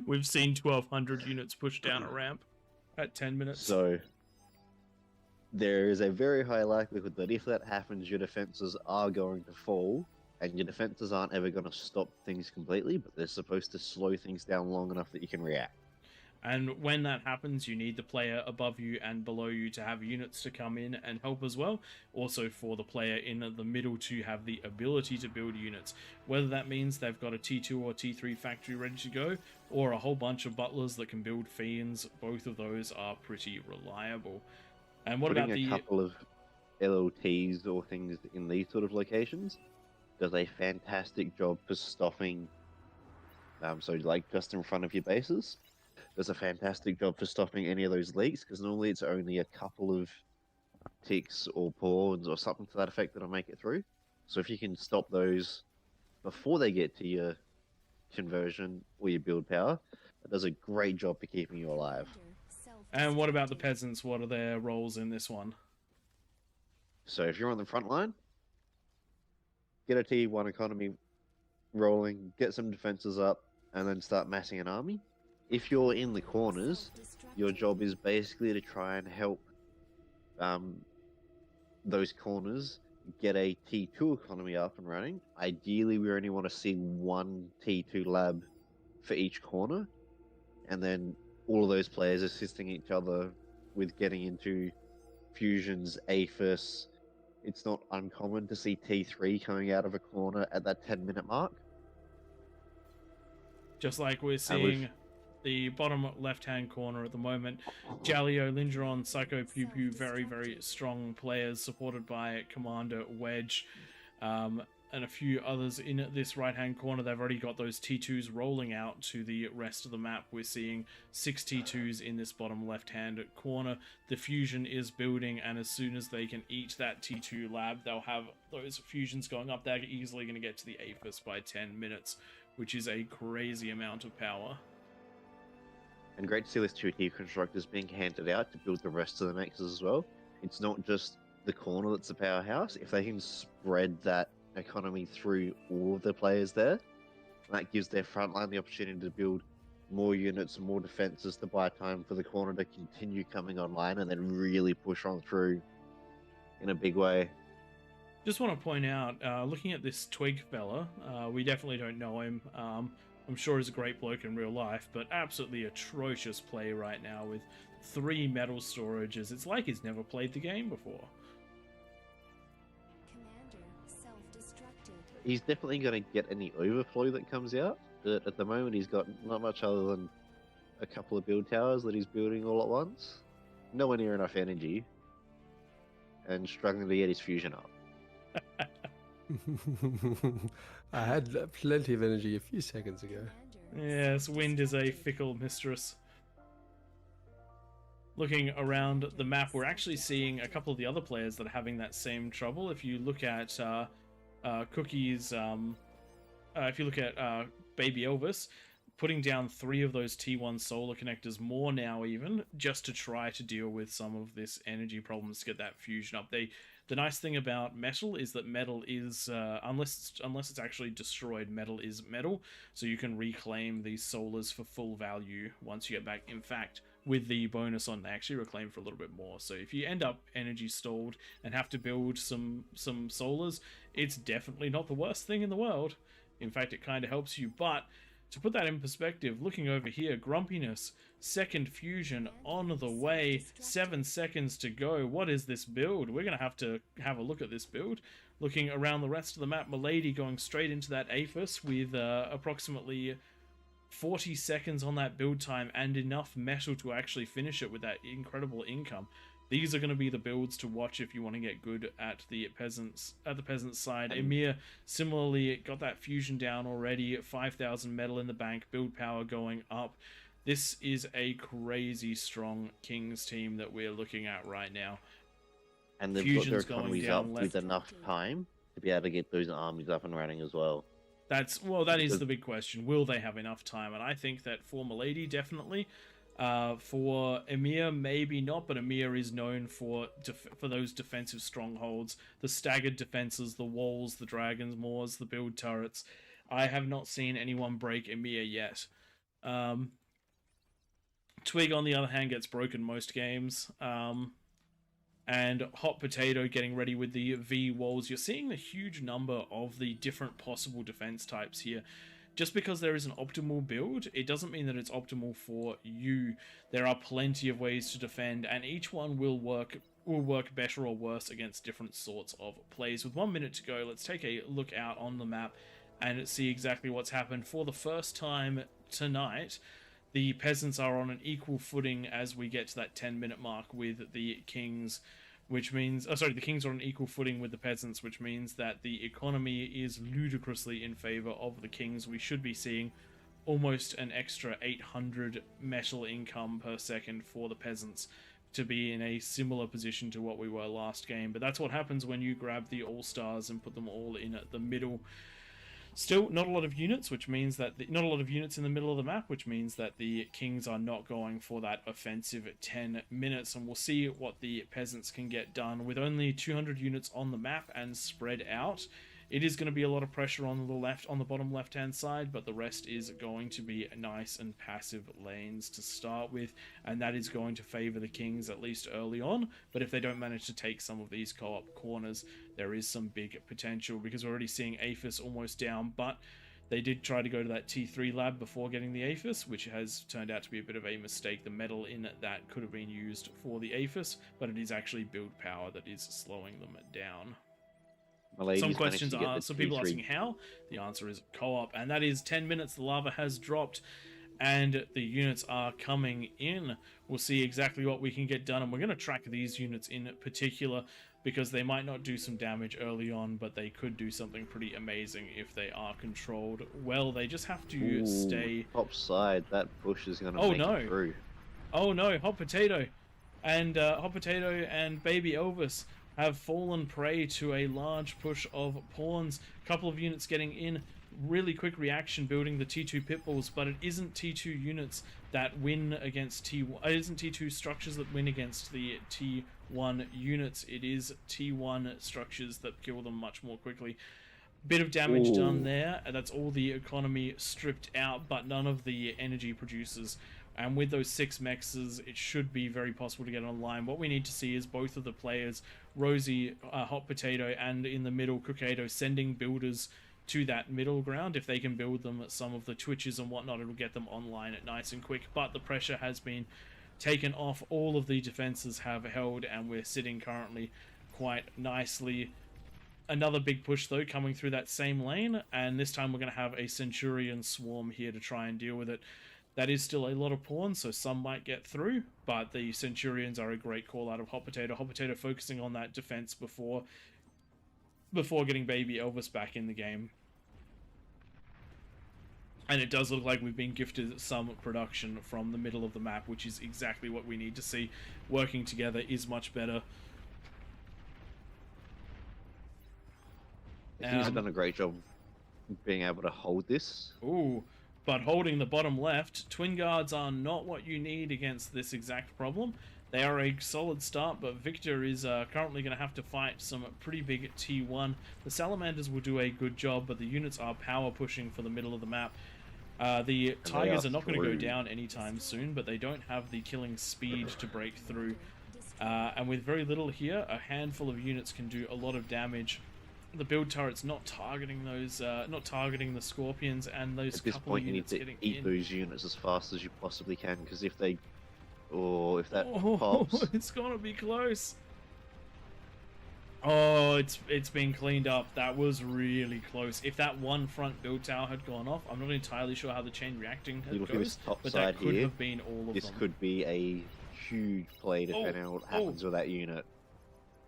We've seen 1,200 units push down a ramp at 10 minutes. So there is a very high likelihood that if that happens, your defenses are going to fall, and your defenses aren't ever going to stop things completely, but they're supposed to slow things down long enough that you can react. And when that happens, you need the player above you and below you to have units to come in and help as well. Also for the player in the middle to have the ability to build units. Whether that means they've got a T2 or T3 factory ready to go, or a whole bunch of butlers that can build fiends, both of those are pretty reliable. And what about a couple of LLTs or things in these sort of locations does a fantastic job for stopping, so like just in front of your bases. Does a fantastic job for stopping any of those leaks, because normally it's only a couple of ticks or pawns or something to that effect that'll make it through. So if you can stop those before they get to your conversion or your build power, it does a great job for keeping you alive. And what about the peasants? What are their roles in this one? So if you're on the front line, get a T1 economy rolling, get some defenses up, and then start massing an army. If you're in the corners, your job is basically to try and help those corners get a T2 economy up and running. Ideally, we only want to see one T2 lab for each corner, and then all of those players assisting each other with getting into fusions, APHIS. It's not uncommon to see T3 coming out of a corner at that 10-minute mark. Just like we're seeing the bottom left-hand corner at the moment. Jalio, Lingeron, Psycho Pew Pew, very, very strong players, supported by Commander Wedge, and a few others in this right-hand corner. They've already got those T2s rolling out to the rest of the map. We're seeing 6 T2s in this bottom left-hand corner. The fusion is building, and as soon as they can eat that T2 lab, they'll have those fusions going up. They're easily going to get to the APHIS by 10 minutes, which is a crazy amount of power. And great to see this 2T constructors being handed out to build the rest of the mexes as well. It's not just the corner that's the powerhouse. If they can spread that economy through all of the players there, that gives their front line the opportunity to build more units and more defenses to buy time for the corner to continue coming online and then really push on through in a big way. Just want to point out, looking at this Twig fella, we definitely don't know him. I'm sure he's a great bloke in real life, but absolutely atrocious play right now with 3 metal storages. It's like he's never played the game before. he's definitely going to get any overflow that comes out. But at the moment, he's got not much other than a couple of build towers that he's building all at once. Nowhere near enough energy, and struggling to get his fusion up. I had plenty of energy a few seconds ago. Yes, wind is a fickle mistress. Looking around the map, we're actually seeing a couple of the other players that are having that same trouble. If you look at Cookie's, if you look at Baby Elvis, putting down 3 of those T1 solar connectors, more now even, just to try to deal with some of this energy problems to get that fusion up. The nice thing about metal is that metal is, unless it's actually destroyed, metal is metal, so you can reclaim these solars for full value once you get back. In fact, with the bonus on, they actually reclaim for a little bit more. So if you end up energy stalled and have to build some solars, it's definitely not the worst thing in the world. In fact, it kind of helps you. But to put that in perspective, looking over here, Grumpiness, second fusion on the way, 7 seconds to go. What is this build? We're going to have a look at this build. Looking around the rest of the map, Milady going straight into that Aphis with approximately 40 seconds on that build time and enough metal to actually finish it with that incredible income. These are going to be the builds to watch if you want to get good at the peasants side. Emir similarly got that fusion down already, 5,000 metal in the bank, build power going up. This is a crazy strong Kings team that we're looking at right now. And they've got their economies up with enough time to be able to get those armies up and running as well. That is the big question. Will they have enough time? And I think that for Milady, definitely. For Emir, maybe not, but Emir is known for those defensive strongholds, the staggered defenses, the walls, the dragons, moors, the build turrets. I have not seen anyone break Emir yet. Twig, on the other hand, gets broken most games. And Hot Potato getting ready with the V walls. You're seeing the huge number of the different possible defense types here. Just because there is an optimal build, it doesn't mean that it's optimal for you. There are plenty of ways to defend, and each one will work better or worse against different sorts of plays. With 1 minute to go, let's take a look out on the map and see exactly what's happened. For the first time tonight, the peasants are on an equal footing as we get to that 10-minute mark with the Kings, which means... the Kings are on an equal footing with the peasants, which means that the economy is ludicrously in favor of the Kings. We should be seeing almost an extra 800 metal income per second for the peasants to be in a similar position to what we were last game. But that's what happens when you grab the All-Stars and put them all in at the middle. Still, not a lot of units, which means that not a lot of units in the middle of the map, which means that the Kings are not going for that offensive 10 minutes, and we'll see what the peasants can get done with only 200 units on the map and spread out. It is going to be a lot of pressure on the bottom left-hand side, but the rest is going to be nice and passive lanes to start with, and that is going to favor the Kings at least early on. But if they don't manage to take some of these co-op corners, there is some big potential, because we're already seeing Aphis almost down, but they did try to go to that T3 lab before getting the Aphis, which has turned out to be a bit of a mistake. The metal in that could have been used for the Aphis, but it is actually build power that is slowing them down. Some questions are, some people asking how. The answer is co-op, and that is 10 minutes. The lava has dropped, and the units are coming in. We'll see exactly what we can get done, and we're going to track these units in particular, because they might not do some damage early on, but they could do something pretty amazing if they are controlled well. They just have to stay... Top side, that push is going to make it through. Oh no, Hot Potato and Baby Elvis have fallen prey to a large push of pawns. A couple of units getting in. Really quick reaction building the T2 Pitbulls, but it isn't T2 units that win against T1. It isn't T2 structures that win against the T1 units. It is T1 structures that kill them much more quickly. Bit of damage done there. That's all the economy stripped out, but none of the energy producers. And with those 6 mexes, it should be very possible to get online. What we need to see is both of the players, Rosie, Hot Potato, and in the middle, Cookato, sending builders to that middle ground. If they can build them some of the Twitches and whatnot, it'll get them online nice and quick. But the pressure has been taken off. All of the defenses have held, and we're sitting currently quite nicely Another big push, though, coming through that same lane, and this time we're going to have a Centurion swarm here to try and deal with it. That is still a lot of pawns, so some might get through, but the Centurions are a great call out of Hot Potato. Hot Potato focusing on that defense before getting Baby Elvis back in the game. And it does look like we've been gifted some production from the middle of the map, which is exactly what we need to see. Working together is much better. The Kings have done a great job being able to hold this. Ooh, but holding the bottom left, Twin Guards are not what you need against this exact problem. They are a solid start, but Victor is currently going to have to fight some pretty big T1. The Salamanders will do a good job, but the units are power pushing for the middle of the map. The Tigers are not going to go down anytime soon, but they don't have the killing speed to break through. And with very little here, a handful of units can do a lot of damage. The build turret's not targeting those, not targeting the Scorpions, and those At this couple point, of you need units to getting eat in. those units as fast as you possibly can, because if they, or if that Oh, pops, it's gonna be close. Oh, it's been cleaned up. That was really close. If that one front build tower had gone off, I'm not entirely sure how the chain reacting you look at this goes, top but side that could here. have been all of This them. could be a huge play depending on what happens with that unit,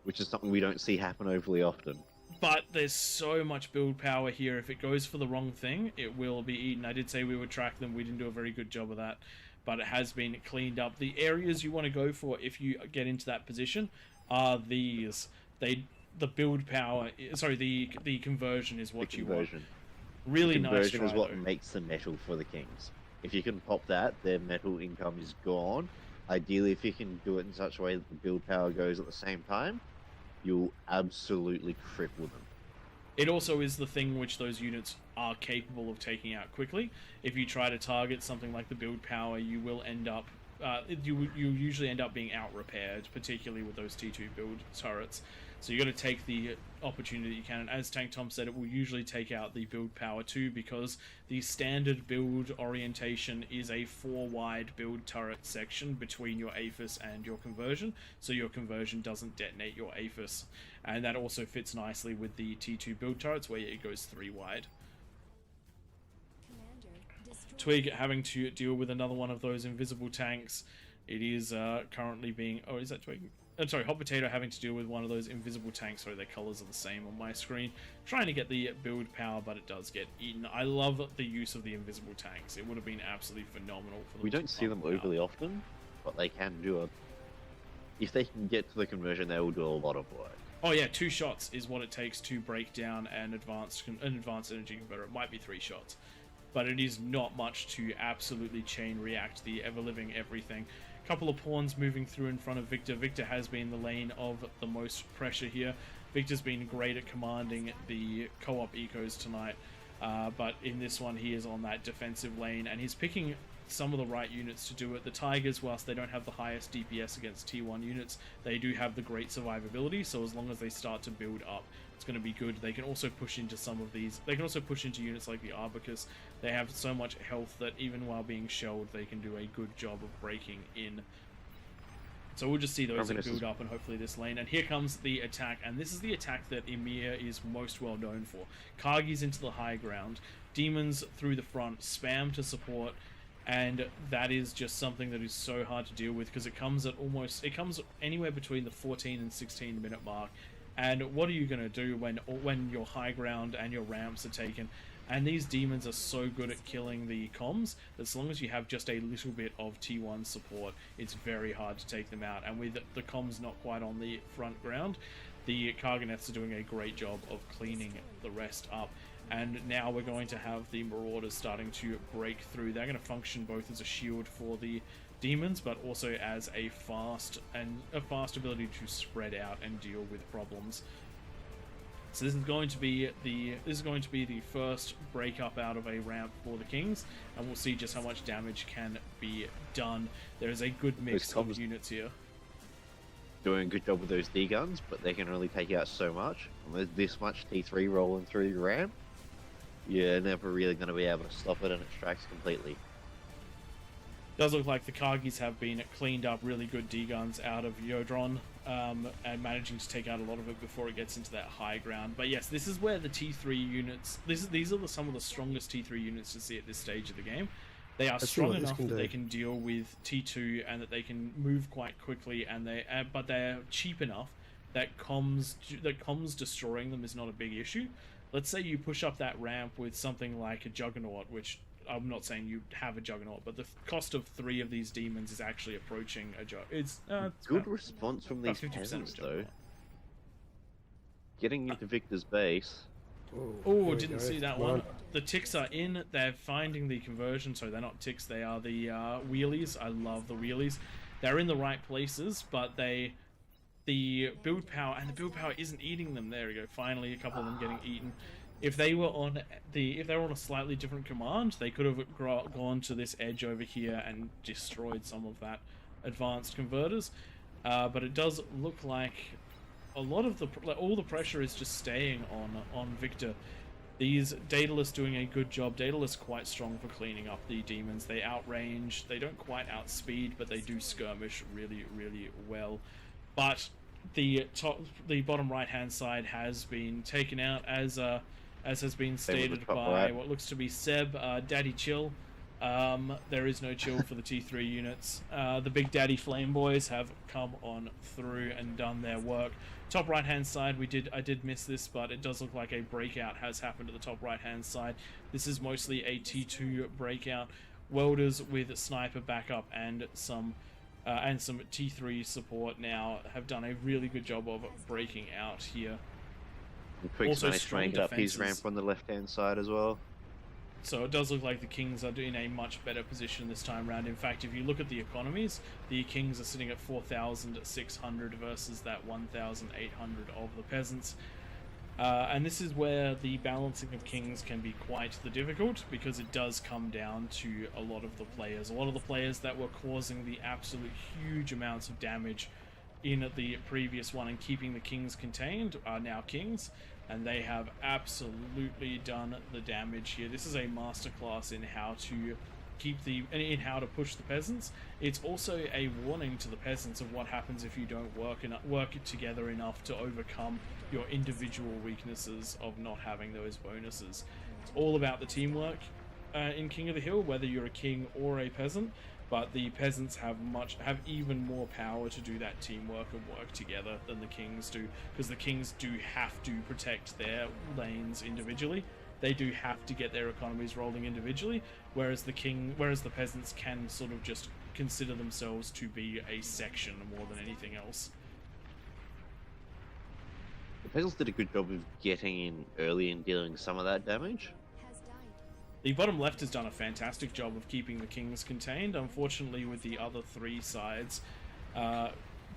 which is something we don't see happen overly often. But there's so much build power here. If it goes for the wrong thing, it will be eaten. I did say we would track them. We didn't do a very good job of that, but it has been cleaned up. The areas you want to go for if you get into that position are these. The build power, sorry, the conversion is what you want. Really the nice conversion try, is what though. makes the metal for the Kings. If you can pop that, their metal income is gone. Ideally, if you can do it in such a way that the build power goes at the same time, you'll absolutely cripple them. It also is the thing which those units are capable of taking out quickly. If you try to target something like the build power, you will end up you usually end up being out repaired, particularly with those T2 build turrets. So you got to take the opportunity you can. And as Tank Tom said, it will usually take out the build power too, because the standard build orientation is a 4-wide build turret section between your APHIS and your conversion, so your conversion doesn't detonate your APHIS. And that also fits nicely with the T2 build turrets, where it goes 3-wide. Twig having to deal with another one of those invisible tanks. It is currently being... Oh, is that Twig? I'm sorry, Hot Potato having to deal with one of those invisible tanks. Sorry, their colors are the same on my screen. Trying to get the build power, but it does get eaten. I love the use of the invisible tanks. It would have been absolutely phenomenal for them. We don't see them overly often, but they can do a... If they can get to the conversion, they will do a lot of work. Oh yeah, 2 shots is what it takes to break down an advanced energy converter. It might be 3 shots, but it is not much to absolutely chain react the ever-living everything. Couple of pawns moving through in front of Victor. Victor has been the lane of the most pressure here. Victor's been great at commanding the co-op ecos tonight, but in this one he is on that defensive lane, and he's picking some of the right units to do it. The Tigers, whilst they don't have the highest DPS against T1 units, they do have the great survivability, so as long as they start to build up, it's going to be good. They can also push into some of these. They can also push into units like the Arbicus. They have so much health that even while being shelled, they can do a good job of breaking in. So we'll just see those that build up, and hopefully this lane. And here comes the attack, and this is the attack that Emir is most well known for. Kargis into the high ground, demons through the front, spam to support, and that is just something that is so hard to deal with, because it comes anywhere between the 14 and 16 minute mark. And what are you going to do when your high ground and your ramps are taken? And these demons are so good at killing the comms that as long as you have just a little bit of T1 support, it's very hard to take them out. And with the comms not quite on the front ground, the Karganeths are doing a great job of cleaning the rest up. And now we're going to have the Marauders starting to break through. They're going to function both as a shield for the demons, but also as a fast ability to spread out and deal with problems. So this is going to be the first break up out of a ramp for the Kings, and we'll see just how much damage can be done. There is a good mix of units here. Doing a good job with those D guns, but they can only take out so much. And there's this much T3 rolling through your ramp, you're never really going to be able to stop it, and it strikes completely. Does look like the Kargis have been cleaned up. Really good D guns out of Yodron. and managing to take out a lot of it before it gets into that high ground. But yes, this is where the T3 units, these are some of the strongest T3 units to see at this stage of the game. They are strong enough that they can deal with T2 and that they can move quite quickly, and but they're cheap enough that comms destroying them is not a big issue. Let's say you push up that ramp with something like a Juggernaut, which I'm not saying you have a Juggernaut, but the cost of 3 of these demons is actually approaching a it's good response from these peasants though. Getting into Victor's base. Oh, didn't see that one. The ticks are in. They're finding the conversion. So they're not ticks. They are the wheelies. I love the wheelies. They're in the right places, but the build power isn't eating them. There we go. Finally, a couple of them getting eaten. If they were on a slightly different command, they could have gone to this edge over here and destroyed some of that advanced converters. But it does look like a lot of all the pressure is just staying on Victor. These Daedalus doing a good job. Daedalus quite strong for cleaning up the demons. They outrange. They don't quite outspeed, but they do skirmish really, really well. But the bottom right hand side has been taken out as has been stated by what looks to be Seb, Daddy Chill. There is no chill for the T3 units. The Big Daddy Flame Boys have come on through and done their work. Top right hand side, I did miss this, but it does look like a breakout has happened to the top right hand side. This is mostly a T2 breakout. Welders with sniper backup and some T3 support now have done a really good job of breaking out here. And Quick's managed to make up his ramp on the left hand side as well. So it does look like the Kings are in a much better position this time around. In fact, if you look at the economies, the Kings are sitting at 4,600 versus that 1,800 of the Peasants. And this is where the balancing of Kings can be quite the difficult, because it does come down to a lot of the players. A lot of the players that were causing the absolute huge amounts of damage in the previous one and keeping the Kings contained are now Kings. And they have absolutely done the damage here. This is a masterclass in how to how to push the Peasants. It's also a warning to the Peasants of what happens if you don't work together enough to overcome your individual weaknesses of not having those bonuses. It's all about the teamwork in King of the Hill, whether you're a king or a peasant. But the Peasants have even more power to do that teamwork and work together than the Kings do, because the Kings do have to protect their lanes individually. They do have to get their economies rolling individually, whereas the Peasants can sort of just consider themselves to be a section more than anything else. The Peasants did a good job of getting in early and dealing some of that damage. The bottom left has done a fantastic job of keeping the Kings contained. Unfortunately, with the other 3 sides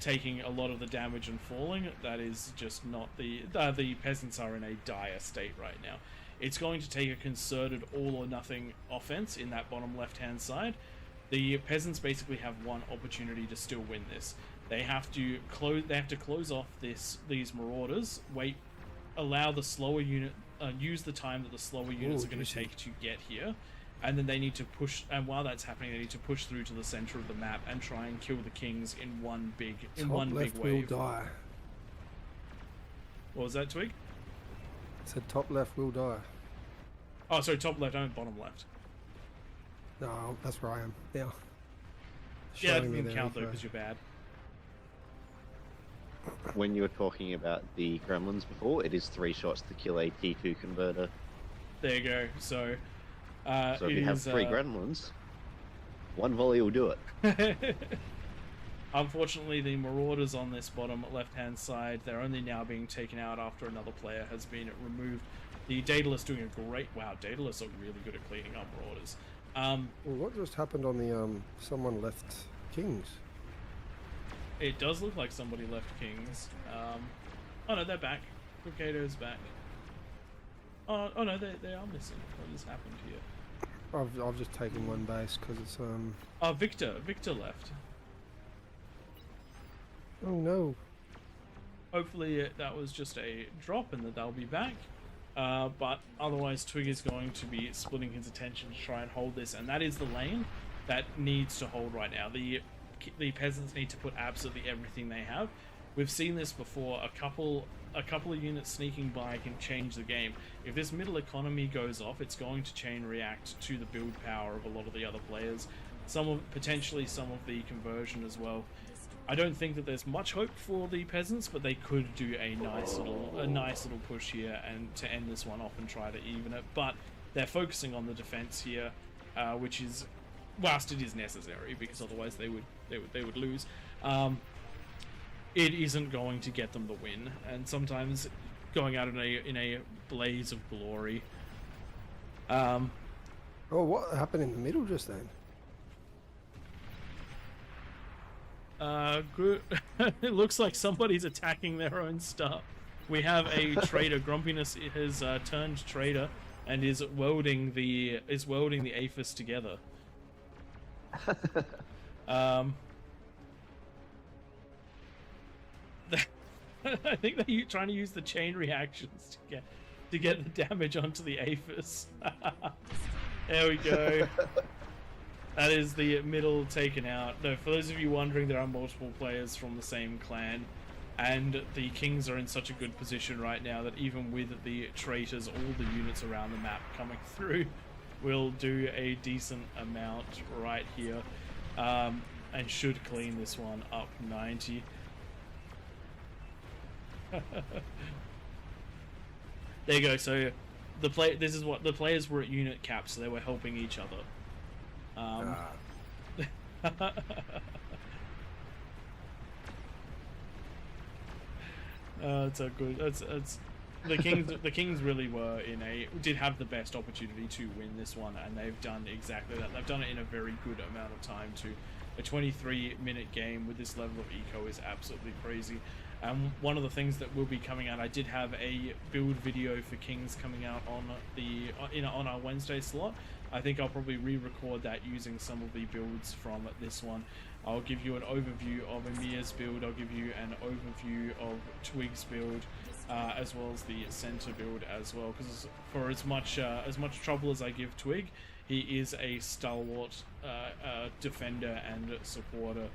taking a lot of the damage and falling, that is just not the Peasants are in a dire state right now. It's going to take a concerted all-or-nothing offense in that bottom left-hand side. The Peasants basically have one opportunity to still win this. They have to close off these Marauders, allow the slower unit. Use the time that the slower units are going to take to get here, and then they need to push. And while that's happening, they need to push through to the center of the map and try and kill the Kings in one big wave. Will die. What was that, Twig? It said top left will die. Oh, sorry, top left, I meant bottom left. No, that's where I am. Yeah. Yeah, that doesn't count though because you're bad. When you were talking about the gremlins before, it is 3 shots to kill a T2 converter. There you go. So if you have 3 gremlins, 1 volley will do it. Unfortunately, the Marauders on this bottom left-hand side, they're only now being taken out after another player has been removed. The Daedalus doing a great... Wow, Daedalus are really good at cleaning up Marauders. Well, what just happened on the someone left Kings? It does look like somebody left Kings. Oh no, they're back. Cricato's back. Oh no, they are missing. What has happened here? I've just taken 1 base because it's Oh, Victor left. Oh no. Hopefully that was just a drop and that they'll be back. But otherwise Twig is going to be splitting his attention to try and hold this, and that is the lane that needs to hold right now. The Peasants need to put absolutely everything they have We've seen this before. A couple of units sneaking by can change the game. If this middle economy goes off, it's going to chain react to the build power of a lot of the other players. Potentially some of the conversion as well. I don't think that there's much hope for the peasants, but they could do a nice little push here and to end this one off and try to even it. But they're focusing on the defense here, which is, whilst it is necessary, because otherwise they would lose. It isn't going to get them the win, and sometimes going out in a blaze of glory. Oh, what happened in the middle just then? Good. It looks like somebody's attacking their own stuff. We have a trader. Grumpiness has turned trader and is welding the aphis together. I think they're trying to use the chain reactions to get the damage onto the aphis. There we go. That is the middle taken out. No, for those of you wondering, there are multiple players from the same clan, and the kings are in such a good position right now that even with the traitors, all the units around the map coming through will do a decent amount right here, and should clean this one up 90. There you go. So this is what the players were at unit cap, so they were helping each other. It's so good. It's the kings. The kings really did have the best opportunity to win this one, and they've done exactly that. They've done it in a very good amount of time too. A 23-minute game with this level of eco is absolutely crazy. One of the things that will be coming out, I did have a build video for Kings coming out on our Wednesday slot. I think I'll probably re-record that using some of the builds from this one. I'll give you an overview of Emir's build. I'll give you an overview of Twig's build, as well as the center build as well. Because for as much trouble as I give Twig, he is a stalwart defender and supporter.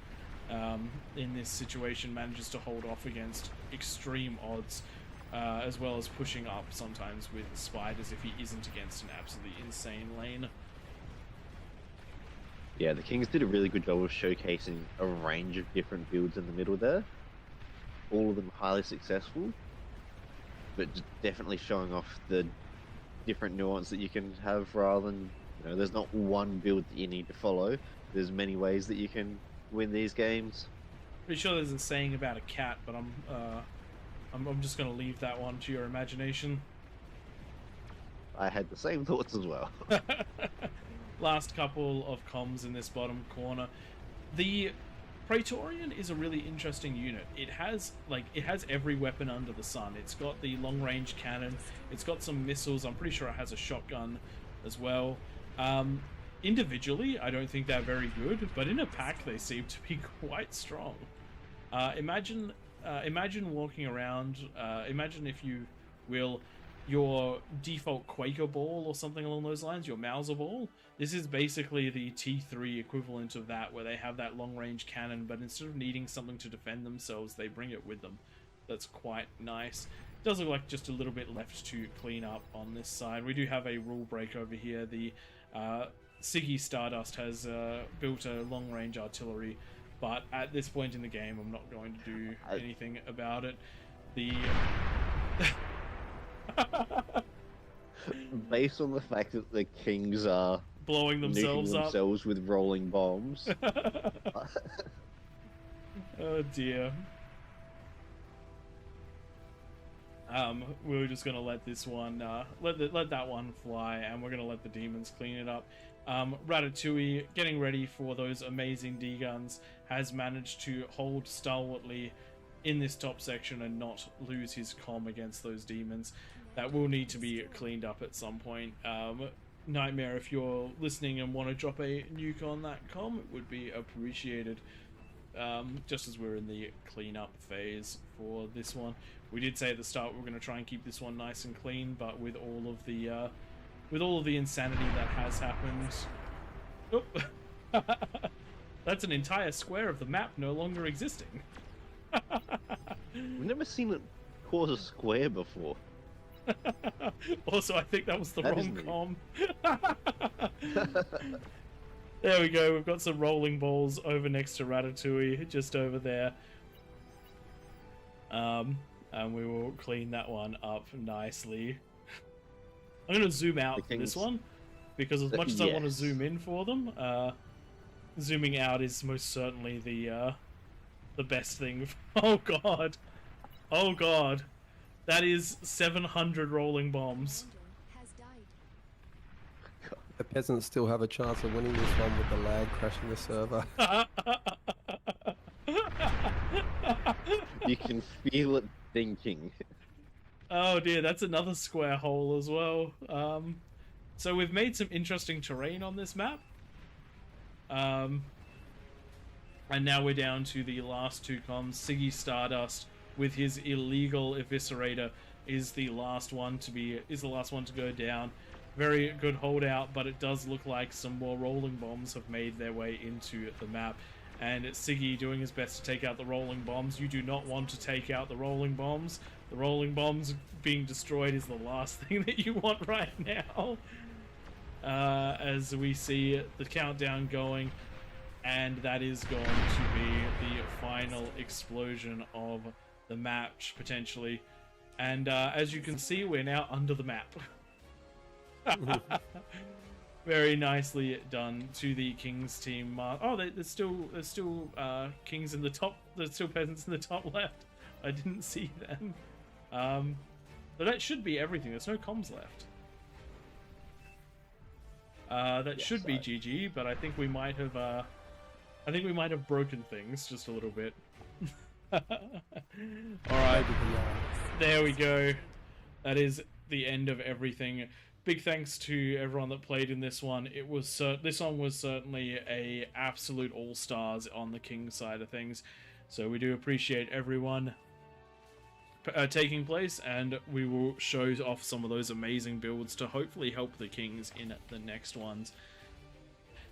In this situation, manages to hold off against extreme odds, as well as pushing up sometimes with spiders if he isn't against an absolutely insane lane. Yeah, the Kings did a really good job of showcasing a range of different builds in the middle there. All of them highly successful, but definitely showing off the different nuance that you can have rather than, there's not one build that you need to follow. There's many ways that you can win these games. Pretty sure there's a saying about a cat, but I'm just gonna leave that one to your imagination. I had the same thoughts as well. Last couple of comms in this bottom corner. The Praetorian is a really interesting unit. It has every weapon under the sun. It's got the long range cannon. It's got some missiles. I'm pretty sure it has a shotgun as well. Individually, I don't think they're very good, but in a pack, they seem to be quite strong. Imagine walking around. Imagine, if you will, your default Quaker ball or something along those lines. Your Mauser ball. This is basically the T3 equivalent of that, where they have that long-range cannon, but instead of needing something to defend themselves, they bring it with them. That's quite nice. It does look like just a little bit left to clean up on this side. We do have a rule break over here. The Siggy Stardust has built a long-range artillery, but at this point in the game, I'm not going to do anything about it. Based on the fact that the Kings are blowing themselves up with rolling bombs. Oh dear. We're just gonna let this one, let that one fly, and we're gonna let the demons clean it up. Ratatouille, getting ready for those amazing D-guns, has managed to hold stalwartly in this top section and not lose his comm against those demons. That will need to be cleaned up at some point. Nightmare, if you're listening and want to drop a nuke on that comm, it would be appreciated. Just as we're in the cleanup phase for this one. We did say at the start we're going to try and keep this one nice and clean, but with all of the insanity that has happened. Oh. That's an entire square of the map no longer existing. never seen it cause a square before. Also, I think that was the That is wrong neat. com. There we go. We've got some rolling balls over next to Ratatouille, just over there. And we will clean that one up nicely. I'm going to zoom out for this one, because as much as I want to zoom in for them, zooming out is most certainly the best thing. Oh god. Oh god. That is 700 rolling bombs. Has died. The peasants still have a chance of winning this one with the lag crashing the server. You can feel it thinking. Oh dear, that's another square hole as well. So we've made some interesting terrain on this map. And now we're down to the last two comms. Siggy Stardust with his illegal eviscerator is the last one to go down. Very good holdout, but it does look like some more rolling bombs have made their way into the map. And it's Siggy doing his best to take out the rolling bombs. You do not want to take out the rolling bombs. The rolling bombs being destroyed is the last thing that you want right now. As we see the countdown going, and that is going to be the final explosion of the match, potentially. And as you can see, we're now under the map. Very nicely done to the Kings team. Oh, there's still Kings in the top. There's still peasants in the top left. I didn't see them. But that should be everything. There's no comms left. That should be GG, but I think we might have broken things just a little bit. All right, there we go. That is the end of everything. Big thanks to everyone that played in this one. This one was certainly a absolute all-stars on the King side of things. So we do appreciate everyone taking place, and we will show off some of those amazing builds to hopefully help the Kings in the next ones.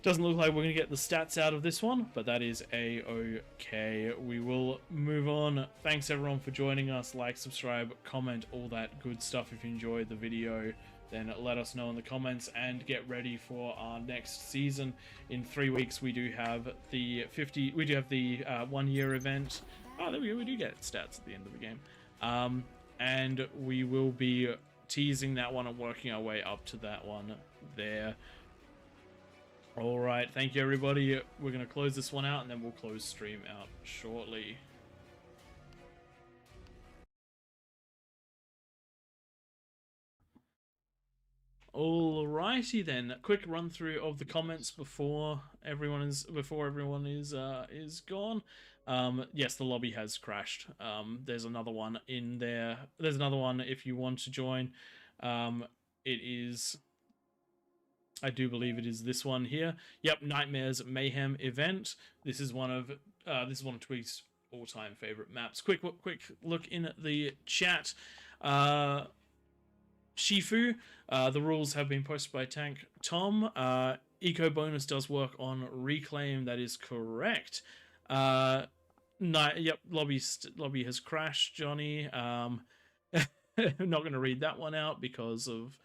Doesn't look like we're going to get the stats out of this one, but that is a-okay. We will move on. Thanks everyone for joining us. Like, subscribe, comment, all that good stuff. If you enjoyed the video, then let us know in the comments, and get ready for our next season. In 3 weeks we do have the 1 year event. Oh, there we go, we do get stats at the end of the game. And we will be teasing that one and working our way up to that one there. Alright, thank you everybody. We're going to close this one out, and then we'll close stream out shortly. Alrighty then, quick run through of the comments before everyone is gone. Yes, the lobby has crashed. There's another one in there. There's another one if you want to join. It is, I do believe it is this one here. Yep, Nightmares Mayhem event. This is one of Tweak's all-time favorite maps. Quick look in the chat. Shifu, the rules have been posted by Tank Tom. Eco bonus does work on Reclaim. That is correct. Yep, lobby has crashed, Johnny. I'm not going to read that one out because of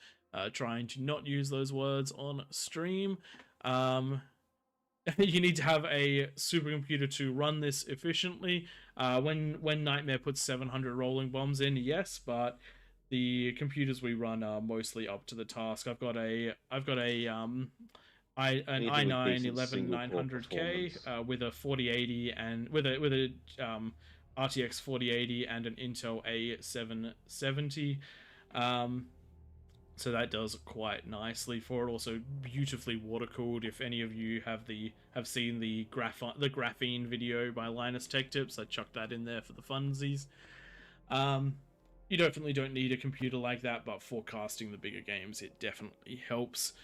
trying to not use those words on stream. You need to have a supercomputer to run this efficiently. When Nightmare puts 700 rolling bombs in, yes, but the computers we run are mostly up to the task. I've got an i9 11900K with a 4080 and with a RTX 4080 and an Intel A770. So that does quite nicely for it. Also beautifully water cooled. If any of you have seen the graphene video by Linus Tech Tips, I chucked that in there for the funsies. You definitely don't need a computer like that, but for casting the bigger games, it definitely helps.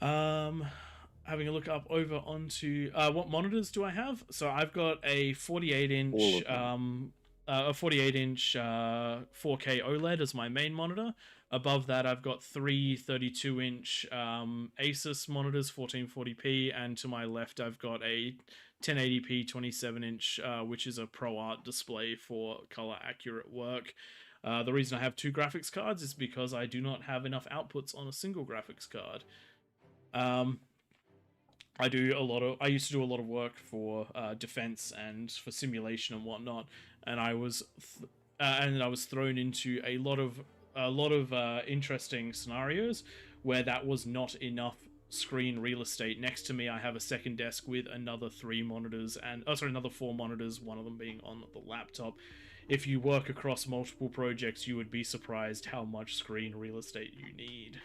Having a look up over onto what monitors do I have? So I've got a 48-inch 4K OLED as my main monitor. Above that, I've got three 32-inch Asus monitors, 1440p, and to my left, I've got a 1080p 27-inch, which is a Pro Art display for color accurate work. The reason I have 2 graphics cards is because I do not have enough outputs on a single graphics card. I used to do a lot of work for defense and for simulation and whatnot, and I was thrown into a lot of interesting scenarios where that was not enough screen real estate. Next to me, I have a second desk with another 4 monitors, one of them being on the laptop. If you work across multiple projects, you would be surprised how much screen real estate you need.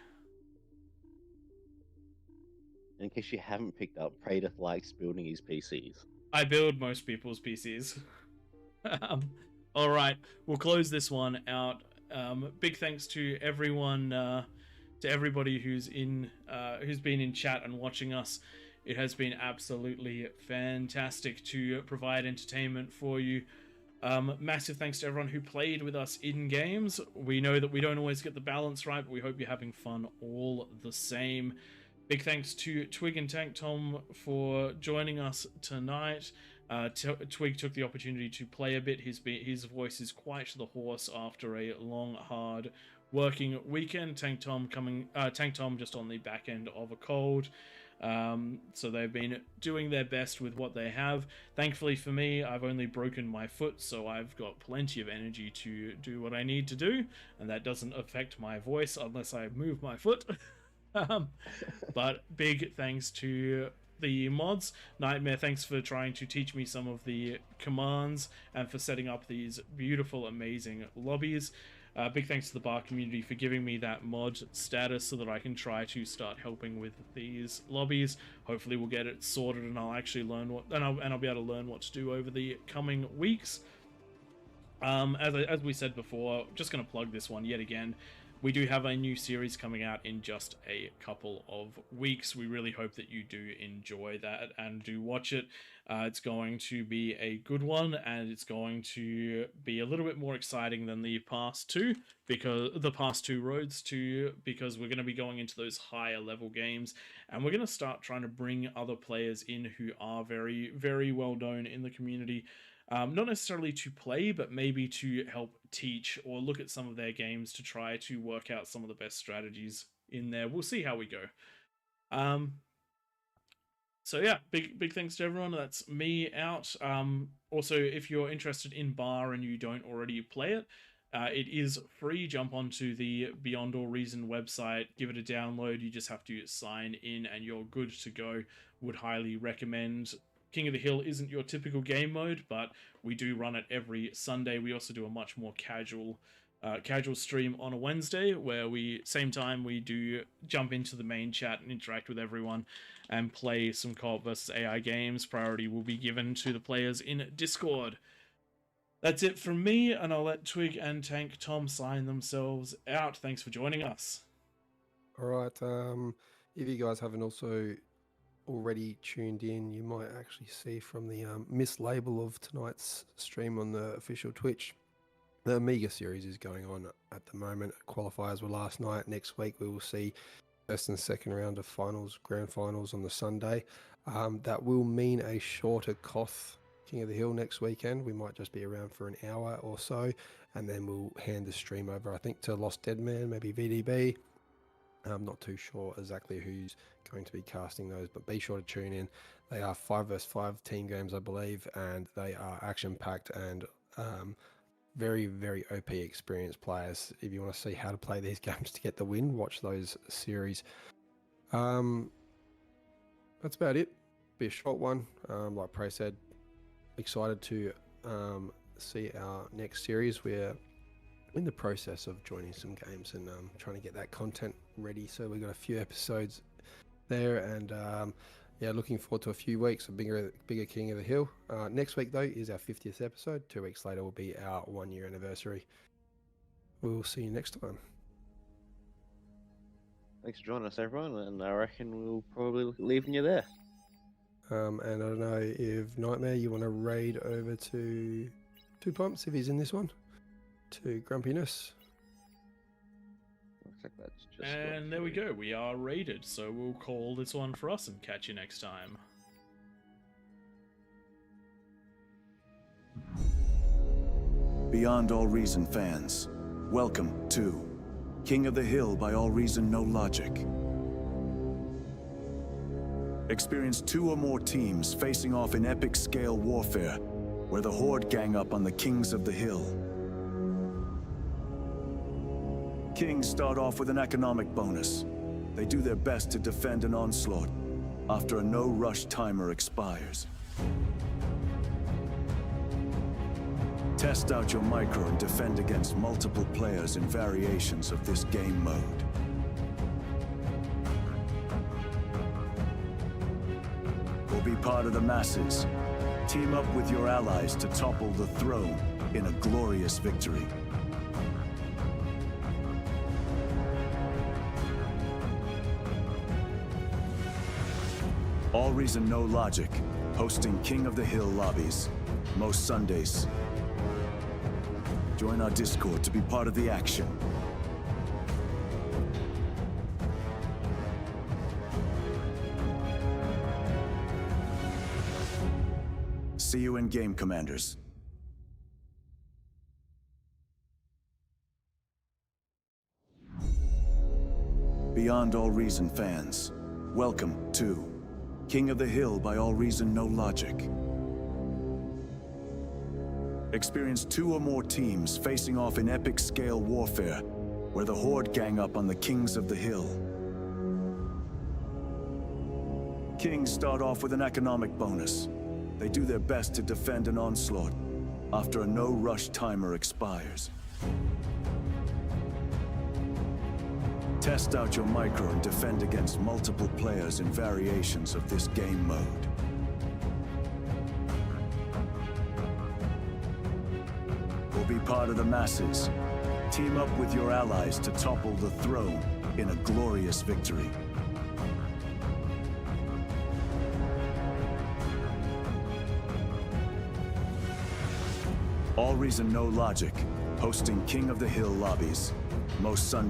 In case you haven't picked up, Praedyth likes building his PCs. I build most people's PCs. All right, we'll close this one out. Big thanks to everyone, to everybody who's been in chat and watching us. It has been absolutely fantastic to provide entertainment for you. Massive thanks to everyone who played with us in games. We know that we don't always get the balance right, but we hope you're having fun all the same. Big thanks to Twig and Tank Tom for joining us tonight. Twig took the opportunity to play a bit. His voice is quite the hoarse after a long, hard working weekend. Tank Tom just on the back end of a cold. So they've been doing their best with what they have. Thankfully for me, I've only broken my foot, so I've got plenty of energy to do what I need to do, and that doesn't affect my voice unless I move my foot. But big thanks to the mods. Nightmare, thanks for trying to teach me some of the commands and for setting up these beautiful, amazing lobbies. Big thanks to the bar community for giving me that mod status so that I can try to start helping with these lobbies. Hopefully we'll get it sorted and I'll actually learn I'll be able to learn what to do over the coming weeks. As we said before, just going to plug this one yet again. We do have a new series coming out in just a couple of weeks. We really hope that you do enjoy that and do watch it. It's going to be a good one, and it's going to be a little bit more exciting than the past two, because we're going to be going into those higher level games, and we're going to start trying to bring other players in who are very, very well known in the community. Not necessarily to play, but maybe to help teach or look at some of their games to try to work out some of the best strategies in there. We'll see how we go. So yeah, big thanks to everyone. That's me out. Also, if you're interested in bar and you don't already play it, it is free. Jump onto the Beyond All Reason website, give it a download. You just have to sign in and you're good to go. Would highly recommend. King of the Hill isn't your typical game mode, but we do run it every Sunday. We also do a much more casual stream on a Wednesday, where same time we do jump into the main chat and interact with everyone and play some co-op versus AI games. Priority will be given to the players in Discord. That's it from me, and I'll let Twig and Tank Tom sign themselves out. Thanks for joining us. All right. If you guys haven't also already tuned in, you might actually see from the mislabel of tonight's stream on the official Twitch, the Amiga series is going on at the moment. Qualifiers were last night. Next week we will see first and second round of grand finals on the Sunday. That will mean a shorter KOTH King of the Hill next weekend. We might just be around for an hour or so, and then we'll hand the stream over, I think, to Lost Dead Man, maybe VDB. I'm not too sure exactly who's going to be casting those, but be sure to tune in. They are 5 vs 5 team games, I believe, and they are action-packed and very, very OP experienced players. If you want to see how to play these games to get the win, watch those series. That's about it. Be a short one. Like Prey said, excited to see our next series. We're in the process of joining some games and trying to get that content ready. So we've got a few episodes there, and yeah, looking forward to a few weeks, a bigger King of the Hill. Next week though is our 50th episode. 2 weeks later will be our 1 year anniversary. We'll see you next time. Thanks for joining us, everyone, and I reckon we'll probably leaving you there. And I don't know if Nightmare, you want to raid over to Two Pumps if he's in this one, to Grumpiness. Looks like that's just And there we go. We are raided, so we'll call this one for us and catch you next time. Beyond All Reason fans, welcome to King of the Hill by All Reason No Logic. Experience 2 or more teams facing off in epic scale warfare, where the Horde gang up on the Kings of the Hill. Kings start off with an economic bonus. They do their best to defend an onslaught after a no-rush timer expires. Test out your micro and defend against multiple players in variations of this game mode. Or be part of the masses. Team up with your allies to topple the throne in a glorious victory. All Reason No Logic, hosting King of the Hill lobbies, most Sundays. Join our Discord to be part of the action. See you in game, Commanders. Beyond All Reason fans, welcome to King of the Hill by All Reason No Logic. Experience 2 or more teams facing off in epic scale warfare, where the Horde gang up on the Kings of the Hill. Kings start off with an economic bonus. They do their best to defend an onslaught after a no-rush timer expires. Test out your micro and defend against multiple players in variations of this game mode. Or be part of the masses. Team up with your allies to topple the throne in a glorious victory. All Reason No Logic, hosting King of the Hill lobbies, most Sundays.